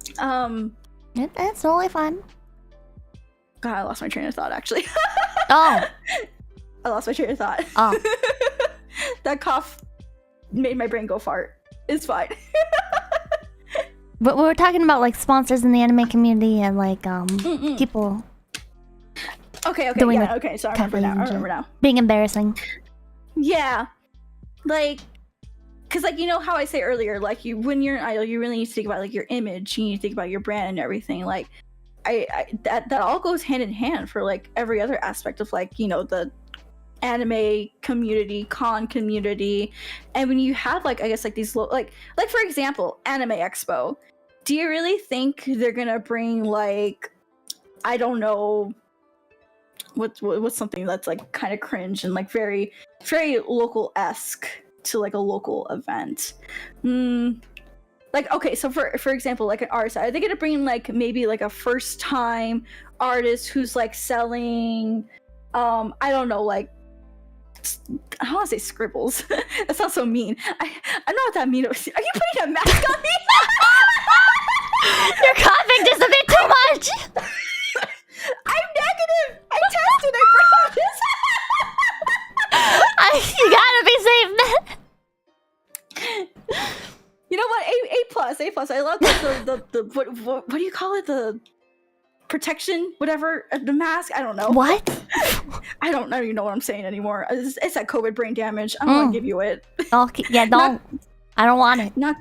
It's totally fine. God, I lost my train of thought actually. I lost my train of thought. That cough made my brain go fart. It's fine. But we were talking about like sponsors in the anime community and like people. Okay. So I remember now. Being embarrassing. Yeah, like, cause like you know how I say earlier, like when you're an idol, you really need to think about like your image. You need to think about your brand and everything. Like, that all goes hand in hand for like every other aspect of like you know the anime community, con community. And when you have like I guess like these like for example Anime Expo, do you really think they're gonna bring like, I don't know, what's something that's like kind of cringe and like very very local-esque to like a local event? Like, okay, so for example, like an artist, are they gonna bring like maybe like a first time artist who's like selling I don't know, like, I don't want to say scribbles. That sounds so mean. I'm not that mean. Are you putting a mask on me? You're coughing just a bit too much. I'm You know what? A plus. I love the what do you call it? The protection, whatever, the mask. I don't know. What? I don't even know what I'm saying anymore. It's that COVID brain damage. I don't want to give you it. Okay, yeah, don't. I don't want it. Not.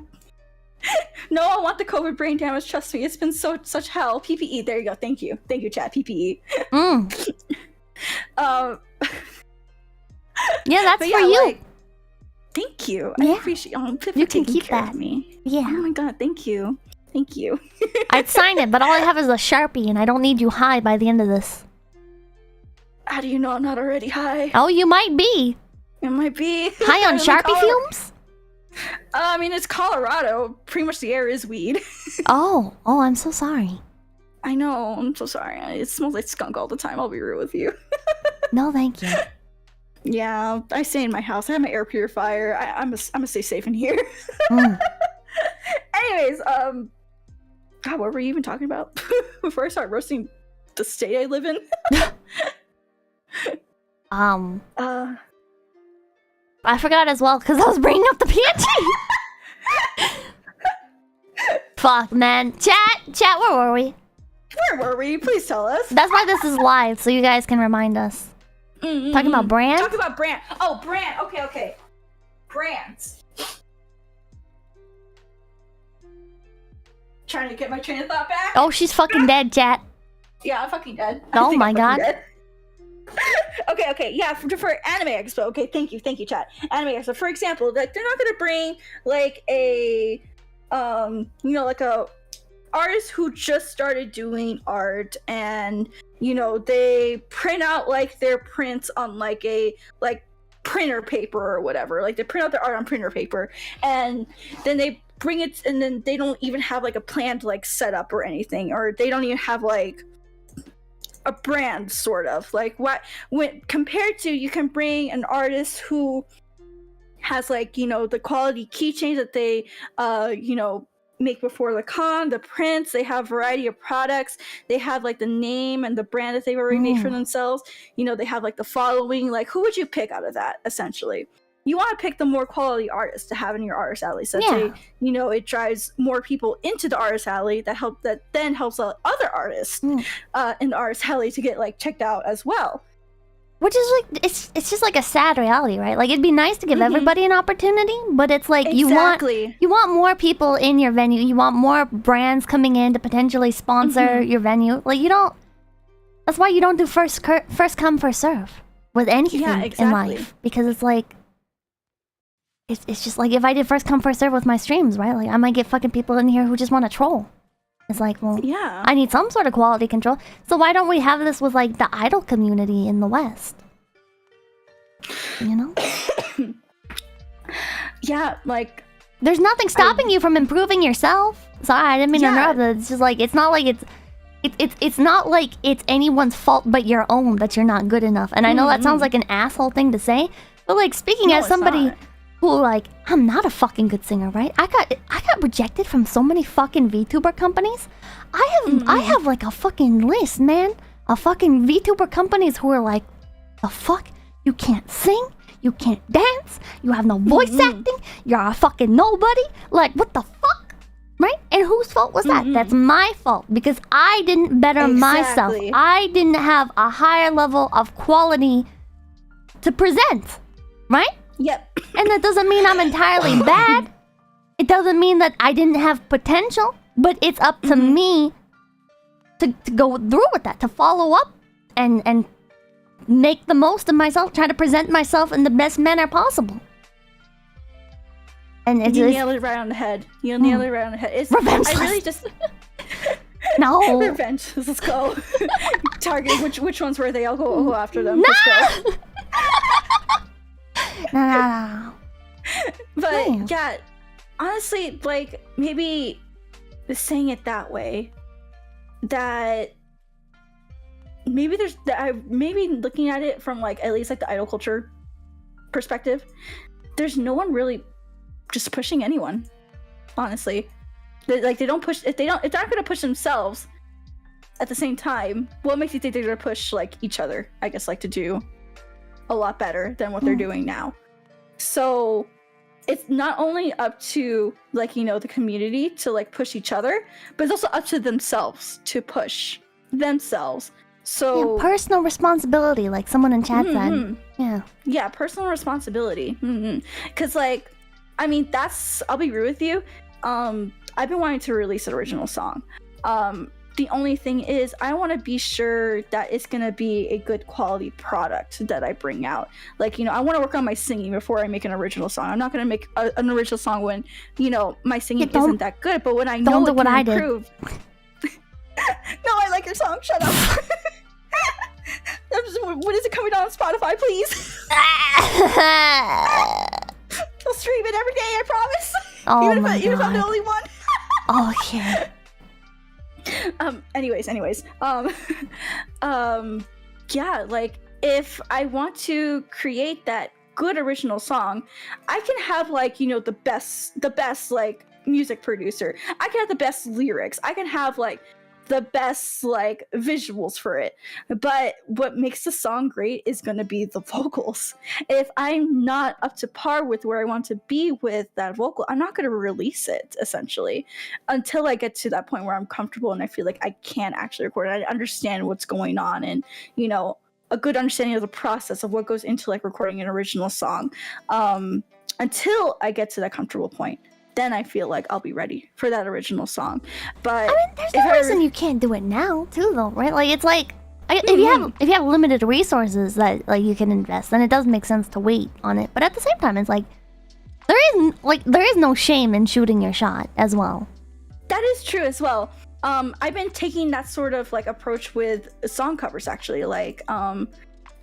No, I want the COVID brain damage. Trust me, it's been such hell. PPE. There you go. Thank you, chat. PPE. Yeah, that's for you. Like, thank you. I appreciate. Pippa you can taking keep care that. of me. Yeah. Oh my god. Thank you. Thank you. I'd sign it, but all I have is a Sharpie, and I don't need you high by the end of this. How do you know I'm not already high? Oh, you might be. It might be. High on Sharpie fumes? I mean, it's Colorado. Pretty much the air is weed. Oh, I'm so sorry. I know. I'm so sorry. It smells like skunk all the time. I'll be real with you. No, thank you. Yeah, I stay in my house. I have my air purifier. I'm gonna stay safe in here. Anyways, God, what were you even talking about before I start roasting the state I live in? I forgot as well because I was bringing up the pantry. Fuck, man. Chat, where were we? Where were we? Please tell us. That's why this is live, so you guys can remind us. Talking about brand? Talking about brand. Oh, brand. Okay. Brands. Trying to get my train of thought back. Oh, she's fucking dead, chat. Yeah, I'm fucking dead. Oh my god. Okay. Yeah, for Anime Expo. Okay, thank you, chat. Anime Expo. For example, like they're not gonna bring like a like a artist who just started doing art, and they print out like their prints on like a printer paper or whatever. Like they print out their art on printer paper, and then they bring it, and then they don't even have like a planned like setup or anything, or they don't even have like a brand, sort of like when compared to, you can bring an artist who has like the quality keychains that they make before the con, the prints, they have a variety of products, they have like the name and the brand that they've already made for themselves, they have like the following. Like, who would you pick out of that? Essentially, you want to pick the more quality artists to have in your artist alley, so that it drives more people into the artist alley, that then helps out other artists in the artist alley to get like checked out as well. Which is like, it's just like a sad reality, right? Like, it'd be nice to give everybody an opportunity, but it's like you want more people in your venue. You want more brands coming in to potentially sponsor your venue. Like, that's why you don't do first come, first serve with anything in life. Because it's like, it's just like, if I did first come, first serve with my streams, right? Like, I might get fucking people in here who just want to troll. It's like, well, I need some sort of quality control. So why don't we have this with like the idol community in the West? Yeah, like there's nothing stopping you from improving yourself. Sorry, I didn't mean to interrupt. It's just like, it's not like it's not like it's anyone's fault but your own that you're not good enough. And I know that sounds like an asshole thing to say, but like, speaking as somebody who, like, I'm not a fucking good singer, right? I got rejected from so many fucking VTuber companies. I have like a fucking list, man, of fucking VTuber companies who are like, the fuck? You can't sing, you can't dance, you have no voice acting, you're a fucking nobody. Like, what the fuck? Right? And whose fault was that? That's my fault, because I didn't better myself. I didn't have a higher level of quality to present, right? Yep. And that doesn't mean I'm entirely bad. It doesn't mean that I didn't have potential, but it's up to me to go through with that, to follow up and make the most of myself, try to present myself in the best manner possible. And you nailed it right on the head. You nailed it right on the head. It's revenge. I really just no revenge. Let's go. Target. Which ones were they? I'll go after them. Let's go. No. But yeah, honestly, like, maybe saying it that way, that maybe maybe looking at it from like at least like the idol culture perspective, there's no one really just pushing anyone. Honestly, they don't push if they're not gonna push themselves at the same time. What makes you think they're gonna push like each other? I guess like to do a lot better than what they're doing now. So it's not only up to like, you know, the community to like push each other, but it's also up to themselves to push themselves. So Yeah, personal responsibility, like someone in chat said. Yeah, personal responsibility. Because like, I mean, I'll be real with you. I've been wanting to release an original song. The only thing is I want to be sure that it's going to be a good quality product that I bring out. Like, you know, I want to work on my singing before I make an original song. I'm not going to make an original song when, you know, my singing isn't that good. But when I know it can improve... No, I like your song. Shut up. When is it coming out on Spotify, please? I'll stream it every day, I promise. Oh even if I'm the only one. Okay. Anyways. Yeah, like if I want to create that good original song, I can have like, you know, the best like music producer. I can have the best lyrics. I can have like the best like visuals for it, but what makes the song great is going to be the vocals. If I'm not up to par with where I want to be with that vocal, I'm not going to release it essentially until I get to that point where I'm comfortable and I feel like I can actually record it. I understand what's going on and, you know, a good understanding of the process of what goes into like recording an original song. Until I get to that comfortable point, then I feel like I'll be ready for that original song. But I mean, there's no reason you can't do it now, too, though, right? Like, it's like if you have limited resources that like you can invest, then it does make sense to wait on it. But at the same time, it's like there is no shame in shooting your shot as well. That is true as well. I've been taking that sort of like approach with song covers actually. Like,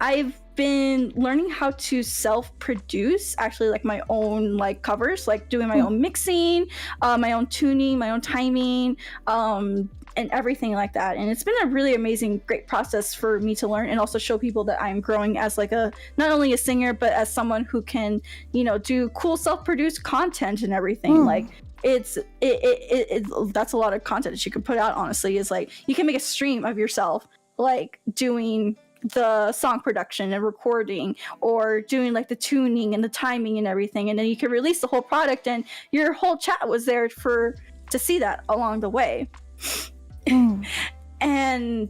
I've been learning how to self-produce actually like my own like covers, like doing my own mixing, my own tuning, my own timing, and everything like that. And it's been a really amazing, great process for me to learn and also show people that I'm growing as like not only a singer, but as someone who can, you know, do cool self-produced content and everything. Like that's a lot of content that you can put out, honestly, is like you can make a stream of yourself like doing the song production and recording or doing like the tuning and the timing and everything, and then you can release the whole product and your whole chat was there to see that along the way. And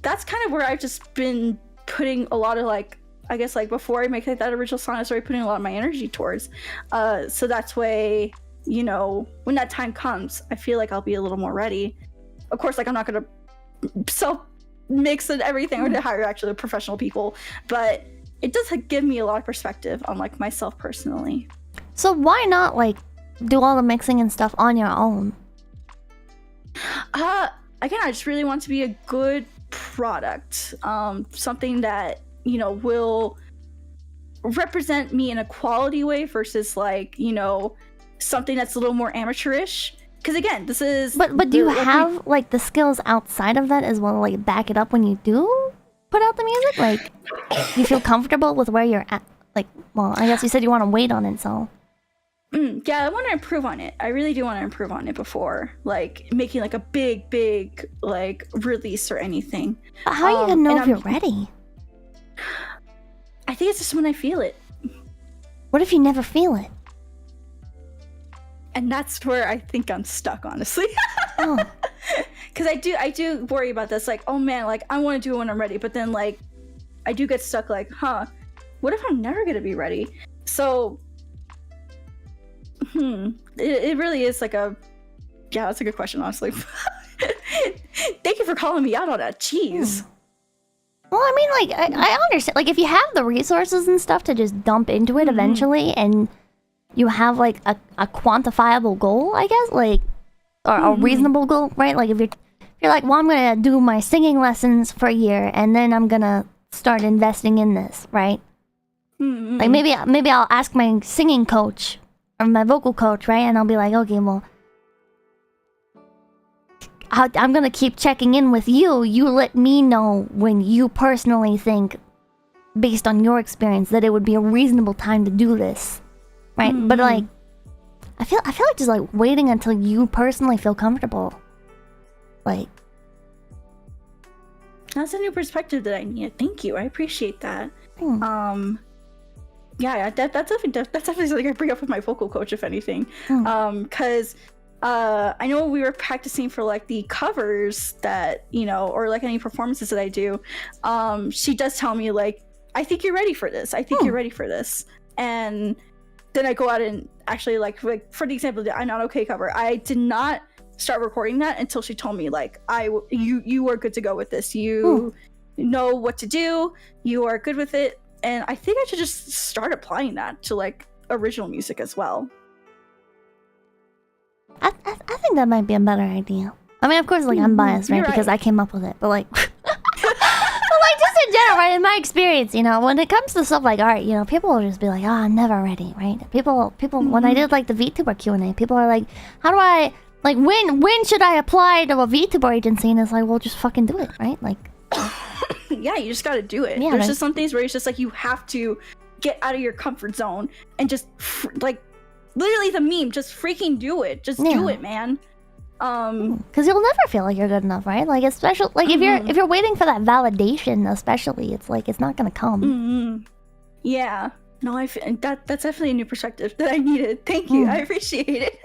that's kind of where I've just been putting a lot of like, I guess like before I make like that original song, I started putting a lot of my energy towards, so that's way, you know, when that time comes, I feel like I'll be a little more ready. Of course, like I'm not gonna mix and everything or to hire actually professional people, but it does give me a lot of perspective on like myself personally. So why not like do all the mixing and stuff on your own? Again, I just really want to be a good product, something that, you know, will represent me in a quality way versus like, you know, something that's a little more amateurish. Because again, this is... But do you have, like, the skills outside of that as well, like, back it up when you do put out the music? Like, you feel comfortable with where you're at? Like, well, I guess you said you want to wait on it, so... Yeah, I want to improve on it. I really do want to improve on it before, like, making, like, a big, like, release or anything. But how are you going to know if you're ready? I think it's just when I feel it. What if you never feel it? And that's where I think I'm stuck, honestly. Because I do worry about this. Like, oh man, like I want to do it when I'm ready, but then like I do get stuck. Like, what if I'm never gonna be ready? So, it really is like that's a good question, honestly. Thank you for calling me out on that. Jeez. Well, I mean, like I understand. Like, if you have the resources and stuff to just dump into it eventually, and you have like a quantifiable goal, I guess, like, or a reasonable goal, right? Like if you're like, well, I'm gonna do my singing lessons for a year and then I'm gonna start investing in this, right? Like maybe I'll ask my singing coach or my vocal coach, right? And I'll be like, okay, well, I'm gonna keep checking in with you. You let me know when you personally think, based on your experience, that it would be a reasonable time to do this. Right, but like, I feel like just like waiting until you personally feel comfortable. Like, that's a new perspective that I need. Thank you, I appreciate that. yeah, that's definitely something I bring up with my vocal coach, if anything. Because I know we were practicing for like the covers that, you know, or like any performances that I do. She does tell me like, I think you're ready for this. I think you're ready for this. And then I go out and actually like for the example, the I'm Not Okay cover, I did not start recording that until she told me like, you are good to go with this. You know what to do. You are good with it. And I think I should just start applying that to like original music as well. I think that might be a better idea. I mean, of course, like I'm biased, right? Because I came up with it, but like, but like just in general, right? In my experience, you know, when it comes to stuff like art, you know, people will just be like, "Oh, I'm never ready," right? People. When I did like the Vtuber Q&A, people are like, "How do I like when should I apply to a Vtuber agency?" And it's like, well, just fucking do it, right? Like, yeah, you just got to do it. Yeah, There's just some things where it's just like you have to get out of your comfort zone and just like. Literally the meme, just freaking do it. Just do it, man. Because you'll never feel like you're good enough, right? Like, especially like if you're waiting for that validation, especially, it's like it's not gonna come. Yeah. No, that's definitely a new perspective that I needed. Thank you. I appreciate it.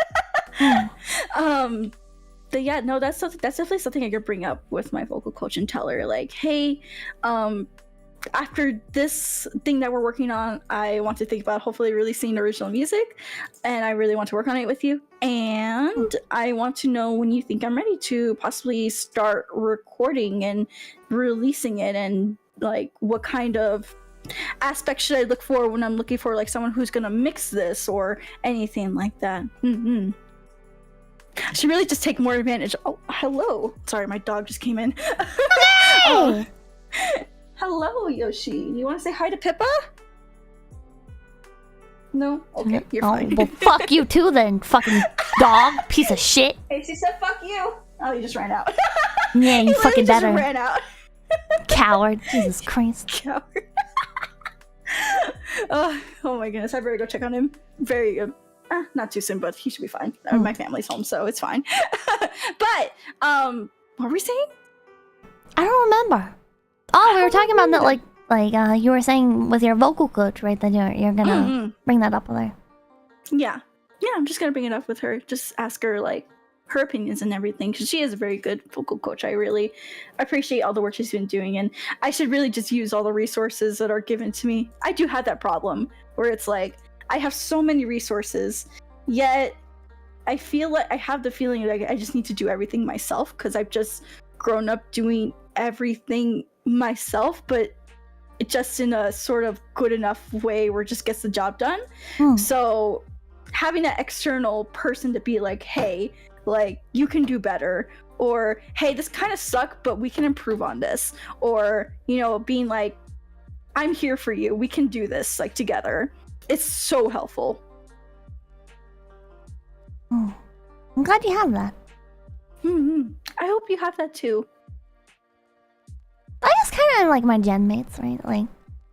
But yeah, no, that's definitely something I could bring up with my vocal coach and tell her like, hey, after this thing that we're working on, I want to think about hopefully releasing original music, and I really want to work on it with you. And I want to know when you think I'm ready to possibly start recording and releasing it, and like what kind of aspects should I look for when I'm looking for like someone who's gonna mix this or anything like that. Should really just take more advantage. Oh, hello. Sorry, my dog just came in. Hey! Hello, Yoshi. You want to say hi to Pippa? No? Okay, you're fine. Well, fuck you too then, fucking dog, piece of shit. Hey, she said fuck you. Oh, you just ran out. Yeah, you fucking just better. ran out. Coward. Jesus Christ. Coward. Oh my goodness, I better go check on him. Very good. Not too soon, but he should be fine. My family's home, so it's fine. But, what were we saying? I don't remember. Oh, we were talking about that, like you were saying with your vocal coach, right? That you're gonna bring that up with her. Yeah, I'm just gonna bring it up with her. Just ask her like her opinions and everything, because she is a very good vocal coach. I really appreciate all the work she's been doing, and I should really just use all the resources that are given to me. I do have that problem where it's like I have so many resources, yet I feel like I have the feeling like I just need to do everything myself, because I've just grown up doing everything myself, but it just in a sort of good enough way where it just gets the job done. So having an external person to be like, hey, like you can do better, or hey, this kind of sucked, but we can improve on this, or you know, being like, I'm here for you, we can do this like together. It's so helpful. I'm glad you have that. I hope you have that too. I guess kind of like my gen mates, right? Like,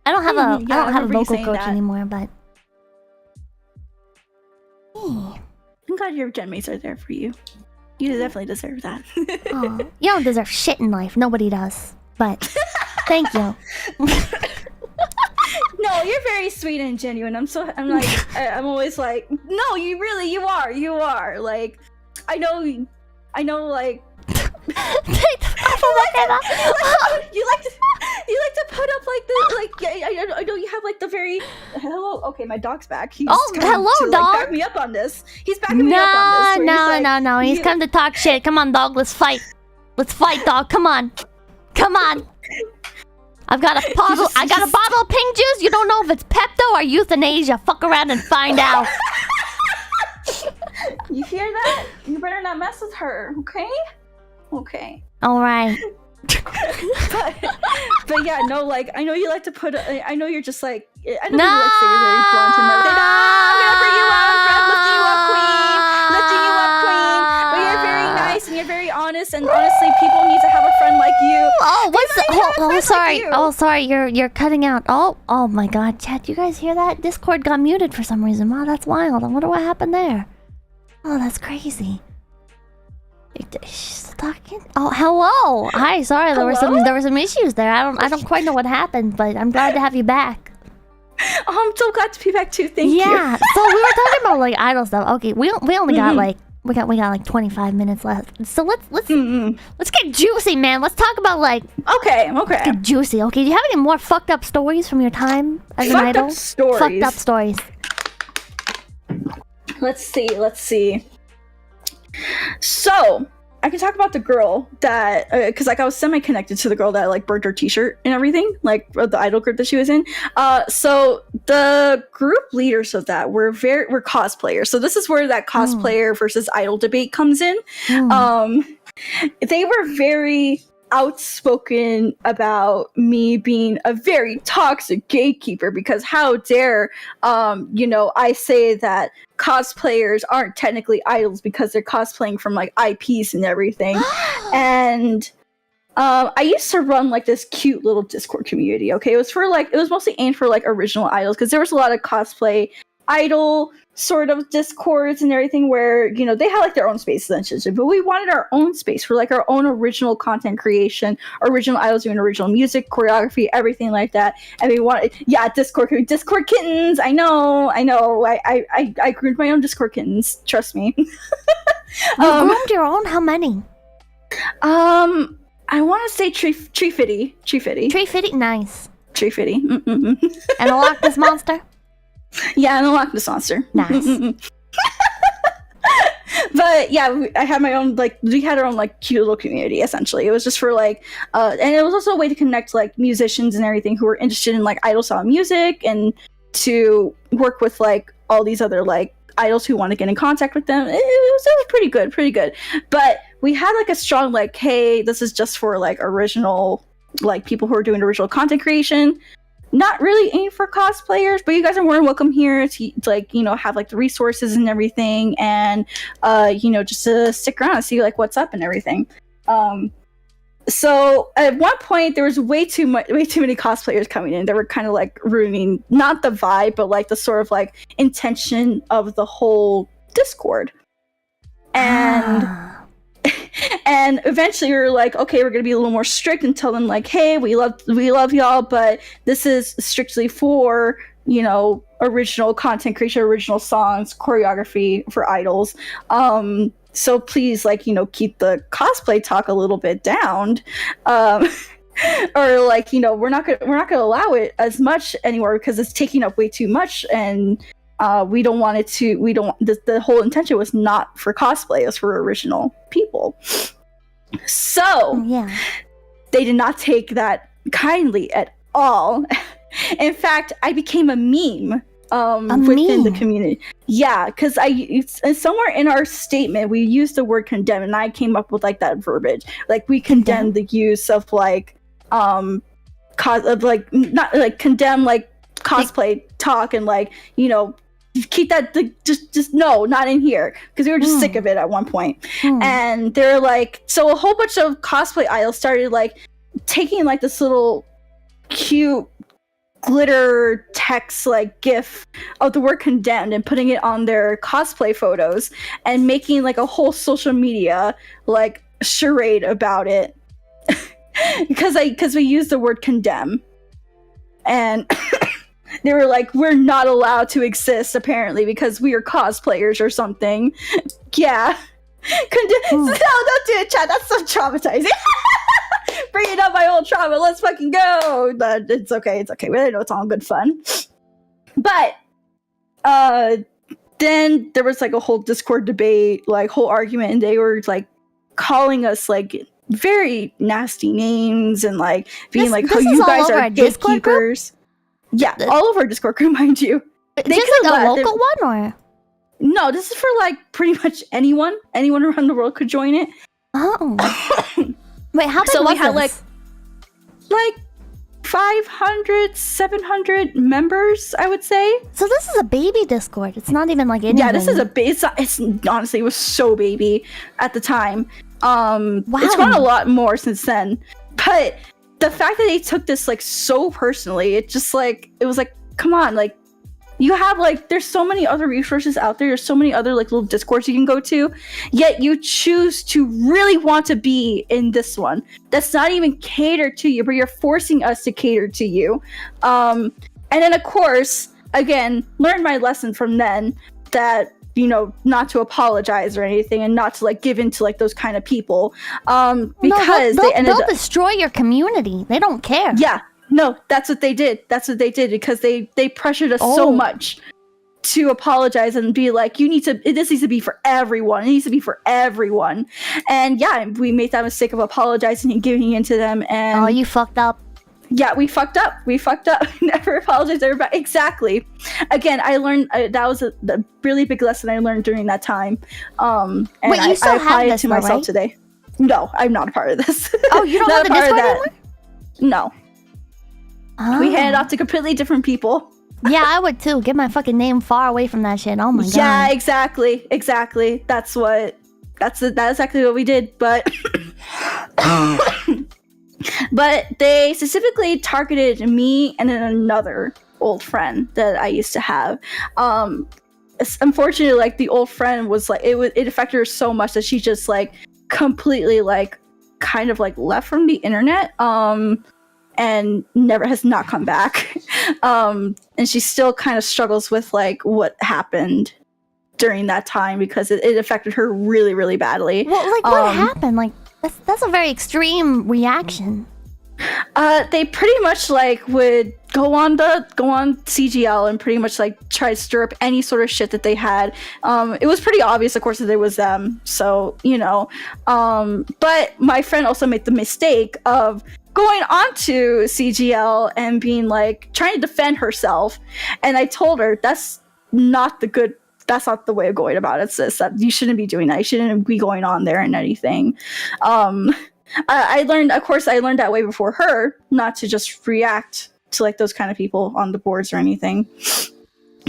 I don't have I don't have a vocal coach anymore, but I'm glad your gen mates are there for you. You definitely deserve that. Oh, you don't deserve shit in life. Nobody does. But thank you. No, you're very sweet and genuine. I'm always like, no, you are. Like, I know, like. You like to put up like the like. I know you have like the very hello. Okay, my dog's back. He's hello, to, dog. Like, back me up on this. He's backing me up on this. No. He's come to talk shit. Come on, dog. Let's fight. Let's fight, dog. Come on. I've got a bottle. I got a bottle of pink juice. You don't know if it's Pepto or euthanasia. Fuck around and find out. You hear that? You better not mess with her, okay? Okay. All right. but yeah, no, like I know you like to put. I know you're just like. I know you like to say you're very blunt and everything. I'm gonna bring you up, lifting you up, queen. But you're very nice and you're very honest. And honestly, people need to have a friend like you. Oh, what's the? Sorry. Like sorry. You're cutting out. Oh my God, chat. You guys hear that? Discord got muted for some reason. Wow, that's wild. I wonder what happened there. Oh, that's crazy. She's talking. Oh, hello. Hi. Sorry, there were some issues there. I don't quite know what happened, but I'm glad to have you back. I'm so glad to be back too. Thank you. Yeah. So we were talking about like idol stuff. Okay, we only got like we got like 25 minutes left. So let's get juicy, man. Let's talk about like Okay. get juicy. Okay, do you have any more fucked up stories from your time as an idol? Fucked up stories. Let's see. So I can talk about the girl that, because like I was semi-connected to the girl that like burned her t-shirt and everything, like the idol group that she was in. So the group leaders of that were cosplayers. So this is where that cosplayer versus idol debate comes in. They were very outspoken about me being a very toxic gatekeeper, because how dare I say that cosplayers aren't technically idols because they're cosplaying from like IPs and everything. And I used to run like this cute little Discord community. Okay, it was mostly aimed for like original idols, because there was a lot of cosplay idol sort of discords and everything where they had like their own spaces and shit, but we wanted our own space for like our own original content creation, original idols doing original music, choreography, everything like that. And we wanted Discord kittens. I know I groomed my own Discord kittens, trust me. You groomed your own? How many? I want to say Tree Fitty. Nice. Tree Fitty. And a Loch Ness Monster? Yeah, and a Loch Ness Monster. Nice. But yeah, I had my own, like, we had our own like cute little community. Essentially, it was just for like and it was also a way to connect like musicians and everything who were interested in like idol style music, and to work with like all these other like idols who want to get in contact with them. It was pretty good. But we had like a strong like, hey, this is just for like original, like people who are doing original content creation, not really aimed for cosplayers, but you guys are more than welcome here to like have like the resources and everything, and just to stick around and see like what's up and everything. So at one point there was way too many cosplayers coming in. They were kind of like ruining not the vibe, but like the sort of like intention of the whole Discord. And eventually we were like, okay, we're gonna be a little more strict and tell them like, hey, we love y'all, but this is strictly for original content creation, original songs, choreography for idols. So please, like, keep the cosplay talk a little bit down. Or like, we're not gonna allow it as much anymore because it's taking up way too much, and we don't want it to. The whole intention was not for cosplay; it was for original people. So they did not take that kindly at all. In fact, I became a meme within the community. Yeah, because somewhere in our statement we used the word condemn, and I came up with like that verbiage. Like we condemn the use of like not like condemn like cosplay talk, and like keep that just no, not in here, because we were just sick of it at one point. And they're like, so a whole bunch of cosplay idols started like taking like this little cute glitter text like gif of the word condemned and putting it on their cosplay photos, and making like a whole social media like charade about it. because we used the word condemn, and they were like, we're not allowed to exist apparently because we are cosplayers or something. Yeah. No, don't do it, chat. That's so traumatizing. Bringing up my old trauma. Let's fucking go. But it's okay. We know it's all good fun. But then there was like a whole Discord debate, like whole argument, and they were like calling us like very nasty names, and like being like, oh, you guys are gatekeepers. Yeah, all over our Discord group, mind you. Just like a local one, or? No, this is for like pretty much anyone. Anyone around the world could join it. Oh. Wait, how big was we had this? like 500, 700 members, I would say. So this is a baby Discord. It's not even like anything. Yeah, this is a it's honestly, it was so baby at the time. Wow. It's grown a lot more since then. But the fact that they took this like so personally, it just like, it was like, come on, like, you have like, there's so many other resources out there. There's so many other like little Discords you can go to, yet you choose to really want to be in this one that's not even catered to you, but you're forcing us to cater to you. And then of course, again, learned my lesson from then that, you know, not to apologize or anything and not to like give in to like those kind of people. Because they'll destroy your community. They don't care. Yeah, no, that's what they did. Because they pressured us so much to apologize and be like, this needs to be for everyone. It needs to be for everyone. And yeah, we made that mistake of apologizing and giving in to them. And oh, you fucked up. Yeah, we fucked up. Never apologize to everybody. Exactly. Again, I learned that was a really big lesson I learned during that time. And wait, you still I apply have it to this, myself right? today. No, I'm not a part of this. Oh, you don't have the Discord anymore? No. Oh. We hand it off to completely different people. Yeah, I would too. Get my fucking name far away from that shit. Oh my god. Yeah, exactly. That's exactly what we did. But but they specifically targeted me and then another old friend that I used to have. Unfortunately, like the old friend was like it affected her so much that she just like completely like kind of like left from the internet. And has not come back. And she still kind of struggles with like what happened during that time because it affected her really, really badly. Well, like what happened? Like that's a very extreme reaction. They pretty much like would go on CGL and pretty much like try to stir up any sort of shit that they had. It was pretty obvious, of course, that it was them. So, you know, but my friend also made the mistake of going onto CGL and being like trying to defend herself, and I told her that's not the way of going about it, sis. That you shouldn't be doing that. You shouldn't be going on there and anything. I learned that way before her, not to just react to like those kind of people on the boards or anything.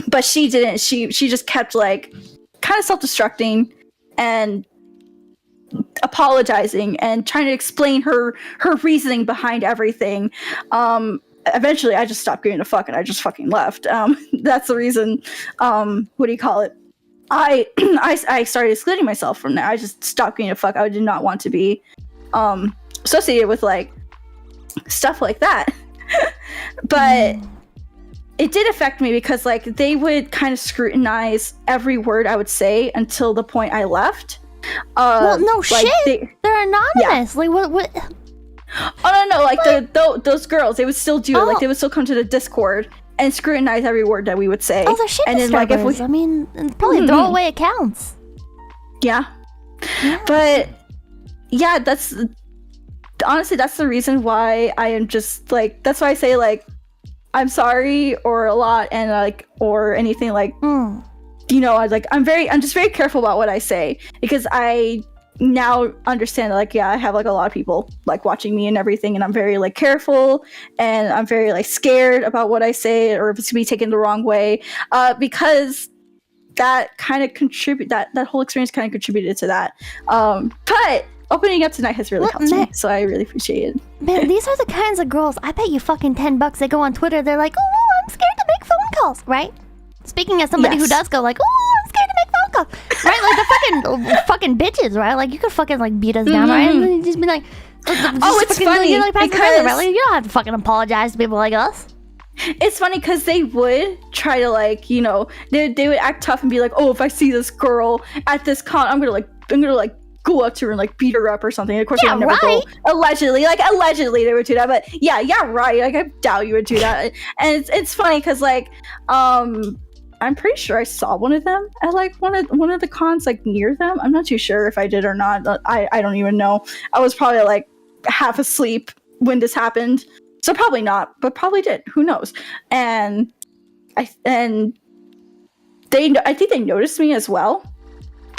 But she didn't. She just kept like kind of self-destructing and apologizing and trying to explain her reasoning behind everything. Eventually I just stopped giving a fuck and I just fucking left. That's the reason. What do you call it? I started excluding myself from there. I just stopped giving a fuck. I did not want to be associated with like stuff like that. But it did affect me because like they would kind of scrutinize every word I would say until the point I left. Well, no like shit. They're anonymous. Yeah. Like what? Oh no! Like those girls, they would still do it. Like they would still come to the Discord and scrutinize every word that we would say. Oh, they're shit and then, like, if we, I mean, probably throwaway accounts. Yeah. But yeah, honestly that's the reason why I am just like, that's why I say like I'm sorry or a lot and like or anything like. You know, I'm just very careful about what I say because I now understand that, like, yeah, I have like a lot of people like watching me and everything, and I'm very like careful and I'm very like scared about what I say or if it's gonna be taken the wrong way, because that kind of that whole experience kind of contributed to that. But opening up tonight has really helped me, so I really appreciate it. Man, these are the kinds of girls. I bet you fucking $10 they go on Twitter. They're like, oh, I'm scared to make phone calls, right? Speaking as somebody who does go like, oh, I'm scared to make phone calls, right? Like the fucking bitches, right? Like you could fucking like beat us down, right? And then just be like, it's funny like, because right? Like, you don't have to fucking apologize to people like us. It's funny because they would try to like, you know, they would act tough and be like, oh, if I see this girl at this con, I'm gonna go up to her and like beat her up or something. And of course, yeah, they would never right. go. Allegedly they would do that, but yeah, right. Like I doubt you would do that. And it's funny because like, I'm pretty sure I saw one of them at like one of the cons like near them. I'm not too sure if I did or not. I don't even know. I was probably like half asleep when this happened, so probably not, but probably did. Who knows? And I think they noticed me as well,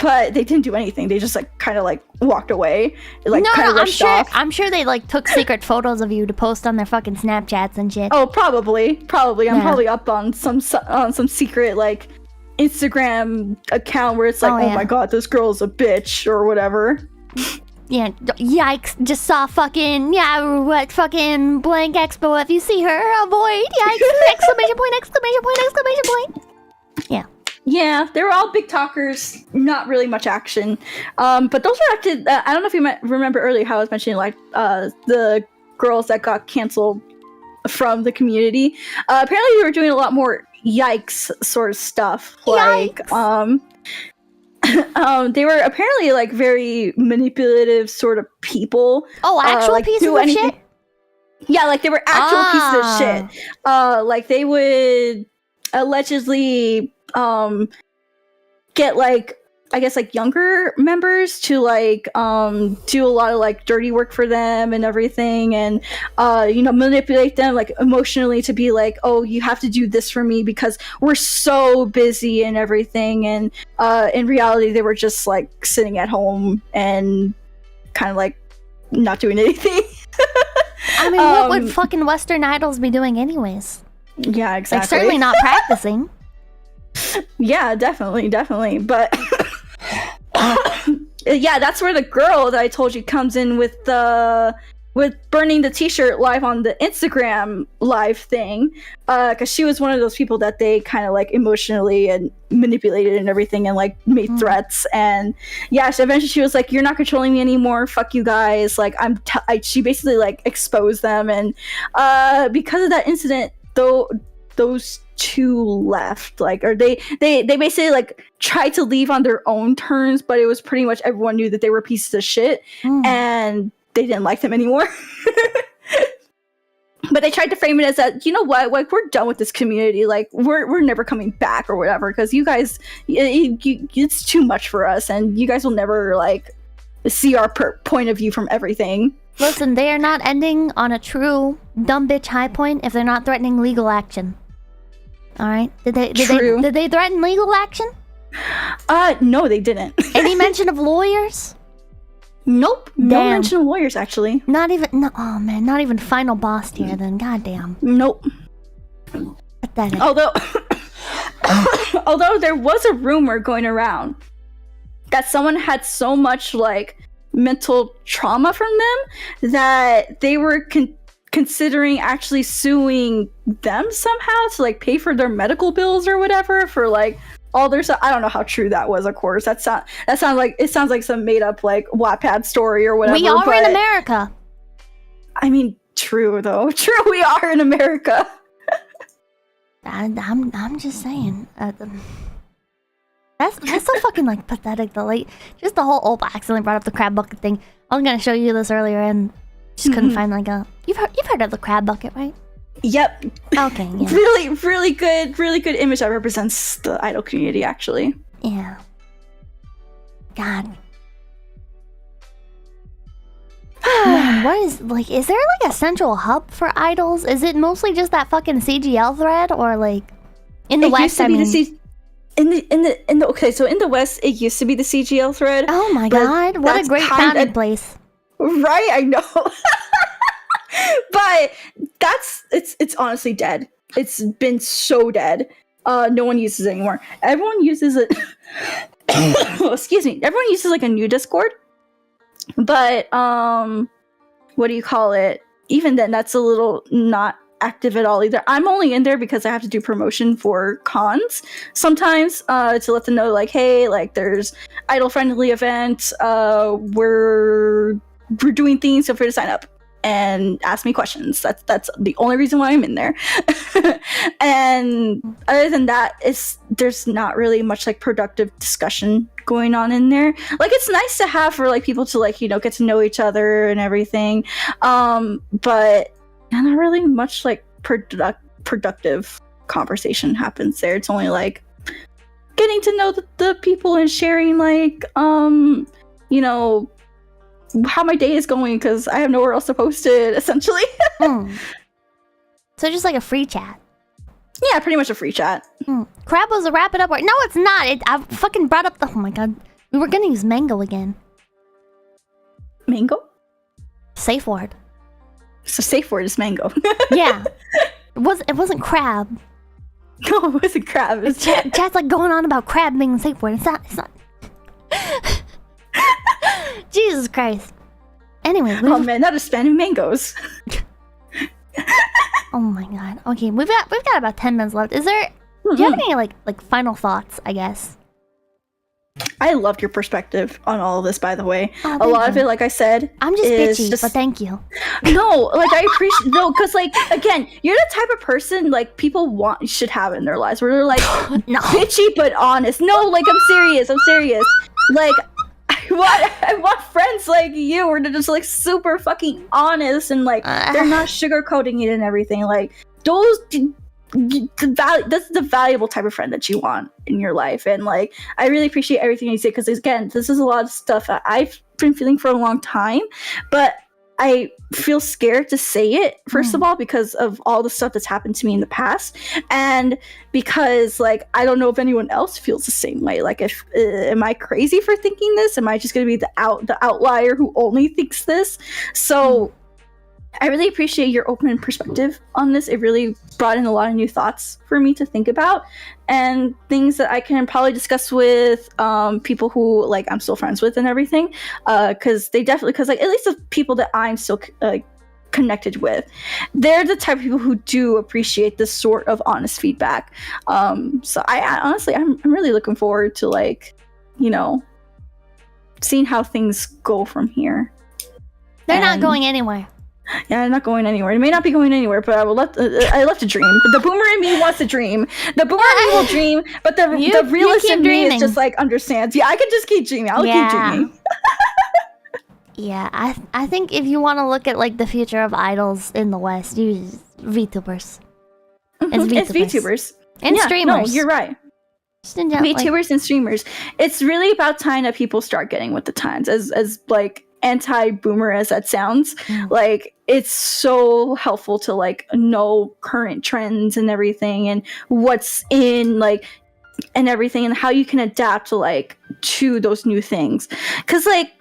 but they didn't do anything. They just like kind of like walked away, like kind of rushed off. I'm sure they like took secret photos of you to post on their fucking Snapchats and shit. Oh, probably. I'm probably up on some secret like Instagram account where it's like, oh my god, this girl's a bitch or whatever. Yeah, yikes! Just saw fucking Nyaru at fucking blank expo. If you see her, avoid. Yikes! Exclamation point! Exclamation point! Exclamation point! Yeah. Yeah, they were all big talkers, not really much action. But those were actually, I don't know if you remember earlier how I was mentioning like the girls that got canceled from the community. Apparently they were doing a lot more yikes sort of stuff. Yikes. They were apparently like very manipulative sort of people. Oh, actual like, pieces of shit? Yeah, like they were actual pieces of shit. Like they would allegedly get like, I guess, like younger members to like do a lot of like dirty work for them and everything, and you know, manipulate them like emotionally to be like, oh, you have to do this for me because we're so busy and everything. And in reality, they were just like sitting at home and kind of like not doing anything. I mean, what would fucking Western idols be doing anyways? Yeah, exactly. Like, certainly not practicing. Yeah, definitely. But yeah, that's where the girl that I told you comes in with burning the t-shirt live on the Instagram live thing, because she was one of those people that they kind of like emotionally and manipulated and everything, and like made threats. And yeah, so eventually she was like, you're not controlling me anymore, fuck you guys, like she basically like exposed them. And because of that incident, though, those two left, like, or they basically like tried to leave on their own terms, but it was pretty much everyone knew that they were pieces of shit, and they didn't like them anymore. But they tried to frame it as that, you know what, like, we're done with this community, like we're never coming back or whatever, because you guys, it's too much for us, and you guys will never like see our point of view from everything. Listen, they are not ending on a true dumb bitch high point if they're not threatening legal action. All right? Did they threaten legal action? No, they didn't. Any mention of lawyers? Nope. Damn. No mention of lawyers, actually. Not even. Oh man, not even final boss tier. Then, goddamn. Nope. Pathetic. Although there was a rumor going around that someone had so much like mental trauma from them that they were considering actually suing them somehow to like pay for their medical bills or whatever, for like all their stuff. I don't know how true that was, of course. That sounds like some made up like Wattpad story or whatever. We are in America. I mean, true though. True, we are in America. I'm just saying. That's so fucking like pathetic though. Like, just the whole I accidentally brought up the crab bucket thing. I was gonna show you this earlier and just couldn't find like a. You've heard of the crab bucket, right? Yep. Okay. Yeah. Really good image that represents the idol community, actually. Yeah. God. Man, what is like? Is there like a central hub for idols? Is it mostly just that fucking CGL thread, or like in the West? I mean, in the okay, so in the West, it used to be the CGL thread. Oh my god! What a great founding place. Right, I know. But it's honestly dead. It's been so dead. No one uses it anymore. Everyone uses it. Excuse me. Everyone uses like a new Discord. But what do you call it? Even then, that's a little not active at all either. I'm only in there because I have to do promotion for cons sometimes, to let them know like, hey, like there's idol friendly event. We're doing things, so feel free to sign up and ask me questions. That's the only reason why I'm in there. And other than that, there's not really much like productive discussion going on in there. Like, it's nice to have for like people to like, you know, get to know each other and everything, but not really much like productive conversation happens there. It's only like getting to know the people and sharing like you know, how my day is going, because I have nowhere else to post it, essentially. So just like a free chat. Yeah, pretty much a free chat. Crab was a wrap it up word. No, it's not. I fucking brought up the. Oh my god, we were gonna use mango again. Mango? Safe word. So safe word is mango. Yeah, it wasn't crab. No, it wasn't crab. It's Chat's like going on about crab being the safe word. It's not. Jesus Christ. Anyway, oh man, that is spamming mangoes. Oh my god. Okay, we've got about 10 minutes left. Do you have any like final thoughts, I guess? I loved your perspective on all of this, by the way. Oh, a lot thank of you. it, like I said, I'm just is bitchy, but thank you. No, like I appreciate because like again, you're the type of person like people should have in their lives where they're like No. bitchy but honest. No, like I'm serious. Like I want friends like you where they're just like super fucking honest and like they're not sugarcoating it and everything. Like those that's the valuable type of friend that you want in your life. And like I really appreciate everything you say, because again, this is a lot of stuff that I've been feeling for a long time, but I feel scared to say it, first of all, because of all the stuff that's happened to me in the past, and because like I don't know if anyone else feels the same way. Like, if am I crazy for thinking this? Am I just going to be the outlier who only thinks this? So I really appreciate your open perspective on this. It really brought in a lot of new thoughts for me to think about, and things that I can probably discuss with people who like I'm still friends with and everything. Because like at least the people that I'm still connected with, they're the type of people who do appreciate this sort of honest feedback. So I honestly, I'm really looking forward to like, seeing how things go from here. They're not going anywhere. Yeah, I'm not going anywhere. It may not be going anywhere, but I love to dream. The boomer in me wants to dream. The boomer in me will dream, but the realist in me is just like understands. Yeah, I can just keep dreaming. I'll keep dreaming. Yeah, I think if you want to look at like the future of idols in the West, use VTubers. It's VTubers. And streamers. No, you're right. VTubers and streamers. It's really about time that people start getting with the times. As like anti-boomer as that sounds, like it's so helpful to like know current trends and everything, and what's in like and everything, and how you can adapt to those new things. Because like,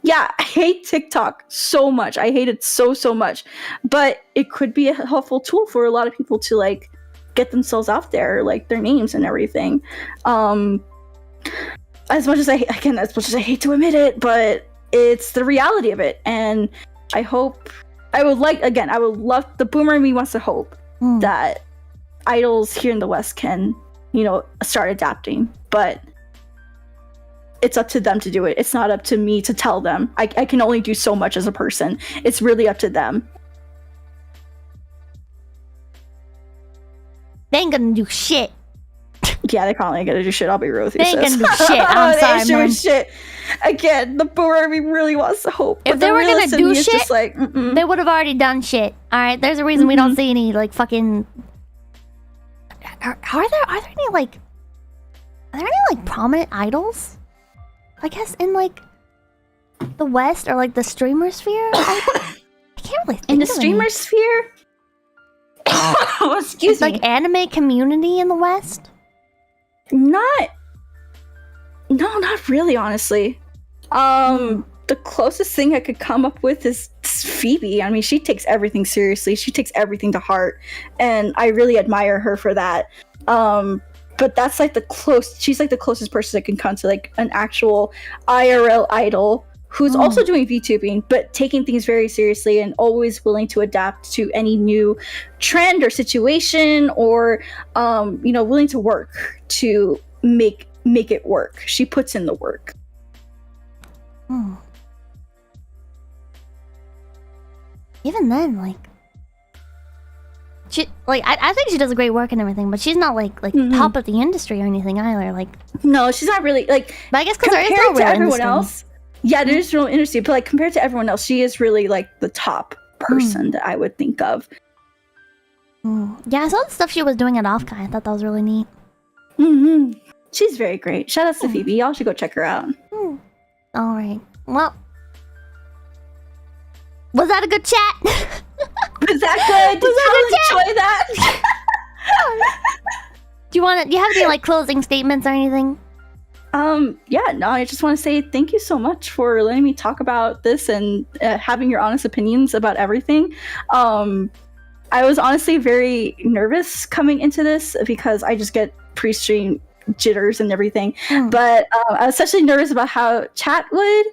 yeah, I hate TikTok so much. I hate it so much, but it could be a helpful tool for a lot of people to like get themselves out there, like their names and everything. As much as I hate to admit it, but it's the reality of it. And I would love, the boomer in me wants to hope that idols here in the West can, start adapting, but it's up to them to do it. It's not up to me to tell them. I can only do so much as a person. It's really up to them. They ain't gonna do shit. Yeah, they probably ain't gonna do shit. I'll be real with you. They ain't gonna do shit. I'm sorry, man. Doing shit. Again, the boomer really wants to hope. If they were gonna do shit, just like, they would have already done shit. All right, there's a reason we don't see any like fucking. Are there any prominent idols? I guess in like the West or like the streamer sphere. I can't really think in the of streamer any. sphere. Excuse me. Like anime community in the West. Not really, honestly. The closest thing I could come up with is Phoebe. I mean, she takes everything seriously. She takes everything to heart, and I really admire her for that. But that's like she's like the closest person that can come to like an actual IRL idol who's also doing VTubing, but taking things very seriously and always willing to adapt to any new trend or situation, or willing to work to make it work. She puts in the work. Even then, like, she I think she does a great work and everything, but she's not like top of the industry or anything either. Like, no, she's not really like. But I guess because there is no compared to real everyone industry. else. Yeah, there is real industry, but like compared to everyone else, she is really like the top person that I would think of. Yeah, I saw the stuff she was doing at Offkai. I thought that was really neat. She's very great. Shout out to Phoebe. Y'all should go check her out. All right. Well, was that a good chat? Was that good? Did you enjoy that? Do you have any like closing statements or anything? Yeah, no, I just want to say thank you so much for letting me talk about this and having your honest opinions about everything. I was honestly very nervous coming into this because I just get pre-stream jitters and everything. But I was especially nervous about how chat would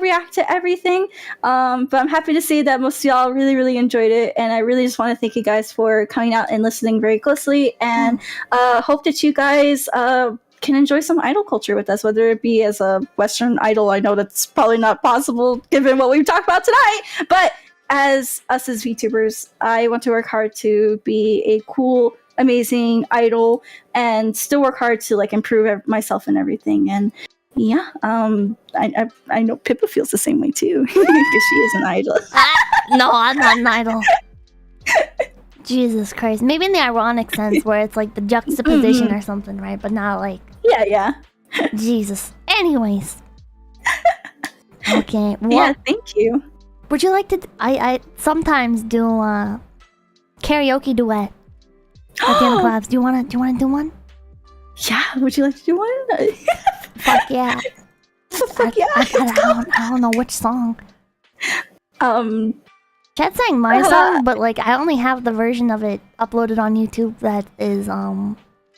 react to everything. But I'm happy to see that most of y'all really, really enjoyed it. And I really just want to thank you guys for coming out and listening very closely. And hope that you guys can enjoy some idol culture with us, whether it be as a Western idol. I know that's probably not possible given what we've talked about tonight, but as us as VTubers, I want to work hard to be a cool, amazing idol and still work hard to like improve myself and everything. And yeah, I know Pippa feels the same way too because she is an idol. No, I'm not an idol. Jesus Christ. Maybe in the ironic sense where it's like the juxtaposition or something, right? But not like... Yeah. Jesus. Anyways. Okay. Yeah, thank you. Would you like to... I sometimes do karaoke duet at the end of class. Do you wanna do one? Yeah, would you like to do one? Fuck yeah. Fuck yeah. I don't know which song. Chat sang my song, but like I only have the version of it uploaded on YouTube that is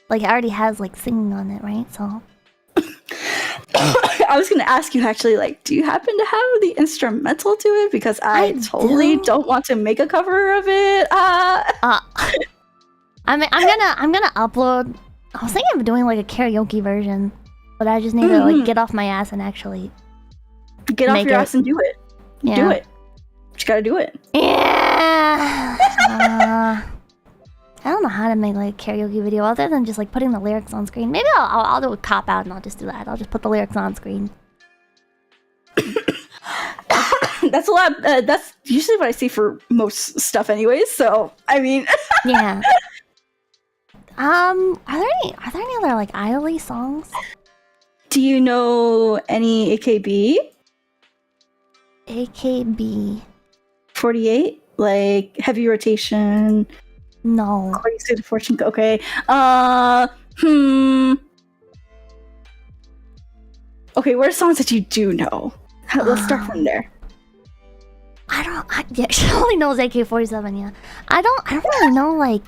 like it already has like singing on it, right? So I was gonna ask you actually, like, do you happen to have the instrumental to it? Because I totally don't want to make a cover of it. I mean, I'm gonna upload. I was thinking of doing like a karaoke version, but I just need to like get off my ass and actually get off your ass and do it. Yeah. Do it. You gotta do it. Yeah. I don't know how to make like a karaoke video other than just like putting the lyrics on screen. Maybe I'll do a cop out and I'll just do that. I'll just put the lyrics on screen. That's a lot. That's usually what I see for most stuff, anyways. So I mean, yeah. Are there any other like idol-y songs? Do you know any AKB? AKB 48, like Heavy Rotation. No. According to the fortune. Okay. Okay, what are songs that you do know? Let's start from there. Yeah, she only knows AK-47. Yeah, I don't really know like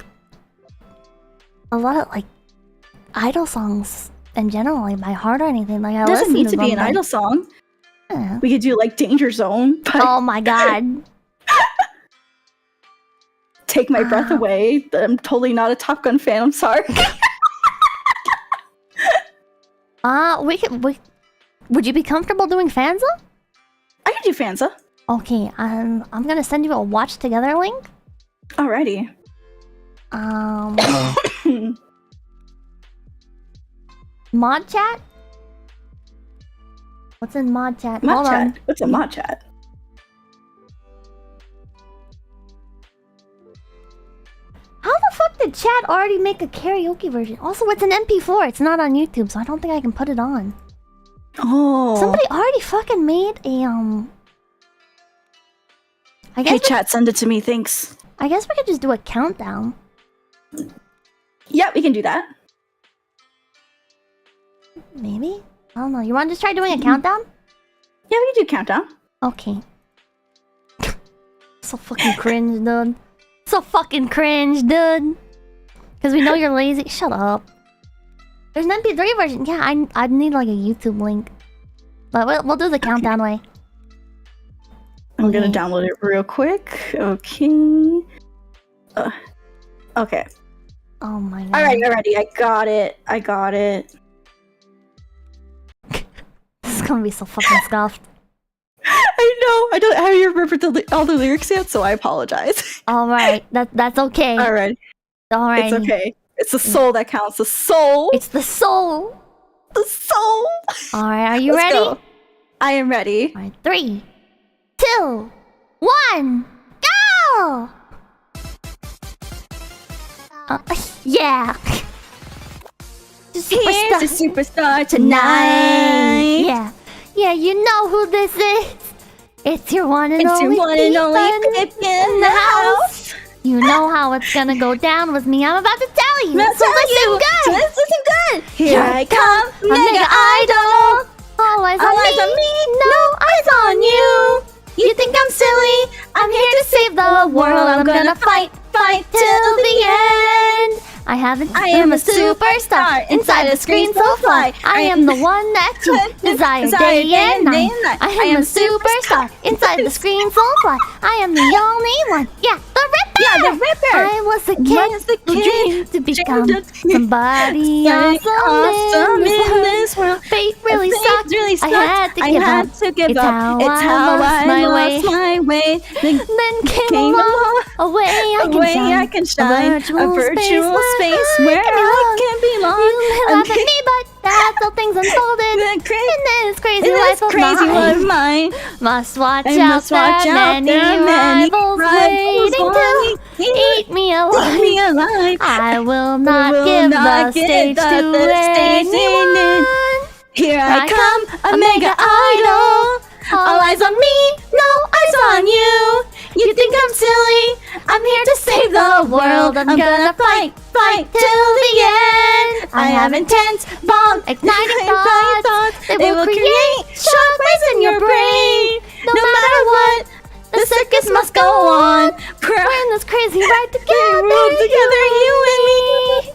a lot of like idol songs in general, like by heart or anything. Like I doesn't need to be them, an idol song. Yeah. We could do like Danger Zone. But Oh my god. Take My Breath Away. I'm totally not a Top Gun fan. I'm sorry. Would you be comfortable doing Fanza? I can do Fanza. Okay, I'm gonna send you a watch together link. Alrighty. Mod chat? What's in mod chat? Mod Hold chat. on. What's a mod chat? How the fuck did chat already make a karaoke version? Also, it's an MP4. It's not on YouTube, so I don't think I can put it on. Oh. Somebody already fucking made a Hey chat, send it to me, thanks. I guess we could just do a countdown. Yeah, we can do that. Maybe? I don't know. You want to just try doing a countdown? Yeah, we can do countdown. Okay. So fucking cringe, dude. So fucking cringe, dude. Because we know you're lazy. Shut up. There's an MP3 version. Yeah, I'd need like a YouTube link. But we'll do the countdown way. I'm gonna download it real quick. Okay. Okay. Oh my god. Alright, already. I got it. This is gonna be so fucking scuffed. I know. I don't have you remembered all the lyrics yet, so I apologize. Alright, that's okay. Alright. Alright. It's okay. It's the soul that counts. The soul. It's the soul. The soul. Alright, are you Let's ready? go. I am ready. Alright, 3, 2, 1, go! Yeah. Here's the superstar tonight. Yeah. Yeah, you know who this is. It's your one and It's only your one and only Pipkin Pipkin in the house. You know how it's gonna go down with me. I'm about to tell you. Let's listen good. Let's listen good. Here I come, mega idol. All eyes All on eyes me. on me, No eyes on you. You think I'm silly? I'm here to save the world. I'm gonna fight till the end. I am a superstar inside a screen so fly. I am the one that you desire day and night. I am a superstar inside the screen so fly. I am the only one. Yeah, the rip. Yeah, the Ripper. I was a kid Was the who kid dreamed to become dreamed somebody awesome in this world. Fate really sucked. I had to give up. It's how I lost my way. Then came along a way I can shine. A virtual space where I can belong. You may laugh at me, but that's how things unfolded. In this crazy life of mine. Must watch out, there are many rivals waiting to eat me alive. I will not give the stage to anyone. Here I come, a mega idol. All eyes on me, no eyes on you. You think I'm silly? I'm here to save the world. I'm gonna fight till the end. I have intense, bomb, igniting thoughts. They will create shockwaves in your brain. No matter what, the circus must go on. We're in this crazy ride together, you and me.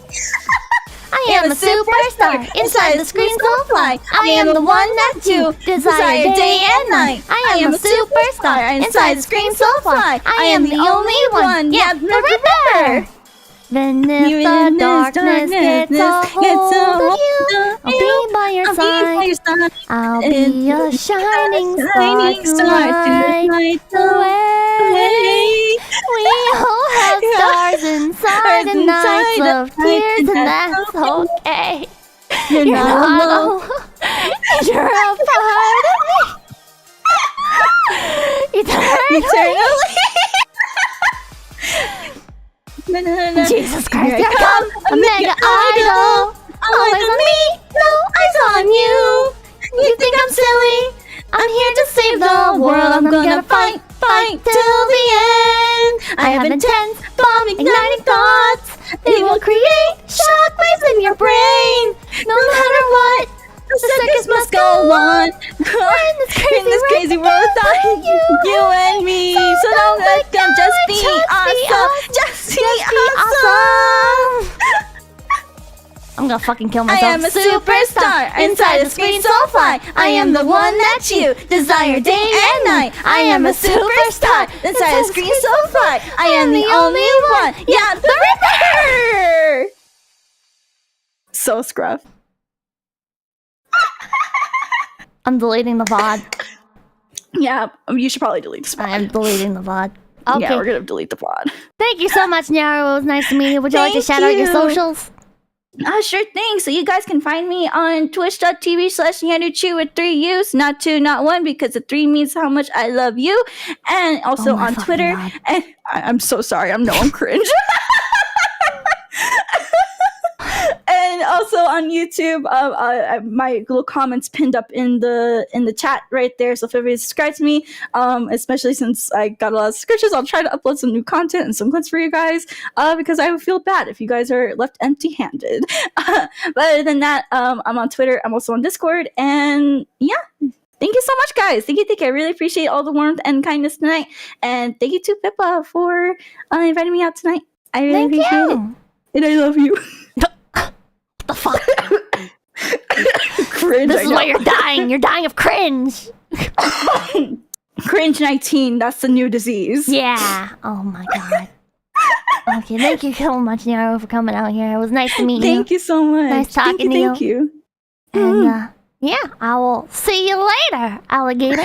I am a superstar inside the screen so fly. I am the one that you desire day and night. I am a superstar inside the screen so fly. I am the only one, yeah, the Ripper. Then if the darkness gets a hold of you, I'll be by your side. I'll be a shining star to light the way. We all have stars inside and nights of tears, and that's okay. You're not alone. You're a part of me. Eternally. Jesus Christ, here I come, a mega idol. All eyes on me, no eyes on you. You think I'm silly? I'm here to save the world. I'm gonna fight till the end. I have intense, bomb igniting thoughts. They will create shockwaves in your brain. No matter what, the circus must go on. We're in this crazy world without you and me. So don't let them just be awesome. Just be awesome. I'm gonna fucking kill myself. I am a superstar inside the screen so fly. I am the one that you desire day and night. I am a superstar inside the screen so fly. I am the only one, yeah, the Ripper. So scruff. I'm deleting the VOD. Yeah, you should probably delete this VOD. I'm deleting the VOD. Okay. Yeah, we're gonna delete the VOD. Thank you so much, Nyaru. It was nice to meet you. Would you like to shout out your socials? Sure thing. So you guys can find me on twitch.tv/NyaruCh with 3 U's, not 2, not 1, because the 3 means how much I love you. And also on Twitter. God. And I'm so sorry. I'm cringe. And also on YouTube, my little comments pinned up in the chat right there. So if everybody subscribes to me, especially since I got a lot of subscriptions, I'll try to upload some new content and some clips for you guys. Because I would feel bad if you guys are left empty-handed. But other than that, I'm on Twitter. I'm also on Discord, and yeah. Thank you so much, guys. Thank you. I really appreciate all the warmth and kindness tonight. And thank you to Pippa for inviting me out tonight. I really appreciate it. And I love you. The fuck? Cringe. This is why you're dying. You're dying of cringe. Cringe 19. That's the new disease. Yeah. Oh my god. Okay, thank you so much, Nyaru, for coming out here. It was nice to meet you. Thank you so much. Nice talking to you. Thank you. And yeah, I will see you later, alligator.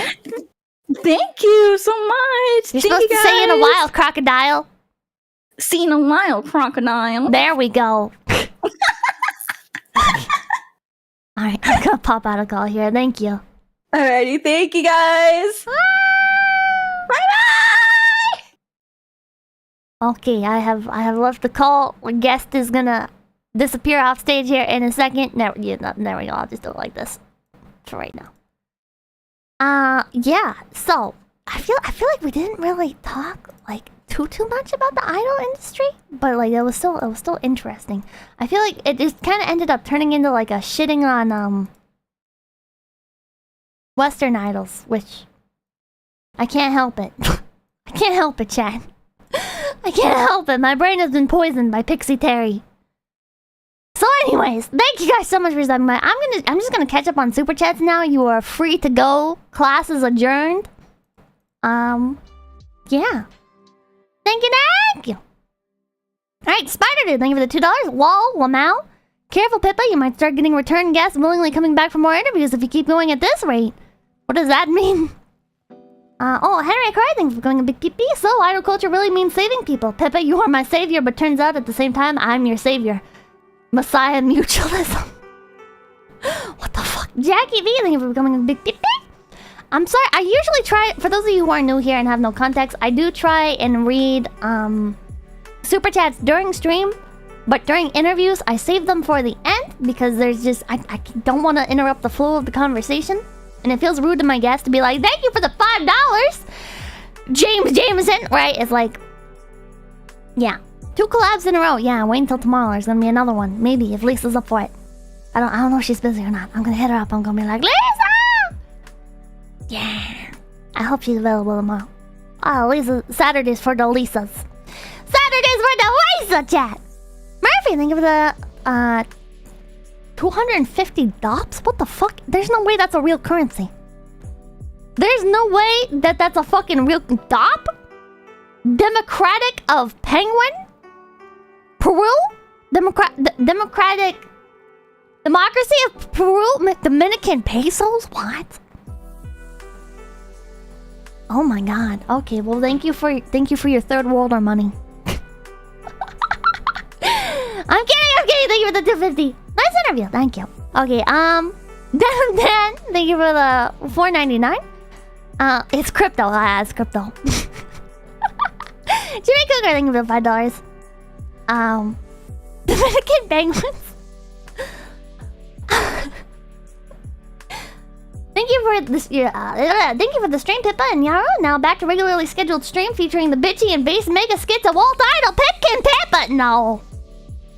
Thank you so much. You're supposed to say in a while, crocodile. See in a while, crocodile. There we go. Alright, I'm gonna pop out a call here. Thank you. Alrighty, thank you guys. Bye-bye. Okay, I have left the call. My guest is gonna disappear off stage here in a second. There we go. I'll just do it like this for right now. Yeah. So I feel like we didn't really talk like too much about the idol industry, but like it was still interesting. I feel like it just kind of ended up turning into like a shitting on Western idols, which I can't help it. I can't help it, chat. I can't help it. My brain has been poisoned by Pixie Terry. So anyways, thank you guys so much for stopping by. I'm just gonna catch up on super chats now. You are free to go. Class is adjourned. Yeah. Thank you, Dad! Thank you. Alright, Spider Dude, thank you for the $2. Wall, Lamau. Careful, Pippa, you might start getting return guests willingly coming back for more interviews if you keep going at this rate. What does that mean? Henry Cry, thanks for going a big PP. So, idol culture really means saving people. Pippa, you are my savior, but turns out at the same time, I'm your savior. Messiah mutualism. What the fuck? Jackie V, thank you for becoming a big PP. I'm sorry, I usually try, for those of you who are new here and have no context, I do try and read, super chats during stream, but during interviews, I save them for the end because there's just, I don't want to interrupt the flow of the conversation. And it feels rude to my guests to be like, thank you for the $5! James Jameson, right? It's like, yeah. 2 collabs in a row. Yeah, wait until tomorrow. There's gonna be another one. Maybe, if Lisa's up for it. I don't know if she's busy or not. I'm gonna hit her up. I'm gonna be like, Lisa! Yeah. I hope she's available tomorrow. Oh, Lisa, Saturdays for the Lisas. Saturdays for the Lisa chat! Murphy, thank you for the, 250 dops? What the fuck? There's no way that's a real currency. There's no way that that's a fucking real dop? Democratic of Penguin? Peru? Democratic... Democracy of Peru? Dominican pesos? What? Oh my god. Okay, well thank you for your third worlder money. I'm kidding, thank you for the 250. Nice interview, thank you. Okay, Dan, thank you for the $4.99. It's crypto, it's crypto. Jimmy Cougar, thank you for the $5. Dominican penguins. Thank you for this. Thank you for the stream, Pippa and Nyaru. Now back to regularly scheduled stream featuring the bitchy and bass mega skits of Walt Idol, Pipkin, Pippa. No,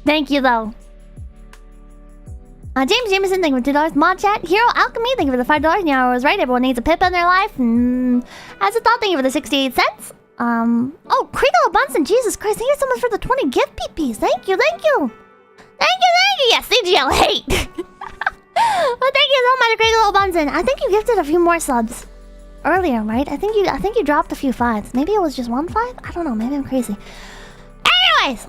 thank you though. James Jameson, thank you for $2. Mod chat. Hero Alchemy, thank you for the $5. Nyaru was right. Everyone needs a Pippa in their life. As a thought, thank you for the 68 cents. Oh, Kriegel Bunsen, Jesus Christ, thank you so much for the 20 gift PPs. Thank you. Yes, CGL hate. Well, thank you so much, Kriegel Bunsen. I think you gifted a few more subs earlier, right? I think you dropped a few 5s. Maybe it was just 1 5? I don't know, maybe I'm crazy. Anyways.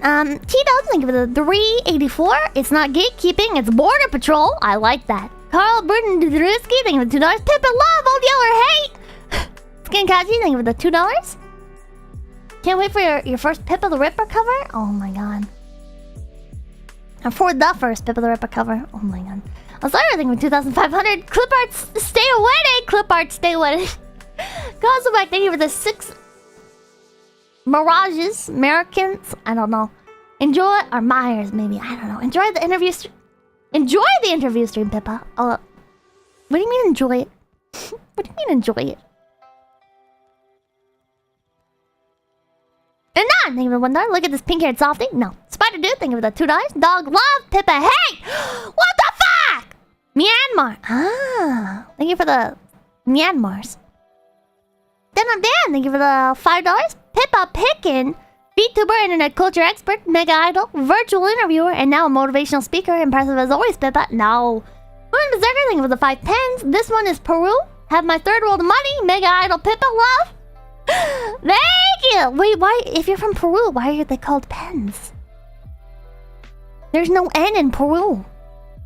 T-Dog, thank you for the 384. It's not gatekeeping, it's border patrol. I like that. Carl Burden-Dudrewski, thank you for the $2. Pippa Love, Old Yeller Hate. Skinkachi, thank you for the $2. Can't wait for your first Pippa the Ripper cover. Oh my god. For the first Pippa the Ripper cover. Oh my god. I'm sorry, I think for 2,500. Clip art, stay away. Clip art, stay away. Cosmoback, thank you for the 6 Mirages, Americans. I don't know. Enjoy, or Myers, maybe. I don't know. Enjoy the interview stream. Enjoy the interview stream, Pippa. What do you mean enjoy it? What do you mean enjoy it? And none, thank you for $1. Look at this pink-haired softie. No. Spider Dude, thank you for the $2. Dog Love, Pippa. Hey! What the fuck? Myanmar. Ah. Thank you for the Myanmars. Then I'm Dan, thank you for the $5. Pippa Pipkin, VTuber, internet culture expert, mega idol, virtual interviewer, and now a motivational speaker. Impressive as always, Pippa. No. Moon Berserker, thank you for the 5 pens. This one is Peru. Have my third world money. Mega idol, Pippa Love. Thank you! Wait, why? If you're from Peru, why are they called pens? There's no N in Peru.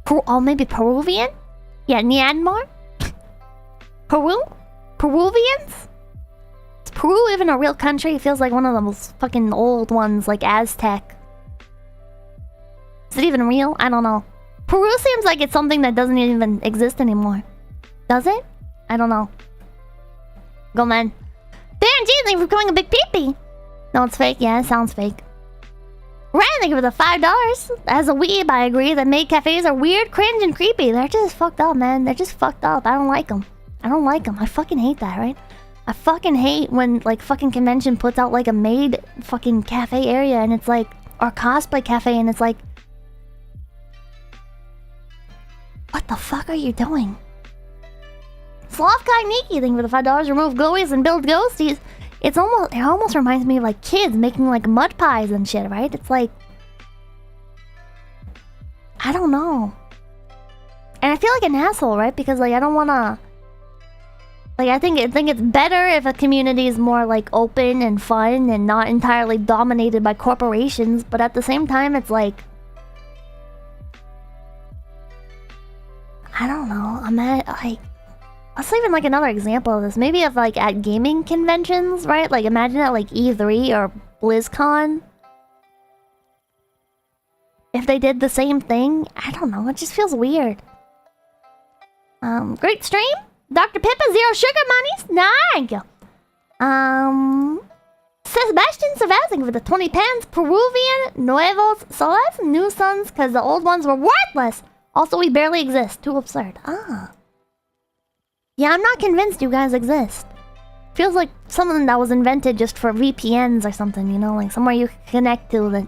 Oh, maybe Peruvian? Yeah, Myanmar? Peru? Peruvians? Is Peru even a real country? It feels like one of those fucking old ones, like Aztec. Is it even real? I don't know. Peru seems like it's something that doesn't even exist anymore. Does it? I don't know. Go, man. Dan G, thank you for becoming a big peepee. No, it's fake. Yeah, it sounds fake. Ryan, thank you for the $5. As a weeb, I agree that maid cafes are weird, cringe, and creepy. They're just fucked up, man. They're just fucked up. I don't like them. I don't like them. I fucking hate that, right? I fucking hate when, like, fucking convention puts out, like, a maid fucking cafe area, and it's like... Or cosplay cafe, and it's like... What the fuck are you doing? Sloth Guy Nikki, thank you for the $5. Remove glowies and build ghosties. It almost reminds me of like kids making like mud pies and shit, right? It's like, I don't know. And I feel like an asshole, right? Because like I don't wanna Like, I think it's better if a community is more, like, open and fun and not entirely dominated by corporations. But at the same time, it's like... I don't know. I'm at, like... Let's even, like, another example of this. Maybe if, like, at gaming conventions, right? Like, imagine at, like, E3 or BlizzCon. If they did the same thing. I don't know. It just feels weird. Great stream. Dr. Pippa, 0 sugar monies. Thank you. Sebastian Cervezing for the 20 pens. Peruvian Nuevos Soles. New sons, because the old ones were worthless. Also, we barely exist. Too absurd. Ah. Yeah, I'm not convinced you guys exist. Feels like something that was invented just for VPNs or something, you know? Like somewhere you can connect to that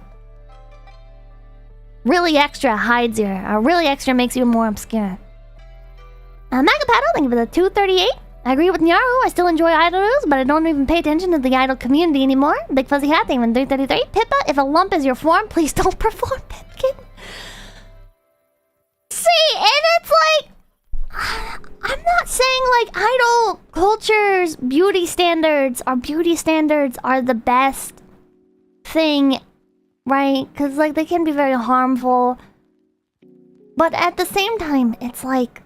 really extra hides you, or really extra makes you more obscure. Magapaddle, thank you for the 238. I agree with Nyaru, I still enjoy idol news, but I don't even pay attention to the idol community anymore. Big Fuzzy Hat, thank you for 333. Pippa, if a lump is your form, please don't perform, Pipkin. See, and it's like... I'm not saying like idol culture's beauty standards are the best thing, right? Because like they can be very harmful. But at the same time, it's like...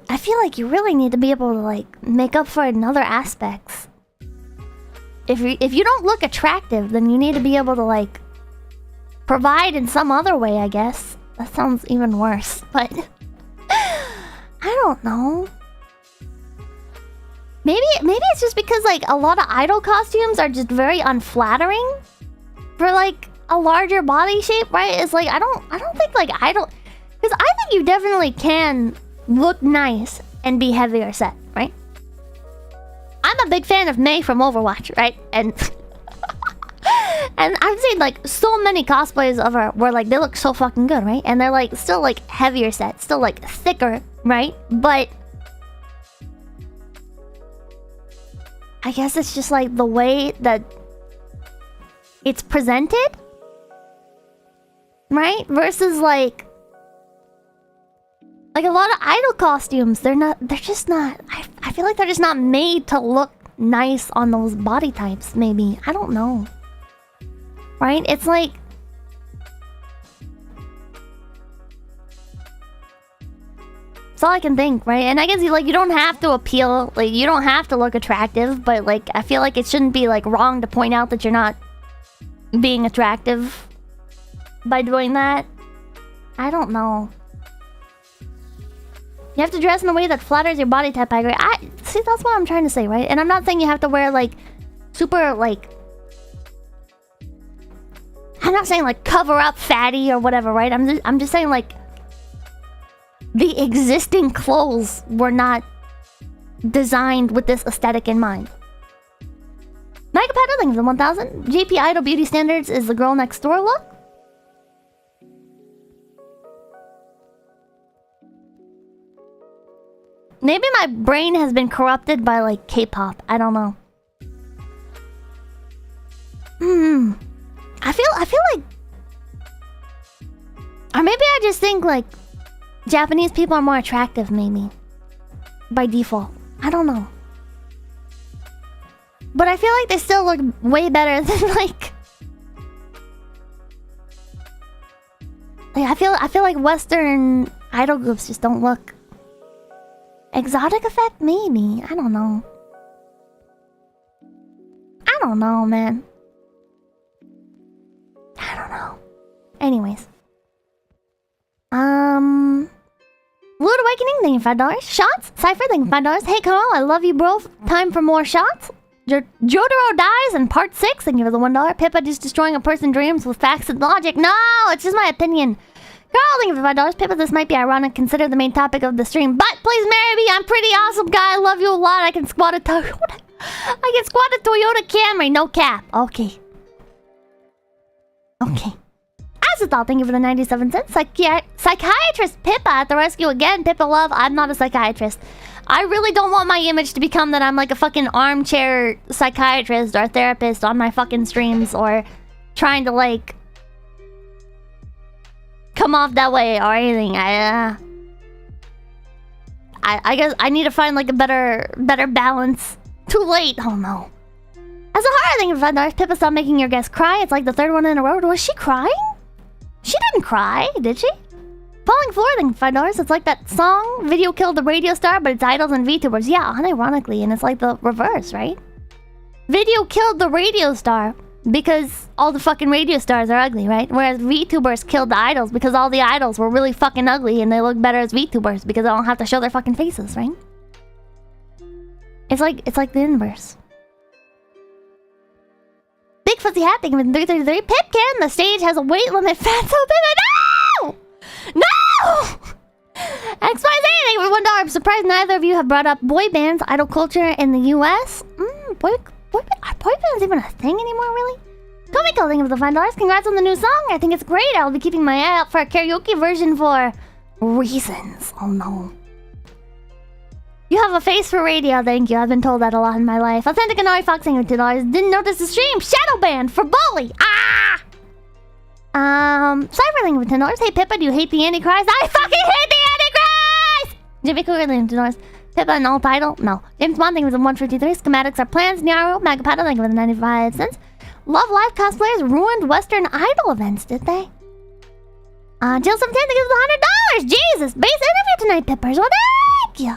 I feel like you really need to be able to like make up for it in other aspects. If you don't look attractive, then you need to be able to like provide in some other way, I guess. That sounds even worse, but I don't know. Maybe it's just because like a lot of idol costumes are just very unflattering for like a larger body shape, right? It's like I don't think like idol, because I think you definitely can look nice and be heavier set, right? I'm a big fan of Mei from Overwatch, right? And and I've seen like so many cosplays of her where like they look so fucking good, right? And they're like still like heavier set, still like thicker, right? But I guess it's just like the way that it's presented, right? Versus like a lot of idol costumes, they're just not, I feel like they're just not made to look nice on those body types, maybe. I don't know. Right? It's like... That's all I can think, right? And I guess you don't have to appeal, like you don't have to look attractive, but like I feel like it shouldn't be like wrong to point out that you're not being attractive by doing that. I don't know. You have to dress in a way that flatters your body type, I agree. See, that's what I'm trying to say, right? And I'm not saying you have to wear like super like... I'm not saying like cover up fatty or whatever, right? I'm just saying like the existing clothes were not designed with this aesthetic in mind. Mega Peddling the 1000. JP Idol Beauty Standards is the girl next door look. Maybe my brain has been corrupted by like K-pop. I don't know. I feel like, or maybe I just think like Japanese people are more attractive, maybe by default. I don't know, but I feel like they still look way better than like I feel like Western idol groups just don't look. Exotic effect, maybe. I don't know. I don't know, man. I don't know. Anyways. Lord Awakening, thank you $5. Shots? Cypher, thank you $5. Hey Carl, I love you bro. Time for more shots. Jotaro dies in part 6, thank you for the $1. Pippa just destroying a person's dreams with facts and logic. No, it's just my opinion. Carl, thank you for $5. Pippa, this might be ironic, consider the main topic of the stream. But please marry me, I'm pretty awesome guy. I love you a lot. I can squat a Toyota. I can squat a Toyota Camry, no cap. Okay. Okay. Azethal, thank you for the 97 cents. Psychiatrist Pippa at the rescue again. Pippa love, I'm not a psychiatrist. I really don't want my image to become that I'm like a fucking armchair psychiatrist or therapist on my fucking streams, or trying to like come off that way or anything. I guess I need to find like a better balance. Too late. Oh no. As a horror thing, if Pippa stopped making your guest cry, it's like the third one in a row. Was she crying? She didn't cry, did she? Falling Floor thing, $5. It's like that song, Video Killed the Radio Star, but it's idols and VTubers. Yeah, unironically, and it's like the reverse, right? Video killed the radio star because all the fucking radio stars are ugly, right? Whereas VTubers killed the idols because all the idols were really fucking ugly and they look better as VTubers because they don't have to show their fucking faces, right? It's like the inverse. Big Fuzzy Hat, thank you for 333. Pipkin, the stage has a weight limit. Fat so big. No! No! XYZ, thank you for $1. I'm surprised neither of you have brought up boy bands, idol culture in the US. Are boy bands even a thing anymore, really? 𝐒𝐡𝐚𝐭, thank you for the $5. Congrats on the new song. I think it's great. I'll be keeping my eye out for a karaoke version for reasons. Oh no. You have a face for radio, thank you. I've been told that a lot in my life. Authentic Anari Fox, thank you for $2. Didn't notice the stream. Shadow ban for bully. Ah! Cypher, thank you for $10. Hey Pippa, do you hate the Antichrist? I fucking hate the Antichrist! Jimmy Cougar, thank you for $2. Pippa, an alt title? No. James Bond, thank you for the 153. Schematics are plans. Nyaru, Magapata, thank you for the 95 cents. Love Live cosplayers ruined Western Idol events, did they? Jill 710, thank you for the $100. Jesus, base interview tonight, Pippers. Well, thank you.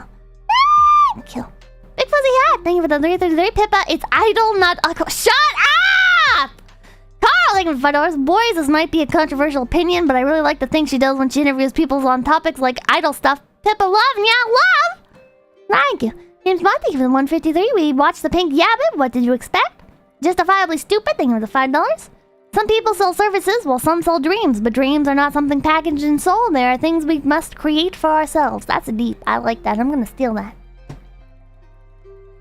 Thank you. Big Fuzzy Hat, thank you for the 333. Pippa, it's idol, not shut up! Carl, thank you for $5. Boys, this might be a controversial opinion, but I really like the things she does when she interviews people on topics like idol stuff. Pippa, love, love! Thank you. James Bond, thank you for the 153. We watched the Pink Yabbit. What did you expect? Justifiably stupid, thank you for the $5. Some people sell services, while some sell dreams. But dreams are not something packaged and sold. They are things we must create for ourselves. That's a deep. I like that. I'm gonna steal that.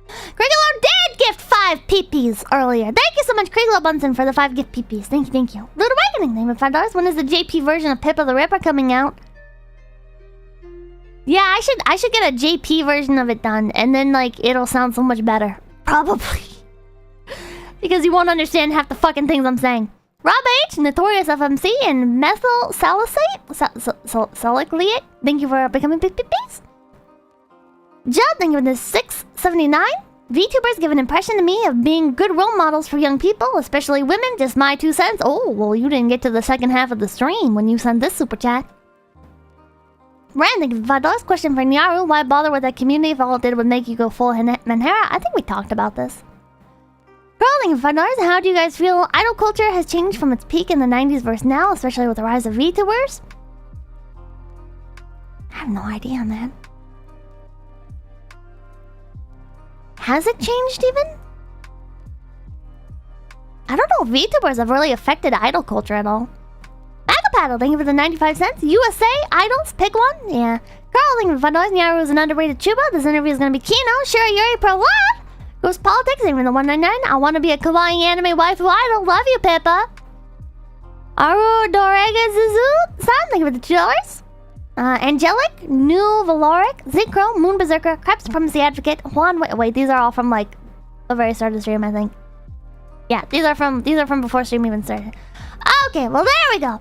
Krigalo did gift 5 peepees earlier. Thank you so much, Krigalo Bunsen, for the 5 gift peepees. Thank you, thank you. Rude Awakening, thank you for $5. When is the JP version of Pippa the Ripper coming out? Yeah, I should get a JP version of it done, and then like it'll sound so much better. Probably. Because you won't understand half the fucking things I'm saying. Rob H, Notorious FMC, and Methyl Salicylate, Salicylate, thank you for becoming big peepees. Judd, thank you for the 679. VTubers give an impression to me of being good role models for young people, especially women. Just my 2 cents. Oh, well, you didn't get to the second half of the stream when you sent this super chat. Rand, thank you for $5. Question for Nyaru. Why bother with that community if all it did would make you go full Menhera? I think we talked about this. Girl, thank you for $5. How do you guys feel idol culture has changed from its peak in the 90s versus now, especially with the rise of VTubers? I have no idea, man. Has it changed even? I don't know if VTubers have really affected idol culture at all. Paddle, thank you for the 95 cents. USA idols, pick one. Yeah. Carl, thank you for $5. Nyaru is an underrated chuba. This interview is gonna be Kino. Shira Yuri Pro Love. Ghost Politics, thank you for the 199. I want to be a kawaii anime waifu idol. Love you, Pippa. Aru Dorega Zuzu. Sam, thank you for the $2. Angelic, New Valoric, Zincro, Moon Berserker, Crep Supremacy Advocate, Juan. Wait, these are all from like the very start of the stream, I think. Yeah, these are from before stream even started. Okay, well there we go.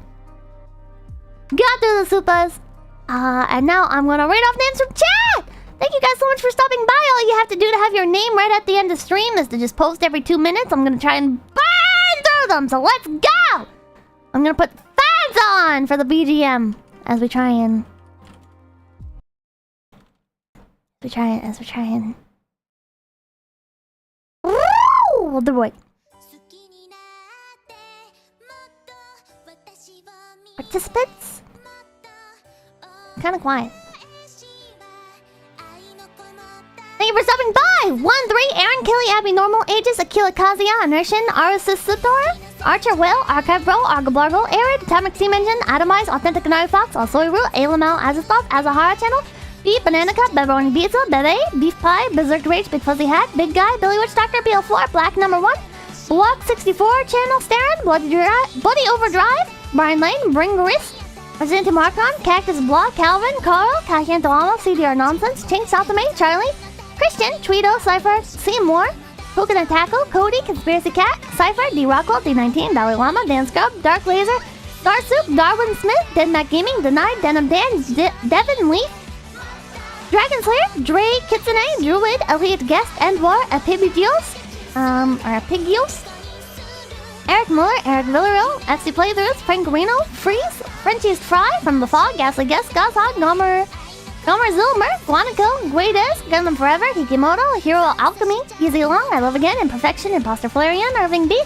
Got through the supas. And now I'm gonna read off names from chat! Thank you guys so much for stopping by. All you have to do to have your name right at the end of stream is to just post every 2 minutes. I'm gonna try and burn through them, so let's go! I'm gonna put fans on for the BGM as we try and... Woo! The boy. Participants? Kinda quiet. Thank you for stopping by! 1-3, Aaron, Kelly, Abby, Normal, Aegis, 𝐒𝐡𝐚𝐭, Inurshin, Arusisutor, Archer, Will, Archive Bro, Argoblargo, Arid, Atomic Steam Engine, Atomize, Authentic Anari Fox, Alsoiru, Ailamel, Azathoth, Azahara Channel, Beef, Banana Cup, Beberoni Pizza, Bebe, Beef Pie, Berserk Rage, Big Fuzzy Hat, Big Guy, Billy Witch Doctor, BL4, Black Number 1, Block 64, Channel Starin, Bloody Overdrive, Brian Lane, Bring Wrist, Resident Marcon, Cactus Block, Calvin, Carl, Kakantoama, CDR Nonsense, Chink Saltame, Charlie, Christian, Tweedo, Cypher, Seymour, Coconut Tackle, Cody, Conspiracy Cat, Cypher, D Rockwell, D19, Dalai Lama, Dan Scrub, Dark Laser, Starsoup, Darwin Smith, Denmark Gaming, Denied, Denim Dan, Devin Lee, Dragon Slayer, Dre, Kitsune, Druid, Elliot Guest, Endwar, Epibidios, or Epigios, Eric Muller, Eric Villarreal, FC Playthroughs, Frank Reno, Freeze, Frenchie's Fry, From the Fog, Ghastly Guest, Goshawk, Gomer Zilmer, Guanaco, Guedes, Gundam Forever, Hikimoto, Hero Alchemy, Easy Long, I Love Again, Imperfection, Imposter Flarian, Irving B,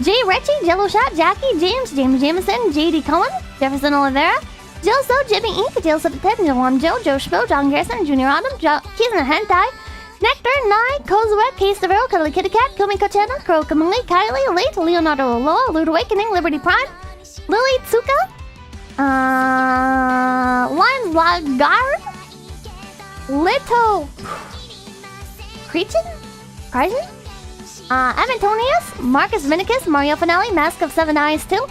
Jay Retchie, Jello Shot, Jackie, James Jameson, JD Cohen, Jefferson Oliveira, Joso, Jimmy Inc., Jail Subtip, Joan Joe, Joe Schmo, John Garrison, Junior Autumn, Keys in the Hentai, Nectar, Nye, Kozuet, Case Devero, Cuddly Kitty Cat, Kumi Kochena, Crow Kamui, Kylie, Late, Leonardo Loa, Lude Awakening, Liberty Prime, Lily Tsuka, Lime Lagarde, Lito Cretin? Avantonius, Marcus Vinicus, Mario Finale, Mask of Seven Eyes 2,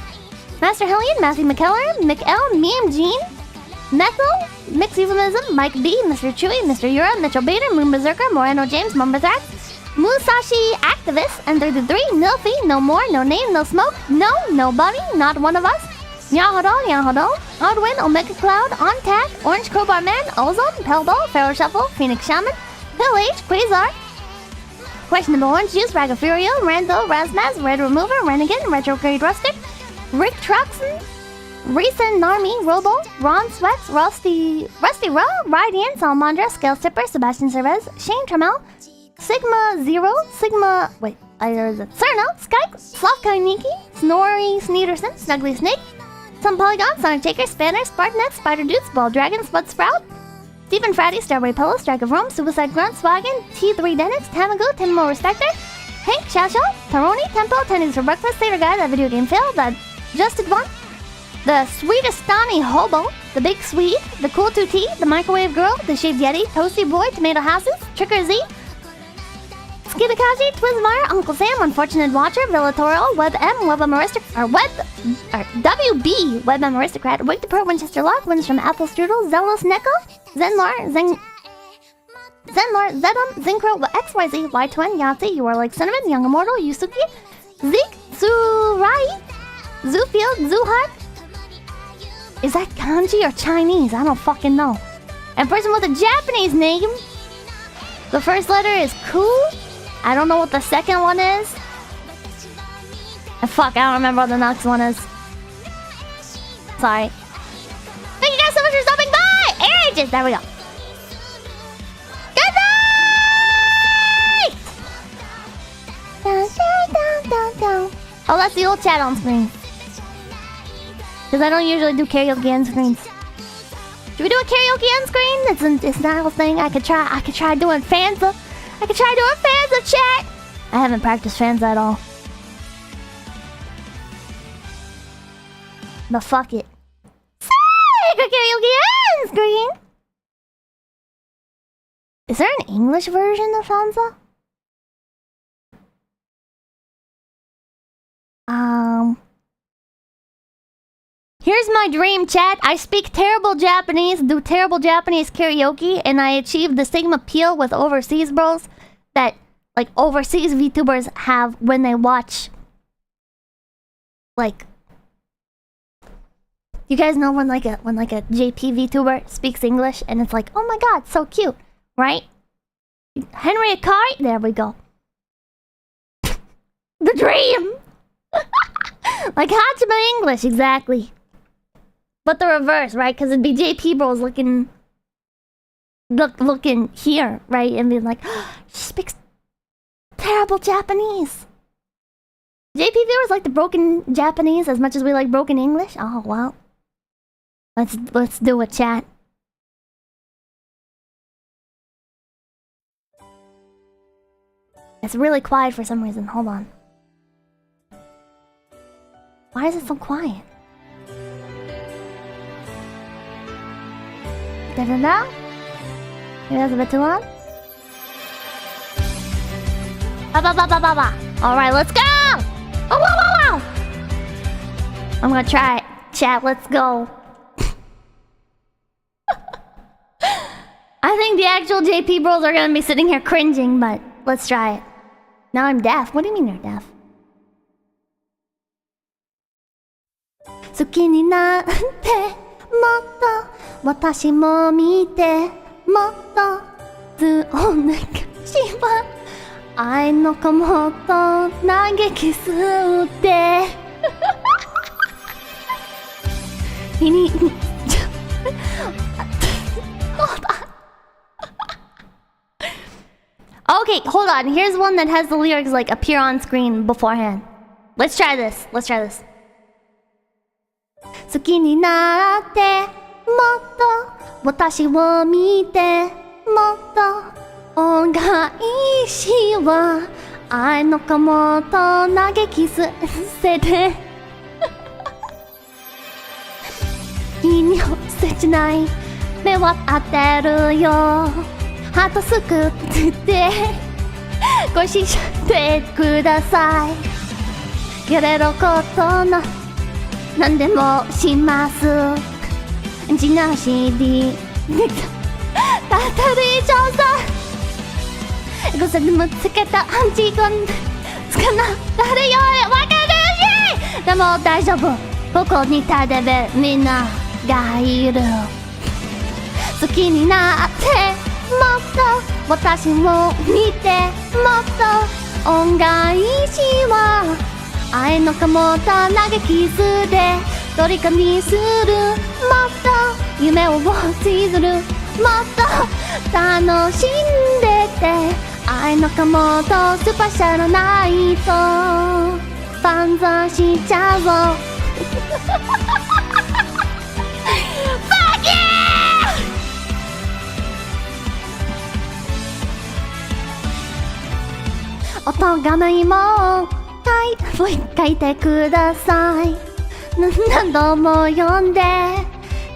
Master Hellion, Matthew McKellar, McL, Meme Jean, Methyl, Mixismism, Mike B, Mr. Chewy, Mr. Yura, Mitchell Bader, Moon Berserker, Moreno James, Mumbathrax, Musashi Activist, N33, Nilfy, No More, No Name, No Smoke, No, Nobody, Not One of Us, Yahodo, Oddwin, Omega Cloud, On Tag, Orange Crowbar Man, Ozone, Pelball, Pharaoh Shuffle, Phoenix Shaman, Pill H, Quasar, Questionable Orange Juice, Ragafurio, Rando, Razmaz, Red Remover, Renegade, Retrograde Rustic, Rick Truxon, Recent Narmi, Robo, Ron Sweats, Rusty Raw, Radiant, Salamandra, Scale Tipper, Sebastian Cervez, Shane Trammell, Sigma Zero, Cerno, Skype, Slavka Snorri Sneederson, Snuggly Snake, Some Polygon, Sonic Taker, Spanner, Spartanet, Spider Dudes, Ball Dragon, Spud Sprout, Stephen Fratty, Starboy Pillow, Strike of Rome, Suicide Grunt, Swaggin, T3 Dennis, Tamago, Timmo Respector, Hank, Shasho, Taroni, Tempo, Tennies for Breakfast, Satyr Guy, That Video Game Fail, The Justed One, The Sweetestani Hobo, The Big Swede, The Cool 2T, The Microwave Girl, The Shaved Yeti, Toasty Boy, Tomato Houses, Tricker Z, Skidakaji, Twizzmeyer, Uncle Sam, Unfortunate Watcher, Villatoro, Web M, WebM Aristocrat, WB, WebM Aristocrat, Wake the Pro, Winchester Lock, Wins from Apple Strudel, Zelos Neko, Zenlar, Zedum, Zincro, XYZ, Y20, Yahtzee, You Are Like Cinnamon, Young Immortal, Yusuki, Zeke, Zurai, Zoofield, Zuhut. Is that kanji or Chinese? I don't fucking know. And person with a Japanese name. The first letter is Ku. I don't know what the second one is. And fuck, I don't remember what the next one is. Sorry. Thank you guys so much for stopping by! Air Ages! There we go. Good night! Oh, that's the old chat on screen. Because I don't usually do karaoke end screens. Should we do a karaoke end screen? It's not a whole thing. I could try doing Fanza. I could try doing Fanza chat. I haven't practiced Fanza at all. But fuck it. Sick! A karaoke end screen! Is there an English version of Fanza? Here's my dream, chat. I speak terrible Japanese, do terrible Japanese karaoke, and I achieve the same appeal with overseas bros that, like, overseas VTubers have when they watch, like... You guys know when like a JP VTuber speaks English and it's like, oh my god, so cute, right? Henry Akari? There we go. The dream! Like Hachima English, exactly. But the reverse, right? Because it'd be JP bros looking here, right? And being like, oh, she speaks terrible Japanese. JP viewers like the broken Japanese as much as we like broken English? Oh, well. Let's do a chat. It's really quiet for some reason. Hold on. Why is it so quiet? Da-da-da? Maybe that's a bit too loud? Ba-ba-ba-ba-ba-ba. Alright, let's go! Oh, wow, wow, wow! I'm gonna try it. Chat, let's go. I think the actual JP bros are gonna be sitting here cringing, but let's try it. Now I'm deaf. What do you mean you're deaf? 好きになってもっと私も見てもっとずお願いしは愛の子もっと嘆きすって日にOkay, hold on. Here's one that has the lyrics like appear on screen beforehand. Let's try this. Let's try this. 好きになってもっと私を見てもっと恩返しは愛の子もっと嘆きすせて君を切ない目は当てるよハートすくってごししてくださいやれることな何でもします地なしにたたり上手ごさでもつけたアンチゴンつかな誰よりわかるしでも大丈夫ここにたでべみんながいる好きになってもっと私を見てもっと恩返しは愛のかもった嘆きすで虜にするもっと夢を綴るもっと楽しんでて愛のかもっとスペシャルナイト万歳しちゃおうおとがめも書いてください何度も読んで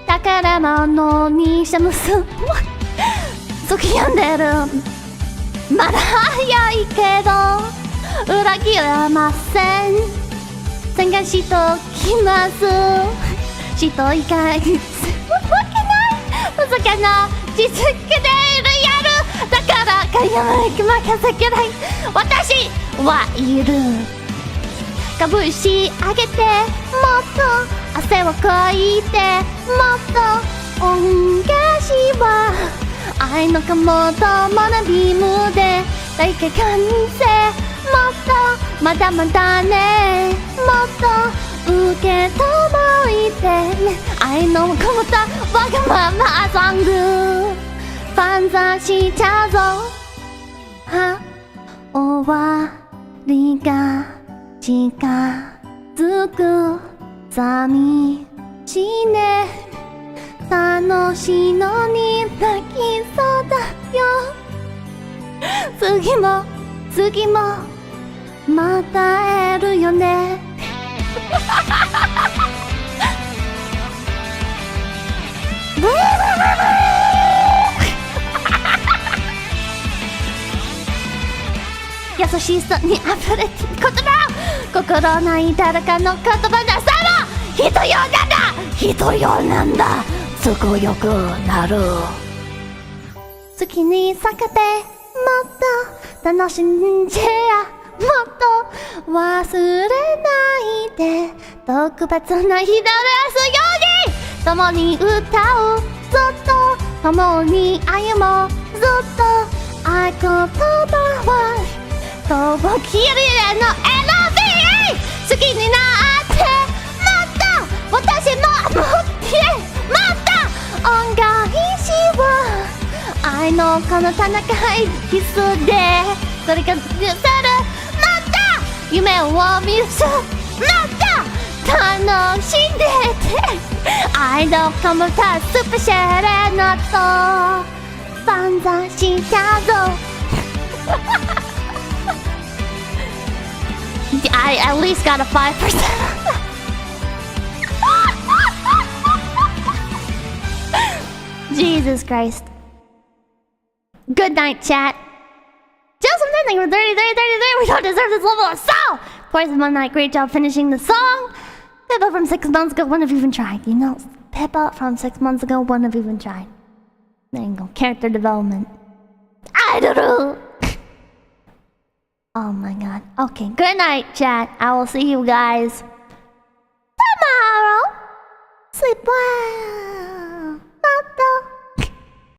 宝物にしてます好き読んでるまだ早いけど裏切れません宣言しときますしといかいわけない実績でいるやるだからかやまき任せきない私はいる拳上げてもっと汗をかいてもっと恩返しは愛のかもと学びむで大体完成もっとまだまだねもっと受け止めてね愛のこもったわがままソング万歳しちゃうぞは終わりが近づく寂しいね楽しいのに泣きそうだよ次も次もまた会えるよね優しさに溢れてる言葉心ない誰かの言葉ださら人用なんだ人用なんだ都合よくなる好きに避けてもっと楽しんじゃもっと忘れないで特別な日でですように共に歌うずっと共に歩もうずっと合言葉はとぼきりの LV 好きになってもっと私も持ってもっと恩返しは愛のこの戦いキスでそれから許せるもっと夢を見るもっと楽しんでて愛のこもったスペシャルなと万歳しちゃうぞI at least got a 5%. Jesus Christ. Good night, chat. Just something for 30. We don't deserve this level of soul. Poison One Night, great job finishing the song. Pippa from 6 months ago, wouldn't have even tried. You know, Pippa from 6 months ago, wouldn't have even tried. There you go. Character development. I don't know. Oh my god. Okay, good night, chat. I will see you guys tomorrow. Pippa!